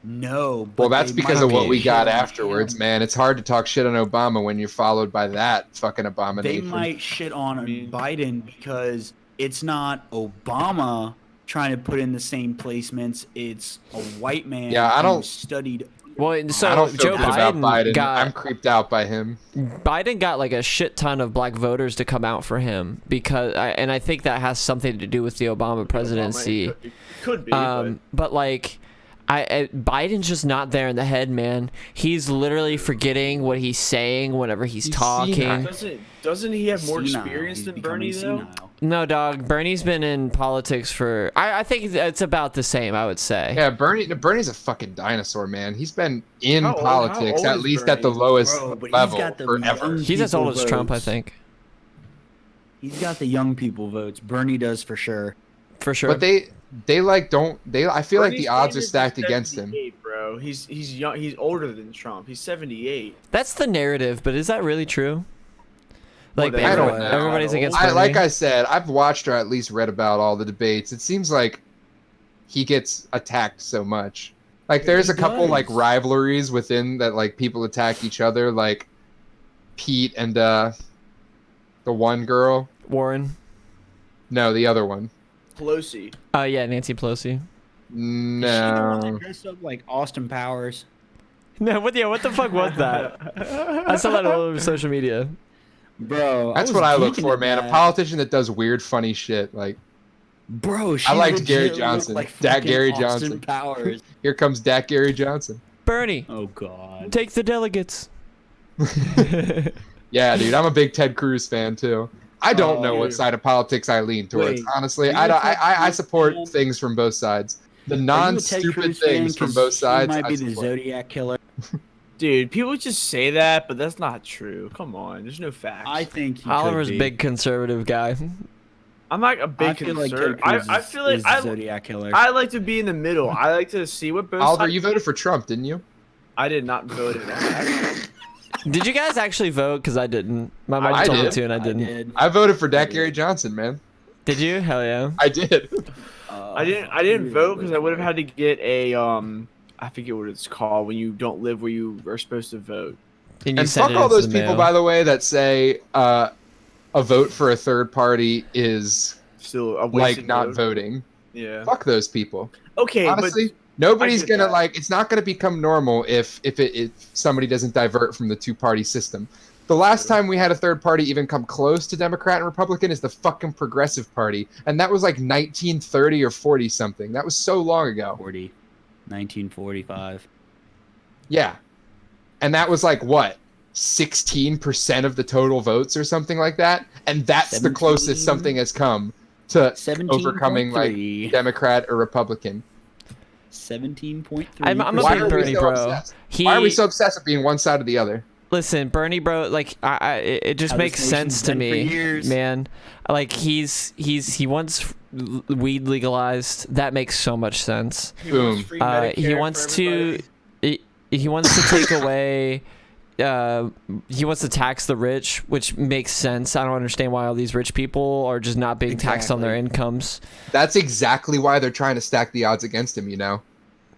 Speaker 4: No.
Speaker 2: Well, that's because of what we got
Speaker 4: shit on
Speaker 2: afterwards,
Speaker 4: him.
Speaker 2: man. It's hard to talk shit on Obama when you're followed by that fucking
Speaker 4: They
Speaker 2: abomination.
Speaker 4: might shit on Biden because it's not Obama trying to put in the same placements. It's a white man who studied.
Speaker 1: Well, so
Speaker 2: I don't feel
Speaker 1: Joe
Speaker 2: good about Biden.
Speaker 1: got
Speaker 2: I'm creeped out by him.
Speaker 1: Biden got like a shit ton of black voters to come out for him because, and I think that has something to do with the Obama presidency.
Speaker 3: It could be.
Speaker 1: But like, Biden's just not there in the head, man. He's literally forgetting what he's saying whenever he's talking.
Speaker 3: Doesn't he have more
Speaker 4: Senile.
Speaker 3: experience
Speaker 4: He's
Speaker 3: than
Speaker 4: becoming
Speaker 3: Bernie though?
Speaker 4: senile.
Speaker 1: No, dog. Bernie's been in politics for. I think it's about the same. I would say.
Speaker 2: Yeah, Bernie's a fucking dinosaur, man. He's been in
Speaker 3: How old
Speaker 2: politics, at
Speaker 3: is
Speaker 2: least
Speaker 3: Bernie?
Speaker 2: at the lowest
Speaker 4: Bro, but he's
Speaker 2: level,
Speaker 4: got the
Speaker 2: forever.
Speaker 4: young
Speaker 1: He's as old as
Speaker 4: people
Speaker 1: Trump, I
Speaker 4: votes.
Speaker 1: think.
Speaker 4: He's got the young people votes. Bernie does for sure.
Speaker 1: For sure.
Speaker 2: But they like don't they? I feel like
Speaker 3: Bernie
Speaker 2: the odds are
Speaker 3: Sanders is
Speaker 2: stacked against him.
Speaker 3: 78, bro. He's young. He's older than Trump. He's 78.
Speaker 1: That's the narrative, but is that really true? Like,
Speaker 3: Well,
Speaker 2: I don't know.
Speaker 1: everybody's against Bernie.
Speaker 2: Like I said, I've watched or at least read about all the debates. It seems like he gets attacked so much. Like there's a couple
Speaker 4: does.
Speaker 2: like rivalries within that, like people attack each other, like Pete and the one girl.
Speaker 1: Warren.
Speaker 2: No, the other one.
Speaker 3: Pelosi.
Speaker 1: Yeah, Nancy Pelosi.
Speaker 2: No.
Speaker 4: Dressed up like Austin Powers.
Speaker 1: No, what the fuck was that? I saw that all over social media.
Speaker 4: Bro,
Speaker 2: That's
Speaker 4: was
Speaker 2: what I look
Speaker 4: geeking
Speaker 2: for,
Speaker 4: at
Speaker 2: man. A
Speaker 4: that.
Speaker 2: politician that does weird, funny shit. Like,
Speaker 4: Bro, she
Speaker 2: I liked
Speaker 4: legit
Speaker 2: Gary
Speaker 4: looked
Speaker 2: Johnson.
Speaker 4: Like
Speaker 2: Dak
Speaker 4: fucking
Speaker 2: Gary
Speaker 4: Austin
Speaker 2: Johnson.
Speaker 4: Powers.
Speaker 2: here comes Dak Gary Johnson.
Speaker 1: Bernie,
Speaker 4: Oh God.
Speaker 1: take the delegates.
Speaker 2: Yeah, dude, I'm a big Ted Cruz fan too. I don't know what
Speaker 3: dude.
Speaker 2: side of politics I lean towards.
Speaker 4: Wait,
Speaker 2: Honestly,
Speaker 4: are you
Speaker 2: I
Speaker 4: a
Speaker 2: don't.
Speaker 4: Ted
Speaker 2: I
Speaker 4: Cruz
Speaker 2: support
Speaker 4: fan?
Speaker 2: things from both sides. The
Speaker 4: Are you a Ted
Speaker 2: non-stupid
Speaker 4: Cruz fan?
Speaker 2: things from
Speaker 4: 'Cause
Speaker 2: both sides.
Speaker 4: He might
Speaker 2: I
Speaker 4: be the
Speaker 2: support.
Speaker 4: Zodiac killer.
Speaker 3: Dude, people just say that, but that's not true. Come on, there's no facts.
Speaker 4: I think he
Speaker 1: Oliver's
Speaker 4: could be.
Speaker 1: big conservative guy.
Speaker 3: I'm not a big
Speaker 4: I feel like Ted
Speaker 3: concern.
Speaker 4: Cruz
Speaker 3: I feel like
Speaker 4: is the Zodiac killer.
Speaker 3: I like to be in the middle. I like to see what both
Speaker 2: Oliver,
Speaker 3: sides.
Speaker 2: you voted for Trump, didn't you?
Speaker 3: I did not vote at all.
Speaker 1: Did you guys actually vote? Because I didn't. My mom
Speaker 2: I
Speaker 1: told me
Speaker 2: did.
Speaker 1: to, and I didn't.
Speaker 4: did.
Speaker 2: I voted for Dak Gary Johnson, man.
Speaker 1: Did you? Hell yeah.
Speaker 2: I did.
Speaker 3: I didn't vote because I would have had to get a I forget what it's called when you don't live where you are supposed to vote.
Speaker 1: And you
Speaker 2: And
Speaker 1: sent
Speaker 2: fuck
Speaker 1: it
Speaker 2: all
Speaker 1: into
Speaker 2: those
Speaker 1: the
Speaker 2: people,
Speaker 1: mail.
Speaker 2: by the way, that say a vote for a third party is
Speaker 3: Still a
Speaker 2: like
Speaker 3: wasted
Speaker 2: not
Speaker 3: vote.
Speaker 2: voting.
Speaker 3: Yeah.
Speaker 2: Fuck those people.
Speaker 3: Okay,
Speaker 2: Honestly,
Speaker 3: but
Speaker 2: nobody's
Speaker 3: I get
Speaker 2: gonna
Speaker 3: that.
Speaker 2: it's not gonna become normal if somebody doesn't divert from the two-party system. The last time we had a third party even come close to Democrat and Republican is the fucking Progressive Party, and that was like 1930 or 40 something. That was so long ago.
Speaker 4: 1945.
Speaker 2: Yeah, and that was like what 16% of the total votes or something like that, and that's the
Speaker 4: 17.
Speaker 2: closest something has come to
Speaker 4: 17.3.
Speaker 2: overcoming like Democrat or Republican.
Speaker 4: 17.3.
Speaker 1: I'm a
Speaker 2: Why
Speaker 1: big
Speaker 2: are we
Speaker 1: Bernie
Speaker 2: so
Speaker 1: bro.
Speaker 2: obsessed? Why are we
Speaker 1: He
Speaker 2: so obsessed with being one side or the other?
Speaker 1: listen, Bernie bro. Like it just
Speaker 4: How
Speaker 1: makes
Speaker 4: this nation's
Speaker 1: sense to
Speaker 4: been for
Speaker 1: me,
Speaker 4: years.
Speaker 1: man. Like he wants weed legalized. That makes so much sense.
Speaker 3: He wants
Speaker 2: Boom.
Speaker 3: free
Speaker 1: He
Speaker 3: Medicare
Speaker 1: wants
Speaker 3: for
Speaker 1: to.
Speaker 3: everybody.
Speaker 1: He wants to take away. He wants to tax the rich, which makes sense. I don't understand why all these rich people are just not being taxed on their
Speaker 4: Exactly.
Speaker 1: incomes.
Speaker 2: That's exactly why they're trying to stack the odds against him, you know?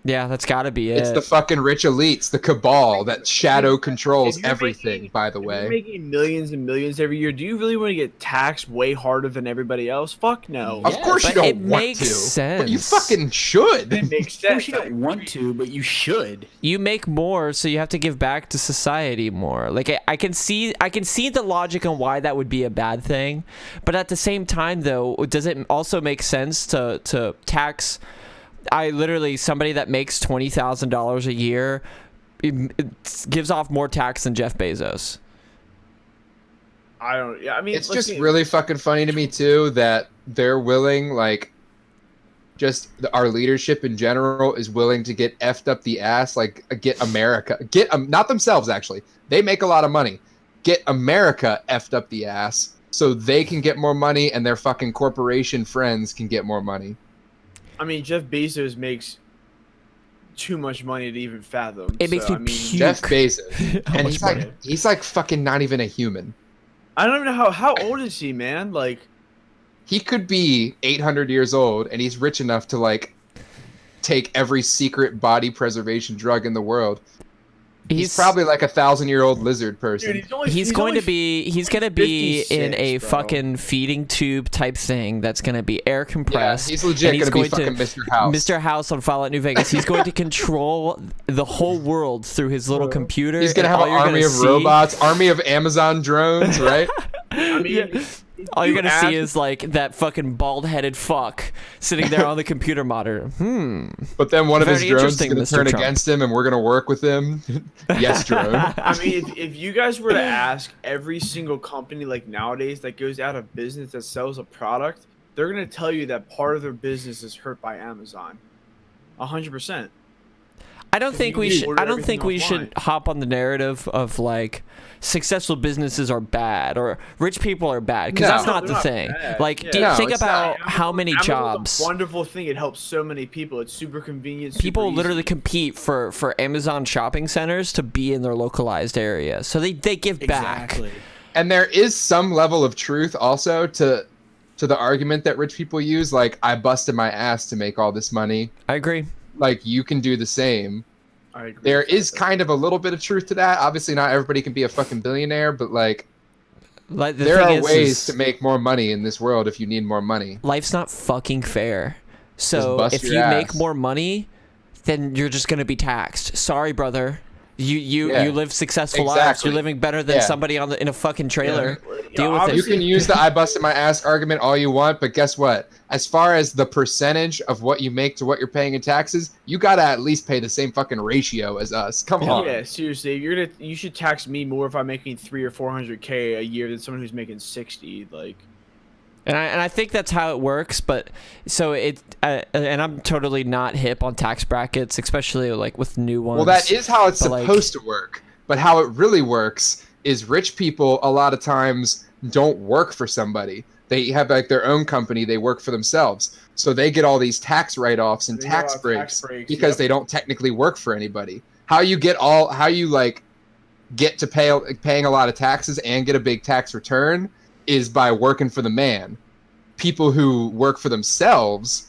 Speaker 1: Yeah, that's got to be it.
Speaker 2: It's the fucking rich elites, the cabal that shadow controls everything, by the
Speaker 3: If
Speaker 2: way.
Speaker 3: you're making millions and millions every year, do you really want to get taxed way harder than everybody else? Fuck no.
Speaker 2: Of course you
Speaker 1: but
Speaker 2: don't
Speaker 1: it
Speaker 2: want
Speaker 1: makes
Speaker 2: to.
Speaker 1: sense.
Speaker 2: But you fucking should.
Speaker 3: It makes
Speaker 4: Of
Speaker 3: sense.
Speaker 4: course you don't want to, but you should.
Speaker 1: You make more, so you have to give back to society more. Like I can see the logic on why that would be a bad thing, but at the same time, though, does it also make sense to tax? Somebody that makes $20,000 a year it gives off more tax than Jeff Bezos.
Speaker 3: I mean,
Speaker 2: It's just really fucking funny to me too that they're willing, like, our leadership in general is willing to get effed up the ass, like get America, not themselves actually. They make a lot of money. Get America effed up the ass so they can get more money and their fucking corporation friends can get more money.
Speaker 3: I mean, Jeff Bezos makes too much money to even fathom.
Speaker 1: It makes me puke.
Speaker 2: Jeff Bezos,
Speaker 1: How
Speaker 2: and
Speaker 1: much
Speaker 2: he's like fucking not even a human.
Speaker 3: I don't even know how old is he, man? Like,
Speaker 2: He could be 800 years old, and he's rich enough to like take every secret body preservation drug in the world. He's probably like 1,000-year-old lizard person.
Speaker 3: dude,
Speaker 1: He's going to be in
Speaker 3: 56,
Speaker 1: a
Speaker 3: bro.
Speaker 1: fucking feeding tube type thing that's going to be air compressed.
Speaker 2: Yeah, he's legit
Speaker 1: and
Speaker 2: going to be fucking Mr. House.
Speaker 1: Mr. House on Fallout New Vegas. He's going to control the whole world through his little computer.
Speaker 2: He's going to have an army of robots, army of Amazon drones, right?
Speaker 3: I mean,
Speaker 1: Yeah. All you're gonna see is like that fucking bald-headed fuck sitting there on the computer monitor.
Speaker 2: But then one of his
Speaker 1: Very
Speaker 2: drones is
Speaker 1: interesting,
Speaker 2: going to turn
Speaker 1: Mr. Trump.
Speaker 2: against him, and we're going to work with him. Yes, drone.
Speaker 3: I mean, if you guys were to ask every single company like nowadays that goes out of business that sells a product, they're gonna tell you that part of their business is hurt by Amazon. 100%.
Speaker 1: I don't think we should.
Speaker 3: order
Speaker 1: I don't think
Speaker 3: everything
Speaker 1: we should hop on the narrative of like successful businesses are bad or rich people are bad because
Speaker 2: No.
Speaker 1: that's not
Speaker 3: They're
Speaker 1: the
Speaker 3: not
Speaker 1: thing.
Speaker 3: bad.
Speaker 1: Like,
Speaker 3: Yeah.
Speaker 2: No,
Speaker 1: think
Speaker 2: it's
Speaker 1: about
Speaker 2: not.
Speaker 1: how many
Speaker 3: Amazon's
Speaker 1: jobs
Speaker 3: a wonderful thing. It helps so many people. It's super convenient. Super
Speaker 1: people
Speaker 3: easy.
Speaker 1: literally compete for Amazon shopping centers to be in their localized area, so they give back.
Speaker 4: Exactly.
Speaker 2: And there is some level of truth also to the argument that rich people use, like, I busted my ass to make all this money.
Speaker 1: I agree.
Speaker 2: Like, you can do the same.
Speaker 3: I agree
Speaker 2: There
Speaker 3: with that,
Speaker 2: is
Speaker 3: though.
Speaker 2: kind of a little bit of truth to that. Obviously, not everybody can be a fucking billionaire, but like,
Speaker 1: Like the
Speaker 2: there
Speaker 1: thing
Speaker 2: are ways to make more money in this world if you need more money.
Speaker 1: life's not fucking fair. So
Speaker 2: bust
Speaker 1: if
Speaker 2: your
Speaker 1: you
Speaker 2: ass.
Speaker 1: make more money, then you're just gonna be taxed. Sorry, brother. You
Speaker 2: Yeah.
Speaker 1: live successful lives.
Speaker 2: Exactly.
Speaker 1: You're living better than
Speaker 2: Yeah.
Speaker 1: somebody in a fucking trailer.
Speaker 3: Yeah,
Speaker 1: Deal with
Speaker 2: You
Speaker 1: it.
Speaker 2: can use the I busted my ass argument all you want, but guess what? As far as the percentage of what you make to what you're paying in taxes, you gotta at least pay the same fucking ratio as us. Come on.
Speaker 3: Yeah, seriously, you should tax me more if I'm making 300 or 400K a year than someone who's making 60. Like,
Speaker 1: And I think that's how it works. But so and I'm totally not hip on tax brackets, especially like with new ones.
Speaker 2: Well, that is how it's
Speaker 1: But, like-
Speaker 2: supposed to work. But how it really works is rich people a lot of times don't work for somebody. They have like their own company. They work for themselves. So they get all these tax write-offs and
Speaker 3: They get a
Speaker 2: tax
Speaker 3: lot of
Speaker 2: breaks
Speaker 3: tax breaks,
Speaker 2: because
Speaker 3: yep.
Speaker 2: they don't technically work for anybody. How you get to paying a lot of taxes and get a big tax return is by working for the man. People who work for themselves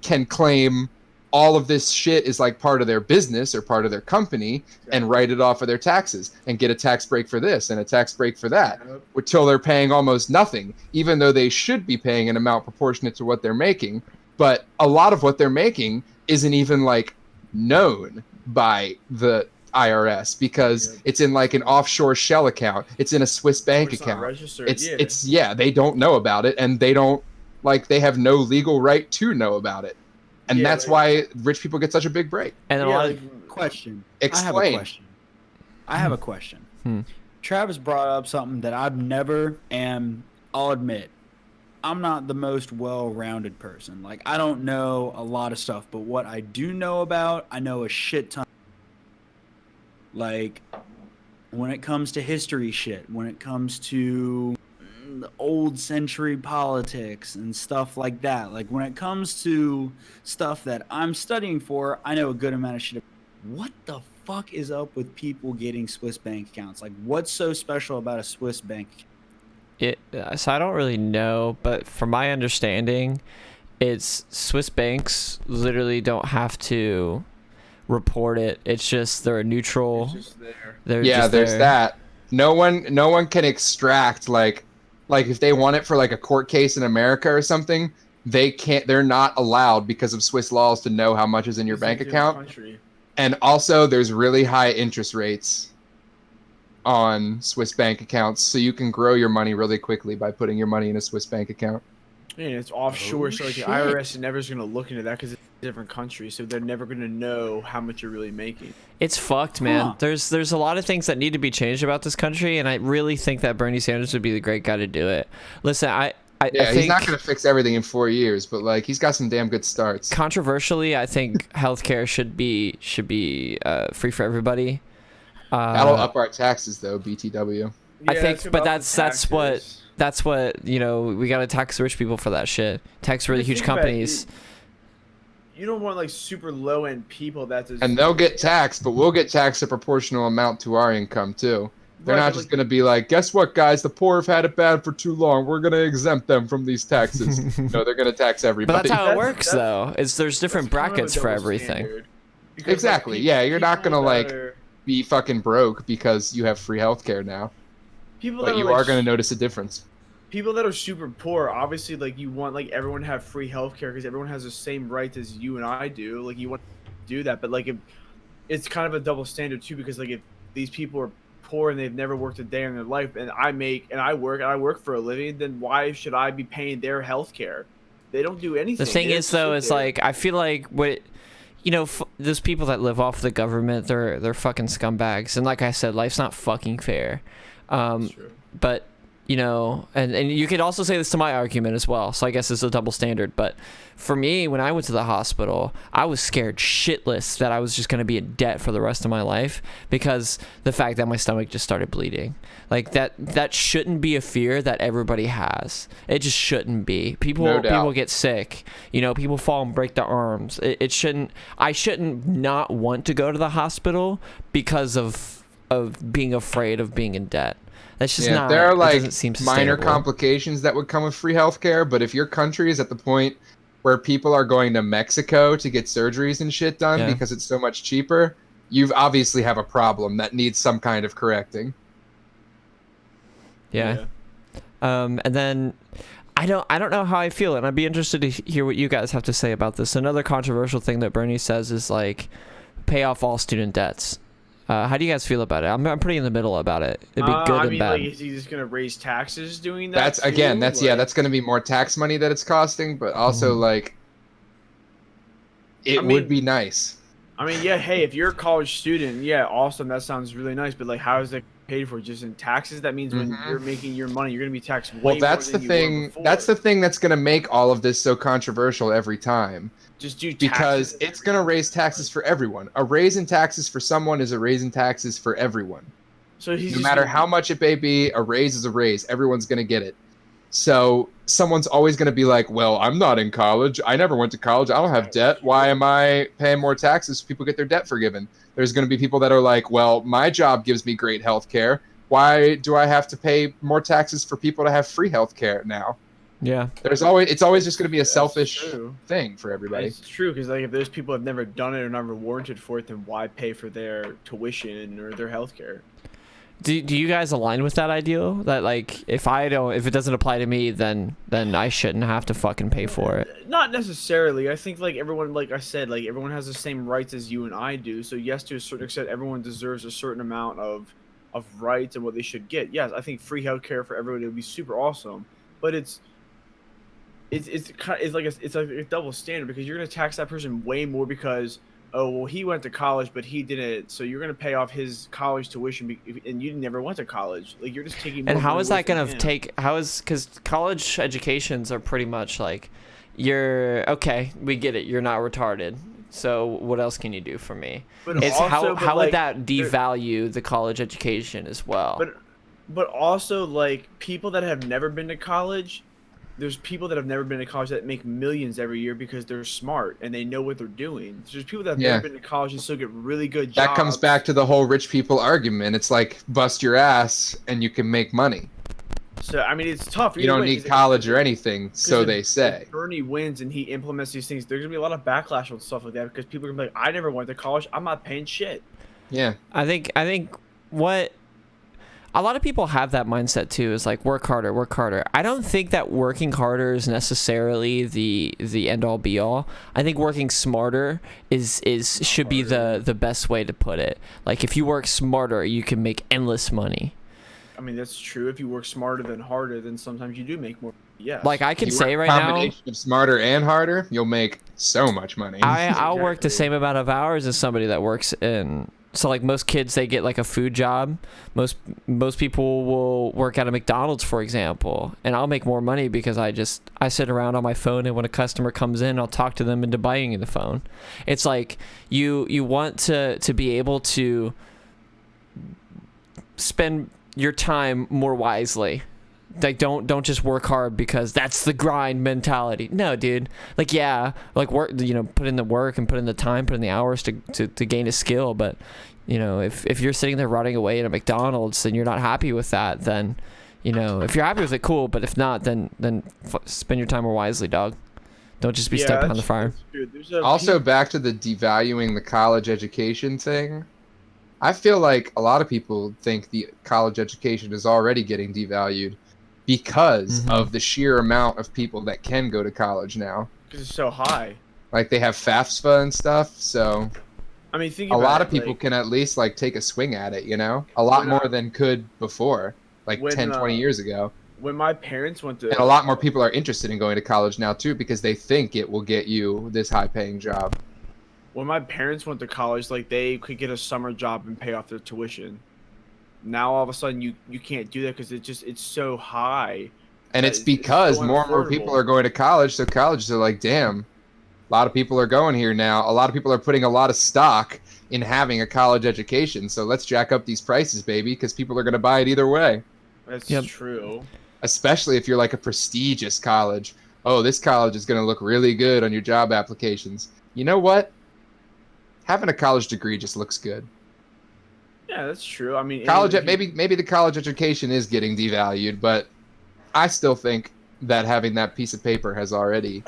Speaker 2: can claim all of this shit is like part of their business or part of their company and write it off of their taxes and get a tax break for this and a tax break for that until they're paying almost nothing, even though they should be paying an amount proportionate to what they're making. But a lot of what they're making isn't even like known by the IRS because it's in like an offshore shell account. It's in a Swiss bank
Speaker 3: It's not
Speaker 2: account.
Speaker 3: registered,
Speaker 2: It's they don't know about it, and they have no legal right to know about it. And
Speaker 3: Yeah,
Speaker 2: that's
Speaker 3: like-
Speaker 2: why rich people get such a big break.
Speaker 1: and then a
Speaker 3: Yeah,
Speaker 1: lot
Speaker 3: like,
Speaker 1: of
Speaker 4: Question.
Speaker 2: Explain.
Speaker 4: I have a question.
Speaker 1: Hmm.
Speaker 4: Travis brought up something that I've never, and I'll admit, I'm not the most well-rounded person. Like, I don't know a lot of stuff, but what I do know about, I know a shit ton. Like, when it comes to history shit, when it comes to the old century politics and stuff like that. Like, when it comes to stuff that I'm studying for, I know a good amount of shit. What the fuck is up with people getting Swiss bank accounts? Like, what's so special about a Swiss bank account?
Speaker 1: so I don't really know, but from my understanding, it's Swiss banks literally don't have to. report it. It's just they're a neutral.
Speaker 3: It's just there.
Speaker 2: There's that. No one can extract like if they want it for like a court case in America or something, they're not allowed because of Swiss laws to know how much is in your bank account. And also there's really high interest rates on Swiss bank accounts, so you can grow your money really quickly by putting your money in a Swiss bank account.
Speaker 3: Yeah, it's offshore, so like the IRS is never going to look into that because it's a different country, so they're never going to know how much you're really making.
Speaker 1: It's fucked, man. There's a lot of things that need to be changed about this country, and I really think that Bernie Sanders would be the great guy to do it. Listen, I think
Speaker 2: he's not going to fix everything in 4 years, but like he's got some damn good starts.
Speaker 1: Controversially, I think healthcare should be free for everybody.
Speaker 2: That'll up our taxes though, BTW.
Speaker 1: I think, but that's what we gotta tax rich people for that shit. Tax really huge companies.
Speaker 3: You don't want like super low end people
Speaker 2: and they'll get taxed, but we'll get taxed a proportional amount to our income too. They're not just gonna be like, guess what, guys? The poor have had it bad for too long. We're gonna exempt them from these taxes. No, they're gonna tax everybody.
Speaker 1: But that's how it works, though. There's different brackets for everything.
Speaker 2: Exactly. Yeah, you're not gonna like be fucking broke because you have free healthcare now. But you are going to notice a difference.
Speaker 3: People that are super poor, obviously, like you want like everyone to have free healthcare because everyone has the same rights as you and I do. Like you want to do that, but like it's kind of a double standard too because like if these people are poor and they've never worked a day in their life, and I work for a living, then why should I be paying their healthcare? They don't do anything.
Speaker 1: The thing is, though, is like I feel like those people that live off the government, they're fucking scumbags. And like I said, life's not fucking fair. But and you could also say this to my argument as well. So I guess it's a double standard. But for me, when I went to the hospital, I was scared shitless that I was just going to be in debt for the rest of my life because the fact that my stomach just started bleeding. Like that shouldn't be a fear that everybody has. It just shouldn't be. People get sick. People fall and break their arms. I shouldn't not want to go to the hospital because of being afraid of being in debt. That's just not.
Speaker 2: There are like
Speaker 1: sustainable.
Speaker 2: minor complications that would come with free healthcare, but if your country is at the point where people are going to Mexico to get surgeries and shit done because it's so much cheaper, you obviously have a problem that needs some kind of correcting.
Speaker 1: Yeah. And then I don't know how I feel, and I'd be interested to hear what you guys have to say about this. Another controversial thing that Bernie says is like pay off all student debts. How do you guys feel about it? I'm pretty in the middle about it. It'd be good and bad.
Speaker 3: Like, is he just gonna raise taxes doing that?
Speaker 2: That's going to be more tax money that it's costing, but also like it would be nice.
Speaker 3: I mean, yeah. Hey, if you're a college student, yeah, awesome. That sounds really nice. But like, how is that paid for? Just in taxes? That means when you're making your money, you're gonna be taxed way more than you were before.
Speaker 2: That's the thing that's gonna make all of this so controversial every time.
Speaker 3: Just do taxes.
Speaker 2: Because it's going to raise taxes for everyone. A raise in taxes for someone is a raise in taxes for everyone.
Speaker 3: So no
Speaker 2: matter how much it may be, a raise is a raise. Everyone's going to get it. So someone's always going to be like, well, I'm not in college. I never went to college. I don't have debt. Why am I paying more taxes so people get their debt forgiven? There's going to be people that are like, well, my job gives me great health care. Why do I have to pay more taxes for people to have free health care now?
Speaker 1: Yeah,
Speaker 2: it's always just going to be a selfish thing for everybody.
Speaker 3: It's true because like if those people have never done it or never warranted for it, then why pay for their tuition or their healthcare?
Speaker 1: Do you guys align with that ideal that like if it doesn't apply to me, then I shouldn't have to fucking pay for it?
Speaker 3: Not necessarily. I think like everyone, like I said, like everyone has the same rights as you and I do. So yes, to a certain extent, everyone deserves a certain amount of rights and what they should get. Yes, I think free healthcare for everybody would be super awesome, but it's like a double standard because you're going to tax that person way more because he went to college but he didn't, so you're going to pay off his college tuition and you never went to college. Like you're just taking more.
Speaker 1: And how is that going to because college educations are pretty much like we get it, you're not retarded, so what else can you do for me? But it's how would that devalue the college education as well?
Speaker 3: But also like people that have never been to college, there's people that have never been to college that make millions every year because they're smart and they know what they're doing. There's people that have never been to college and still get really good jobs.
Speaker 2: That comes back to the whole rich people argument. It's like bust your ass and you can make money.
Speaker 3: So I mean, it's tough.
Speaker 2: You don't
Speaker 3: Either way,
Speaker 2: need college or anything, so they say.
Speaker 3: If Bernie wins and he implements these things, there's gonna be a lot of backlash with stuff like that because people are gonna be like, "I never went to college. I'm not paying shit."
Speaker 2: Yeah.
Speaker 1: I think what a lot of people have that mindset too is like work harder, work harder. I don't think that working harder is necessarily the end all be all. I think working smarter should be the best way to put it. Like if you work smarter, you can make endless money.
Speaker 3: I mean, that's true. If you work smarter than harder, then sometimes you do make more. Yeah.
Speaker 1: Like I can
Speaker 2: You
Speaker 1: say
Speaker 2: work
Speaker 1: right
Speaker 2: a
Speaker 1: now,
Speaker 2: combination of smarter and harder, you'll make so much money.
Speaker 1: I'll work the
Speaker 3: Exactly.
Speaker 1: same amount of hours as somebody that works in. So like most kids, they get like a food job. Most people will work at a McDonald's, for example, and I'll make more money because I sit around on my phone, and when a customer comes in, I'll talk to them into buying the phone. It's like you want to be able to spend your time more wisely. Like don't just work hard because that's the grind mentality. No, dude. Like yeah, like work. Put in the work and put in the time, put in the hours to gain a skill. But if you're sitting there rotting away at a McDonald's and you're not happy with that, then if you're happy with it, cool. But if not, then spend your time more wisely, dog. Don't just be stepping on the fire.
Speaker 2: Also, back to the devaluing the college education thing. I feel like a lot of people think the college education is already getting devalued because of the sheer amount of people that can go to college now.
Speaker 3: Because it's so high.
Speaker 2: Like they have FAFSA and stuff, so
Speaker 3: I mean, think
Speaker 2: a
Speaker 3: about
Speaker 2: lot
Speaker 3: it,
Speaker 2: of people
Speaker 3: like,
Speaker 2: can at least like take a swing at it, a lot more than could before, like
Speaker 3: when,
Speaker 2: 10, 20 years ago.
Speaker 3: When my parents went to,
Speaker 2: And a lot more people are interested in going to college now too because they think it will get you this high-paying job.
Speaker 3: when my parents went to college, like they could get a summer job and pay off their tuition. Now all of a sudden you can't do that because it's so high.
Speaker 2: And it's because
Speaker 3: so
Speaker 2: more and more people
Speaker 3: unaffordable.
Speaker 2: are going to college, so colleges are like, damn, a lot of people are going here now. A lot of people are putting a lot of stock in having a college education, so let's jack up these prices, baby, because people are going to buy it either way.
Speaker 3: That's
Speaker 1: Yep.
Speaker 3: true.
Speaker 2: Especially if you're like a prestigious college. Oh, this college is going to look really good on your job applications. You know what? Having a college degree just looks good.
Speaker 3: Yeah, that's true. I mean,
Speaker 2: College,
Speaker 3: if you-
Speaker 2: maybe the college education is getting devalued, but I still think that having that piece of paper has already.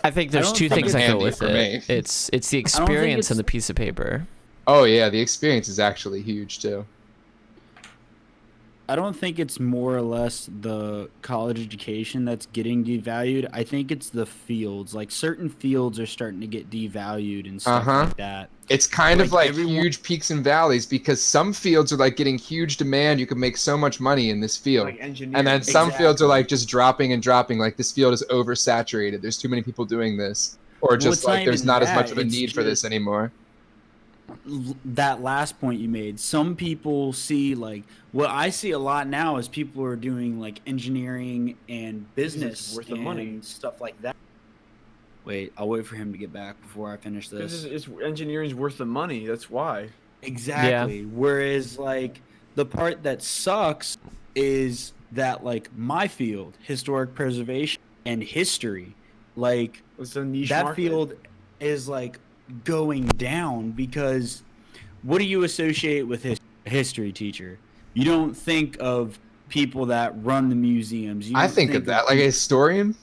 Speaker 1: I think there's
Speaker 4: don't
Speaker 1: two
Speaker 4: think
Speaker 1: things
Speaker 2: it's
Speaker 1: that go
Speaker 2: handy
Speaker 1: with
Speaker 2: for
Speaker 1: it.
Speaker 2: me.
Speaker 1: It's the
Speaker 4: think
Speaker 1: experience
Speaker 4: it's-
Speaker 1: and the piece of paper.
Speaker 2: Oh yeah, the experience is actually huge too.
Speaker 4: I don't think it's more or less the college education that's getting devalued. I think it's the fields. Like certain fields are starting to get devalued and stuff like that.
Speaker 2: It's kind of
Speaker 4: Like,
Speaker 2: like
Speaker 4: everyone-
Speaker 2: huge peaks and valleys because some fields are like getting huge demand. You can make so much money in this field.
Speaker 3: like engineering.
Speaker 2: And then some fields are
Speaker 4: Exactly.
Speaker 2: like just dropping and dropping. Like this field is oversaturated. There's too many people doing this. Or just
Speaker 4: it's not
Speaker 2: like there's
Speaker 4: even
Speaker 2: not as
Speaker 4: that,
Speaker 2: much of a
Speaker 4: it's
Speaker 2: need for this
Speaker 4: just-
Speaker 2: anymore.
Speaker 4: That last point you made, some people see like what I see a lot now is people are doing like engineering and business
Speaker 3: worth the
Speaker 4: and
Speaker 3: money.
Speaker 4: stuff like that. Wait, I'll wait for him to get back before I finish
Speaker 3: Because
Speaker 4: this.
Speaker 3: it's engineering's worth the money. That's why.
Speaker 4: Exactly. Whereas like the part that sucks is that like my field, historic preservation and history, like
Speaker 3: It's a niche
Speaker 4: that
Speaker 3: market.
Speaker 4: field is like going down because what do you associate with a history teacher? You don't think of people that run the museums. You
Speaker 2: I
Speaker 4: don't
Speaker 2: think of that like a historian.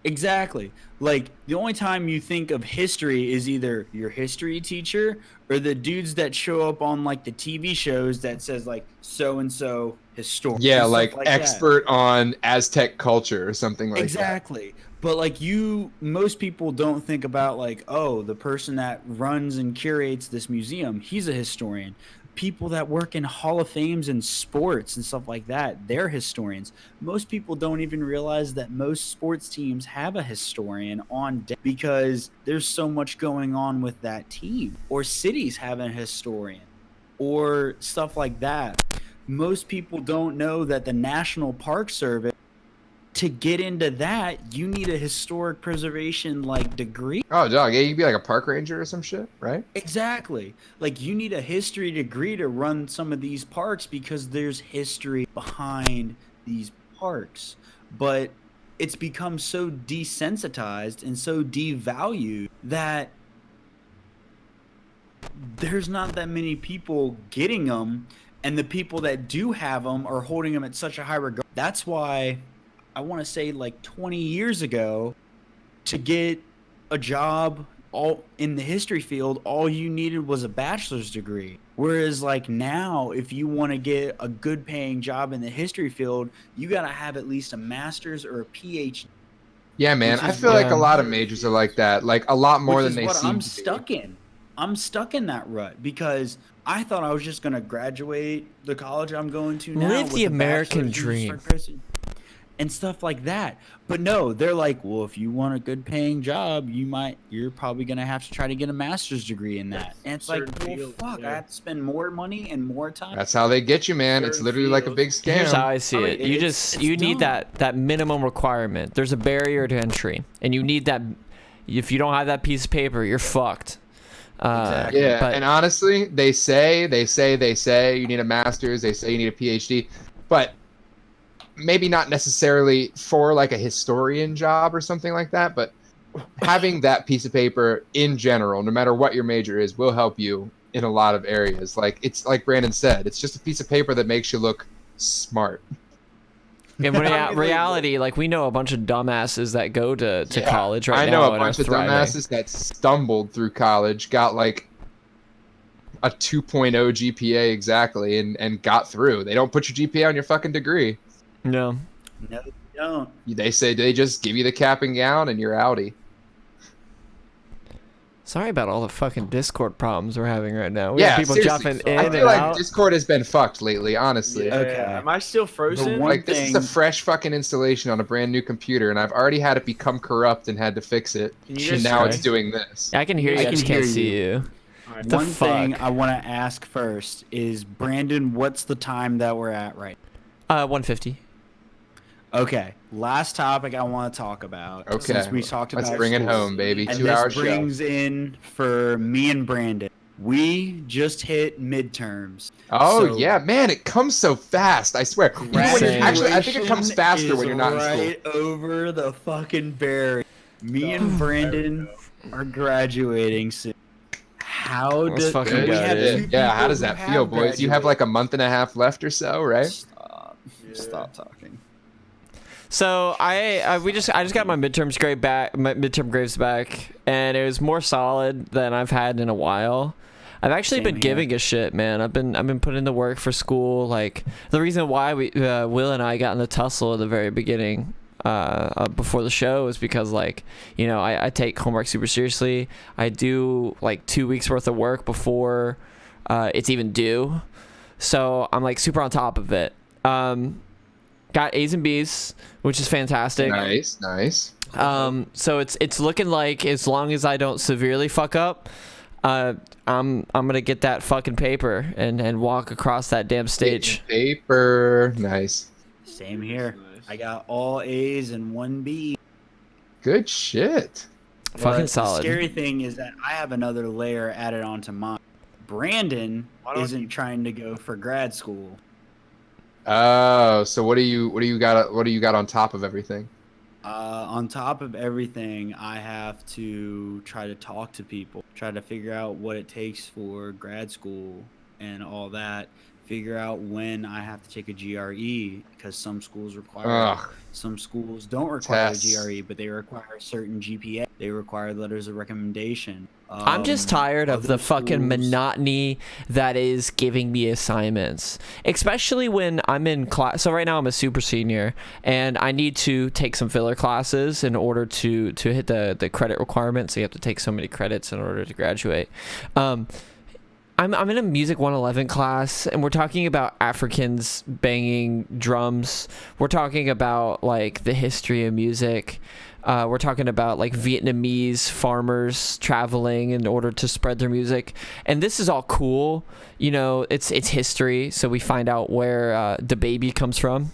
Speaker 4: Exactly. Like the only time you think of history is either your history teacher or the dudes that show up on like the TV shows that says like so and so historian.
Speaker 2: Yeah,
Speaker 4: and stuff
Speaker 2: like
Speaker 4: that.
Speaker 2: expert on Aztec culture or something like that.
Speaker 4: Exactly. But like most people don't think about like, oh, the person that runs and curates this museum, he's a historian. People that work in Hall of Fames and sports and stuff like that, they're historians. Most people don't even realize that most sports teams have a historian on deck because there's so much going on with that team. Or cities have a historian or stuff like that. Most people don't know that the National Park Service, to get into that, you need a historic preservation like degree.
Speaker 2: Oh, dog, yeah, you'd be like a park ranger or some shit, right?
Speaker 4: Exactly. Like you need a history degree to run some of these parks because there's history behind these parks. But it's become so desensitized and so devalued that there's not that many people getting them. And the people that do have them are holding them at such a high regard. That's why I want to say like 20 years ago, to get a job all in the history field, all you needed was a bachelor's degree. Whereas like now, if you want to get a good paying job in the history field, you got to have at least a master's or a PhD.
Speaker 2: Yeah, man. I feel like a lot of majors are like that. Like a lot more than they seem
Speaker 4: I'm
Speaker 2: to
Speaker 4: stuck
Speaker 2: be.
Speaker 4: in. I'm stuck in that rut because I thought I was just gonna graduate the college I'm going to now.
Speaker 1: Live
Speaker 4: with
Speaker 1: the
Speaker 4: a
Speaker 1: American
Speaker 4: bachelor's
Speaker 1: dream.
Speaker 4: and stuff like that. But no, they're like, well, if you want a good paying job, you're probably gonna have to try to get a master's degree in that. And it's like, well, fuck, I have to spend more money and more time.
Speaker 2: That's how they get you, man. It's literally like a big scam.
Speaker 1: Here's how I see
Speaker 4: I
Speaker 1: it.
Speaker 4: mean,
Speaker 1: You need
Speaker 4: dumb.
Speaker 1: that minimum requirement. There's a barrier to entry, and you need that. If you don't have that piece of paper, you're fucked.
Speaker 4: Exactly.
Speaker 2: Yeah,
Speaker 1: but-
Speaker 2: and honestly, they say you need a master's, they say you need a PhD, but maybe not necessarily for like a historian job or something like that, but having that piece of paper in general, no matter what your major is, will help you in a lot of areas. Like it's like Brandon said, it's just a piece of paper that makes you look smart.
Speaker 1: In reality, like we know a bunch of dumbasses that go to college right now.
Speaker 2: I know a bunch of dumbasses that stumbled through college, got like a 2.0 GPA exactly, and got through. They don't put your GPA on your fucking degree.
Speaker 1: No.
Speaker 4: No, you don't.
Speaker 2: They say they just give you the cap and gown and you're outie.
Speaker 1: Sorry about all the fucking Discord problems we're having right now. We have people
Speaker 2: seriously.
Speaker 1: jumping in
Speaker 2: I
Speaker 1: and
Speaker 2: feel like
Speaker 1: out.
Speaker 2: Discord has been fucked lately, honestly.
Speaker 3: Yeah.
Speaker 4: Okay.
Speaker 3: Am I still frozen?
Speaker 4: one
Speaker 2: Like this is a
Speaker 4: thing-
Speaker 2: fresh fucking installation on a brand new computer, and I've already had it become corrupt and had to fix it.
Speaker 3: Can you
Speaker 2: And
Speaker 3: guys
Speaker 2: now
Speaker 3: try?
Speaker 2: it's doing this.
Speaker 1: I can hear you. I
Speaker 4: can
Speaker 1: just
Speaker 4: hear
Speaker 1: can't see
Speaker 4: you.
Speaker 1: you.
Speaker 3: All right.
Speaker 1: The
Speaker 4: One thing
Speaker 1: fuck?
Speaker 4: I want to ask first is, Brandon, what's the time that we're at right
Speaker 1: 150.
Speaker 4: Okay, last topic I want to talk about.
Speaker 2: Okay,
Speaker 4: Since we talked
Speaker 2: let's
Speaker 4: about
Speaker 2: bring it
Speaker 4: schools.
Speaker 2: home, baby.
Speaker 4: And
Speaker 2: 2 hour
Speaker 4: this
Speaker 2: show.
Speaker 4: brings in for me and Brandon. We just hit midterms.
Speaker 2: Oh
Speaker 4: So-
Speaker 2: yeah, man, it comes so fast. I swear. Even when you're, actually, I think it comes faster when you're not in school.
Speaker 4: right over the fucking barrier. Me and Brandon are graduating soon. How
Speaker 1: Let's
Speaker 4: does
Speaker 1: fucking
Speaker 2: Good
Speaker 1: go,
Speaker 4: have
Speaker 1: dude.
Speaker 4: two
Speaker 2: Yeah, how
Speaker 4: people
Speaker 2: does
Speaker 4: who
Speaker 2: that
Speaker 4: have
Speaker 2: feel, boys? You have like a month and a half left or so, right?
Speaker 4: Stop.
Speaker 3: Yeah.
Speaker 4: Stop talking.
Speaker 1: So I just got my midterms grade back, my midterm grades back, and it was more solid than I've had in a while. I've actually
Speaker 4: Same
Speaker 1: been
Speaker 4: here.
Speaker 1: giving a shit, man. I've been putting in the work for school. Like the reason why we Will and I got in the tussle at the very beginning before the show is because, like, you know, I take homework super seriously. I do like 2 weeks worth of work before it's even due, so I'm like super on top of it. Got A's and B's, which is fantastic.
Speaker 2: Nice, nice.
Speaker 1: So it's looking like, as long as I don't severely fuck up, I'm gonna get that fucking paper and walk across that damn stage.
Speaker 2: Paper, nice.
Speaker 4: Same here.
Speaker 3: Nice.
Speaker 4: I got all A's and 1 B.
Speaker 2: Good shit.
Speaker 1: Fucking
Speaker 4: But
Speaker 1: solid.
Speaker 4: The scary thing is that I have another layer added onto mine. Brandon
Speaker 3: Why don't
Speaker 4: isn't trying to go for grad school.
Speaker 2: Oh, so what do you got on top of everything?
Speaker 4: On top of everything, I have to try to talk to people, try to figure out what it takes for grad school and all that. Figure out when I have to take a GRE, because some schools require,
Speaker 2: Ugh.
Speaker 4: some schools don't require
Speaker 2: Tests.
Speaker 4: a GRE, but they require a certain GPA. They require letters of recommendation.
Speaker 1: I'm just tired of the
Speaker 4: other
Speaker 1: fucking
Speaker 4: schools-
Speaker 1: monotony that is giving me assignments, especially when I'm in class. So right now I'm a super senior, and I need to take some filler classes in order to hit the credit requirements. So you have to take so many credits in order to graduate. I'm in a Music 111 class, and we're talking about Africans banging drums. We're talking about like the history of music. We're talking about like Vietnamese farmers traveling in order to spread their music, and this is all cool. You know, it's history, so we find out where the baby comes from.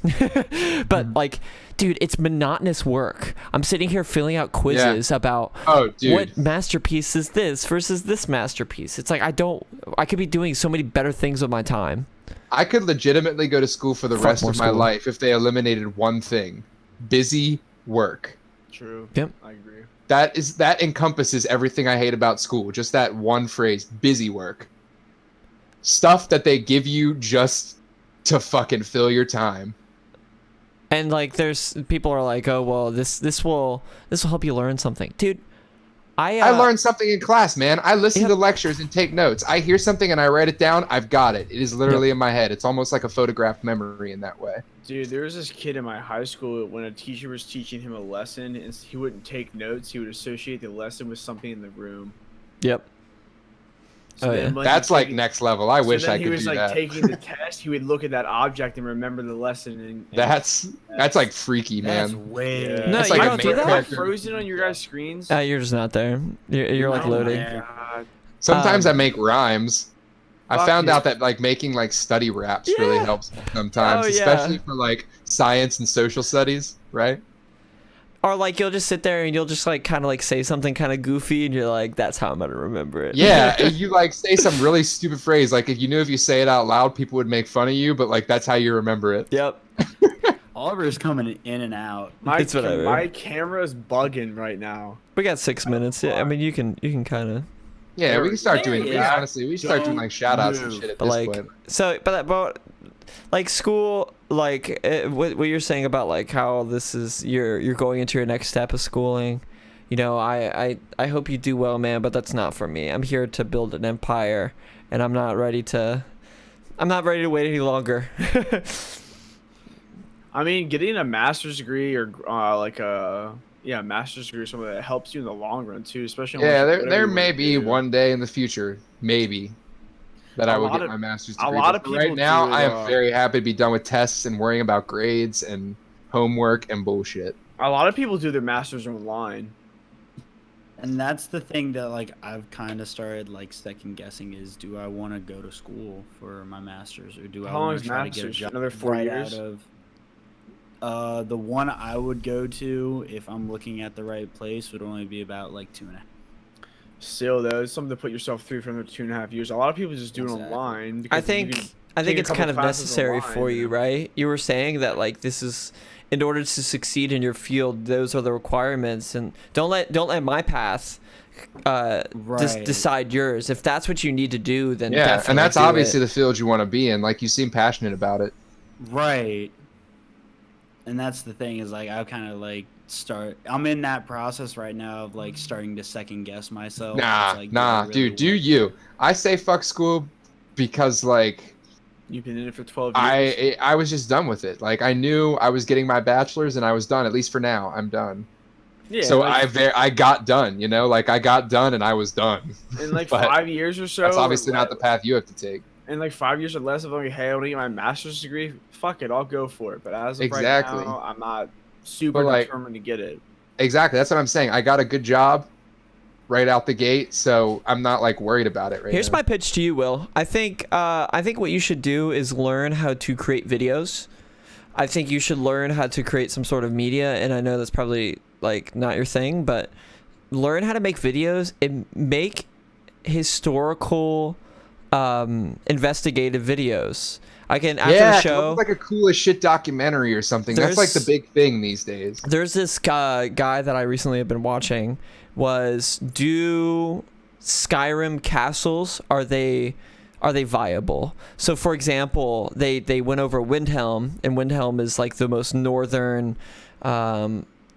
Speaker 1: But like, dude, it's monotonous work. I'm sitting here filling out quizzes about
Speaker 2: Dude.
Speaker 1: what masterpiece is this versus this masterpiece. It's like I could be doing so many better things with my time.
Speaker 2: I could legitimately go to school for the
Speaker 1: Fuck
Speaker 2: rest
Speaker 1: more
Speaker 2: of my
Speaker 1: school.
Speaker 2: life if they eliminated one thing: busy work.
Speaker 3: True.
Speaker 1: Yep.
Speaker 3: I agree.
Speaker 2: That encompasses everything I hate about school. Just that one phrase: busy work. stuff that they give you just to fucking fill your time.
Speaker 1: And like, there's people are like, oh well, this will help you learn something, dude. I
Speaker 2: learned something in class, man. I listen to lectures and take notes. I hear something and I write it down. I've got it. It is literally in my head. It's almost like a photographed memory in that way.
Speaker 3: Dude, there was this kid in my high school when a teacher was teaching him a lesson and he wouldn't take notes. He would associate the lesson with something in the room.
Speaker 1: Yep.
Speaker 3: So
Speaker 2: that's like next level. I wish I could do that. He was like
Speaker 3: taking the test. He would look at that object and remember the lesson. And
Speaker 2: that's like freaky, man.
Speaker 4: That's way.
Speaker 3: Yeah.
Speaker 1: No,
Speaker 2: that's
Speaker 1: you
Speaker 2: like
Speaker 1: don't do that.
Speaker 3: Am I frozen on your guys' screens?
Speaker 1: You're just not there. You're like loading.
Speaker 3: God.
Speaker 2: Sometimes I make rhymes. I found
Speaker 3: you.
Speaker 2: out that like making like study raps really helps sometimes, especially for like science and social studies, right?
Speaker 1: Or like you'll just sit there and you'll just like kind of like say something kind of goofy and you're like, that's how I'm gonna remember it.
Speaker 2: Yeah, and you like say some really stupid phrase, like if you knew if you say it out loud people would make fun of you, but like that's how you remember it.
Speaker 1: Yep.
Speaker 4: Oliver's coming in and out.
Speaker 3: My camera's bugging right now.
Speaker 1: We got 6 minutes. Yeah, I mean you can kind of.
Speaker 2: Yeah, we can start doing. Honestly, we start doing like shout outs and shit at this point.
Speaker 1: So, but like school, like what you're saying about like how this is you're going into your next step of schooling. You know, I hope you do well, man. But that's not for me. I'm here to build an empire, and I'm not ready to wait any longer.
Speaker 3: I mean, getting a master's degree or master's degree or something that helps you in the long run too, especially.
Speaker 2: There may be one day in the future, maybe, that I will get my master's degree.
Speaker 3: A lot of people
Speaker 2: right now,
Speaker 3: do,
Speaker 2: I am very happy to be done with tests and worrying about grades and homework and bullshit.
Speaker 3: A lot of people do their masters online.
Speaker 4: And that's the thing that like I've kind of started like second guessing is, do I want to go to school for my master's or do I want to try to get a job?
Speaker 3: Another 4 years.
Speaker 4: Out of the one I would go to if I'm looking at the right place would only be about like 2.5.
Speaker 3: Still though, it's something to put yourself through for another 2.5 years. A lot of people just do it online.
Speaker 1: I think it's kind of necessary for you, right? You were saying that like this is in order to succeed in your field, those are the requirements, and don't let my path decide yours. If that's what you need to do, then
Speaker 2: and that's obviously the field you want to be in. Like you seem passionate about it,
Speaker 4: right? And that's the thing is like I kind of like I'm in that process right now of like starting to second guess myself.
Speaker 2: Dude, do you? I say fuck school because like
Speaker 3: you've been in it for 12 years.
Speaker 2: I was just done with it. Like I knew I was getting my bachelor's and I was done. At least for now, I'm done. Yeah. So I got done. You know, like I got done and I was done.
Speaker 3: In like 5 years or so.
Speaker 2: That's obviously not the path you have to take.
Speaker 3: In like 5 years or less, if I'm like, hey, I want to get my master's degree, fuck it, I'll go for it. But as of right now, I'm not super determined to get it.
Speaker 2: Exactly. That's what I'm saying. I got a good job right out the gate, so I'm not like worried about it right
Speaker 1: Here's my pitch to you, Will. I think what you should do is learn how to create videos. I think you should learn how to create some sort of media, and I know that's probably like not your thing, but learn how to make videos and make historical investigative videos. I can after the show
Speaker 2: like a cool as shit documentary or something. That's like the big thing these days.
Speaker 1: There's this guy that I recently have been watching. Do Skyrim castles, are they viable? So for example, they went over Windhelm, and Windhelm is like the most northern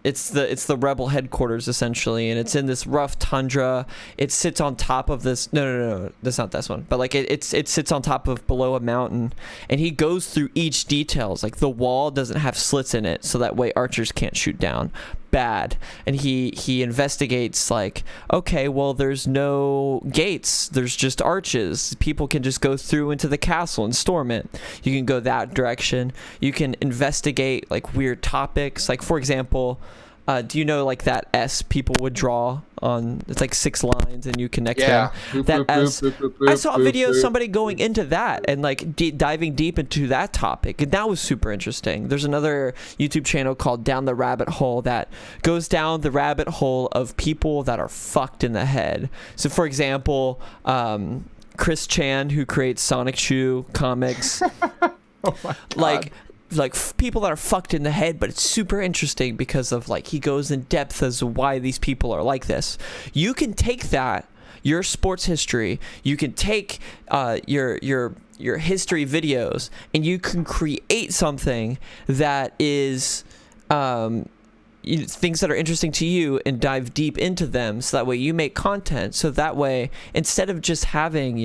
Speaker 1: it's the rebel headquarters essentially, and it's in this rough tundra. It sits on top of this no, that's not this one, but like it sits on top of below a mountain, and he goes through each details. Like the wall doesn't have slits in it, so that way archers can't shoot down. Bad. And he investigates like, okay, well there's no gates, there's just arches, people can just go through into the castle and storm it. You can go that direction. You can investigate like weird topics, like for example, do you know like that S people would draw on? It's like 6 lines and you connect them. I saw a video of somebody going into that and like diving deep into that topic, and that was super interesting. There's another YouTube channel called Down the Rabbit Hole that goes down the rabbit hole of people that are fucked in the head. So for example, Chris Chan, who creates Sonic Shoe comics,
Speaker 2: oh my God.
Speaker 1: like people that are fucked in the head, but it's super interesting because of like he goes in depth as to why these people are like this. You can take that, your sports history. You can take your history videos, and you can create something that is things that are interesting to you and dive deep into them, so that way you make content. So that way, instead of just having,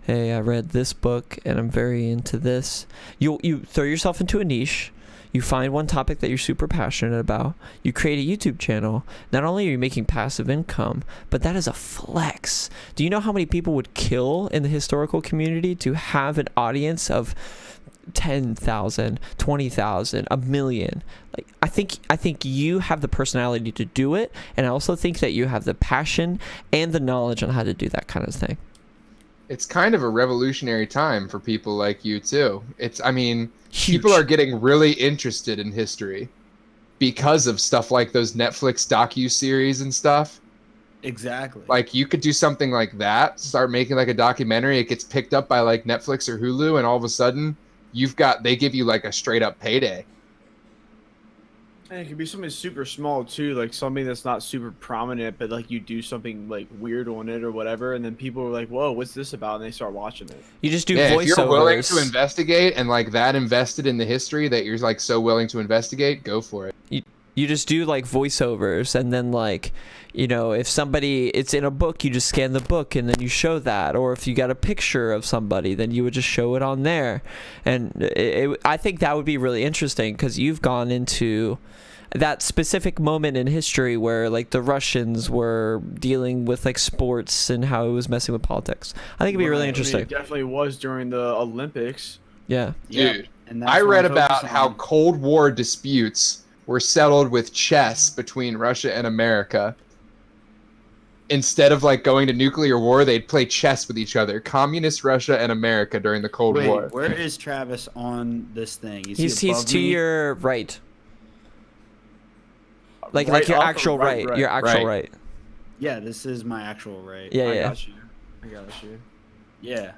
Speaker 1: hey, I read this book and I'm very into this, you throw yourself into a niche. You find one topic that you're super passionate about. You create a YouTube channel. Not only are you making passive income, but that is a flex. Do you know how many people would kill in the historical community to have an audience of 10,000, 20,000, a million? Like, I think you have the personality to do it, and I also think that you have the passion and the knowledge on how to do that kind of thing. It's
Speaker 2: kind of a revolutionary time for people like you too.
Speaker 1: Huge.
Speaker 2: People are getting really interested in history because of stuff like those Netflix docu-series and stuff.
Speaker 4: Exactly.
Speaker 2: Like, you could do something like that, start making like a documentary, it gets picked up by like Netflix or Hulu, and all of a sudden they give you like a straight up payday.
Speaker 3: And it could be something super small too, like something that's not super prominent, but like you do something like weird on it or whatever, and then people are like, "Whoa, what's this about?" and they start watching it.
Speaker 1: You just do voiceovers.
Speaker 2: If you're willing to investigate and like that invested in the history that you're like so willing to investigate, go for it.
Speaker 1: You just do like voiceovers, and then like, if it's in a book, you just scan the book and then you show that. Or if you got a picture of somebody, then you would just show it on there. And I think that would be really interesting, because you've gone into that specific moment in history where like the Russians were dealing with like sports and how it was messing with politics. I think it'd be really interesting.
Speaker 3: It definitely was during the Olympics.
Speaker 1: Yeah.
Speaker 2: Dude, I read about how Cold War disputes were settled with chess between Russia and America. Instead of like going to nuclear war, they'd play chess with each other. Communist Russia and America during the Cold War.
Speaker 4: Where is Travis on this thing?
Speaker 1: He's to your right. Like your actual right. Your actual right.
Speaker 4: Yeah, this is my actual right.
Speaker 1: Yeah,
Speaker 3: I got you.
Speaker 4: Yeah.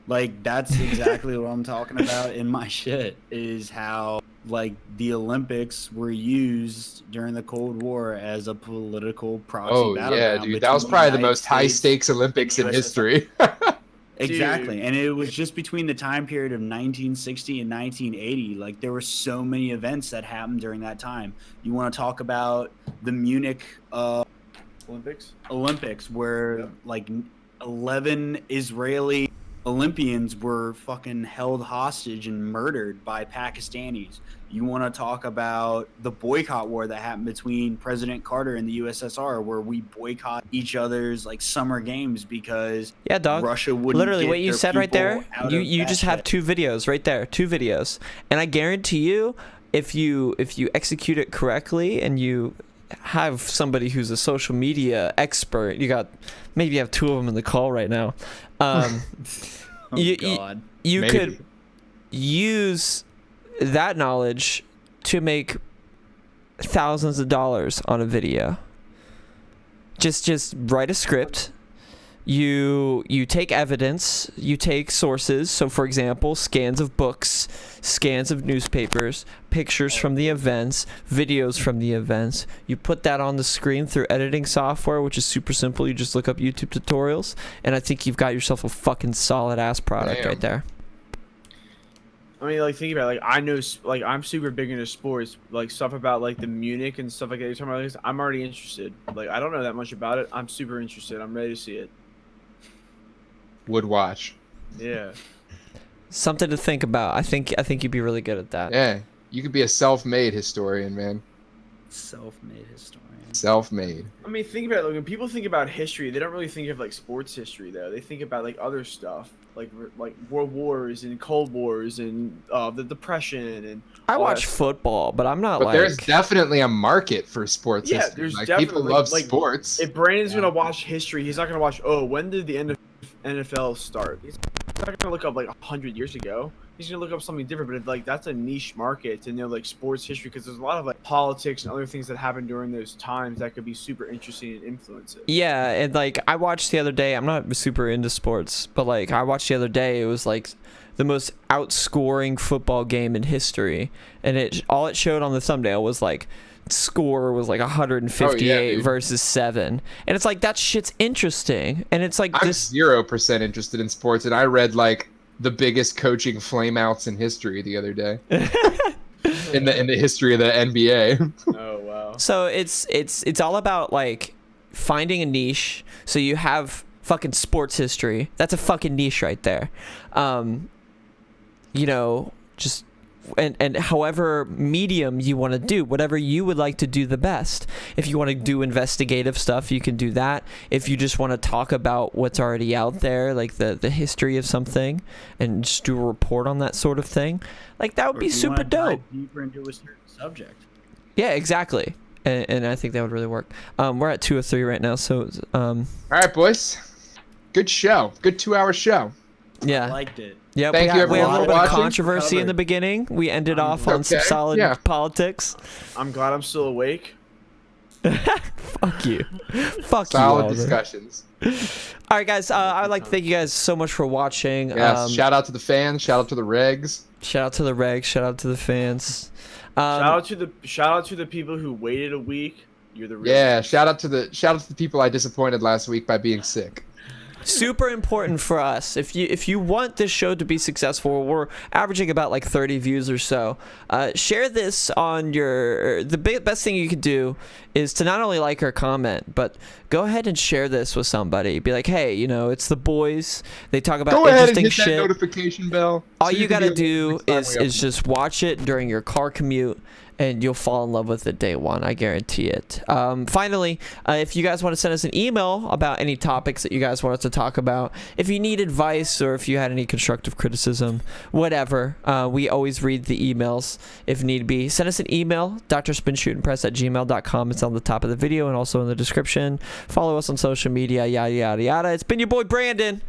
Speaker 4: Like, that's exactly what I'm talking about in my shit, is how like the Olympics were used during the Cold War as a political proxy battleground.
Speaker 2: Oh yeah, dude, that was probably the most high stakes Olympics in history.
Speaker 4: Exactly. And it was just between the time period of 1960 and 1980. Like, there were so many events that happened during that time. You want to talk about the Munich Olympics, where like 11 Israeli Olympians were fucking held hostage and murdered by Pakistanis. You want to talk about the boycott war that happened between President Carter and the USSR, where we boycott each other's like summer games because Russia wouldn't
Speaker 1: literally
Speaker 4: get
Speaker 1: what you
Speaker 4: their
Speaker 1: said right there.
Speaker 4: people out
Speaker 1: You
Speaker 4: of
Speaker 1: just
Speaker 4: that
Speaker 1: have
Speaker 4: shit.
Speaker 1: 2 videos right there, 2 videos, and I guarantee you, if you execute it correctly and you have somebody who's a social media expert, you have 2 of them in the call right now. You could use that knowledge to make thousands of dollars on a video. Just write a script. You take evidence, you take sources. So for example, scans of books, scans of newspapers, pictures from the events, videos from the events. You put that on the screen through editing software, which is super simple. You just look up YouTube tutorials, and I think you've got yourself a fucking solid ass product right there.
Speaker 3: I mean, like, think about it. Like, I know, like, I'm super big into sports, like stuff about like the Munich and stuff like that. You're talking about this. I'm already interested. Like, I don't know that much about it. I'm super interested. I'm ready to see it.
Speaker 2: Would watch.
Speaker 3: Yeah.
Speaker 1: Something to think about. I think you'd be really good at that.
Speaker 2: Yeah, you could be a self-made historian, man.
Speaker 4: Self-made historian.
Speaker 2: Self-made.
Speaker 3: I mean, think about it. Like, when people think about history, they don't really think of like sports history though. They think about like other stuff, like world wars and Cold Wars and the Depression and.
Speaker 1: I watch football, but I'm not
Speaker 2: but
Speaker 1: like.
Speaker 2: There's definitely a market for sports history.
Speaker 3: There's
Speaker 2: like,
Speaker 3: definitely
Speaker 2: people love sports.
Speaker 3: If Brandon's gonna watch history, he's not gonna watch. Oh, when did the NFL start? He's not gonna look up like 100 years ago. He's gonna look up something different. But like that's a niche market to know like sports history, because there's a lot of like politics and other things that happened during those times that could be super interesting and influence it.
Speaker 1: Yeah, and like I watched the other day. I'm not super into sports, but like I watched the other day. It was like the most outscoring football game in history, and all it showed on the thumbnail was like score was like 158 versus 7, and it's like that shit's interesting, and it's like
Speaker 2: I'm 0% interested in sports, and I read like the biggest coaching flameouts in history the other day. in the history of the NBA.
Speaker 3: Oh wow.
Speaker 1: So it's all about like finding a niche. So you have fucking sports history. That's a fucking niche right there. You know, just and however medium you want to do, whatever you would like to do the best. If you want to do investigative stuff, you can do that. If you just want to talk about what's already out there, like the history of something, and just do a report on that sort of thing, like that would be super dope.
Speaker 4: Deeper into a certain subject.
Speaker 1: Yeah, exactly. And I think that would really work. We're at 2:03 right now, so
Speaker 2: all right, boys. Good show. Good 2-hour show.
Speaker 1: Yeah.
Speaker 4: I liked it.
Speaker 1: Yeah,
Speaker 2: Thank you,
Speaker 1: we had a little
Speaker 2: everyone,
Speaker 1: bit
Speaker 2: for
Speaker 1: of
Speaker 2: watching.
Speaker 1: controversy in the beginning. We ended off on some solid politics.
Speaker 3: I'm glad I'm still awake.
Speaker 1: Fuck you. Fuck you.
Speaker 2: Solid discussions.
Speaker 1: All right, guys. I'd like to thank you guys so much for watching.
Speaker 2: Yes. Shout out to the fans. Shout out to the regs.
Speaker 1: Shout out to the regs. Shout out to the fans.
Speaker 3: Shout out to the people who waited a week. You're the real ones.
Speaker 2: Shout out to the people I disappointed last week by being sick.
Speaker 1: Super important for us. If you want this show to be successful, we're averaging about like 30 views or so. Share this on your. The best thing you could do is to not only like or comment, but go ahead and share this with somebody. Be like, hey, you know, it's the boys. They talk about
Speaker 2: Go ahead and
Speaker 1: interesting
Speaker 2: hit
Speaker 1: shit.
Speaker 2: that notification bell.
Speaker 1: All
Speaker 2: so
Speaker 1: you gotta do is
Speaker 2: upload.
Speaker 1: just watch it during your car commute, and you'll fall in love with it day one. I guarantee it. Finally, if you guys want to send us an email about any topics that you guys want us to talk about, if you need advice or if you had any constructive criticism, whatever, we always read the emails if need be. Send us an email, drspinshootimpress@gmail.com. It's on the top of the video and also in the description. Follow us on social media, yada, yada, yada. It's been your boy, Brandon.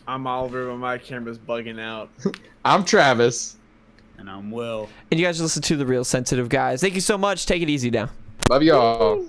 Speaker 3: I'm Oliver, but my camera's bugging out.
Speaker 2: I'm Travis.
Speaker 4: And I'm Will.
Speaker 1: And you guys listen to The Real Sensitive Guys. Thank you so much. Take it easy now.
Speaker 2: Love y'all.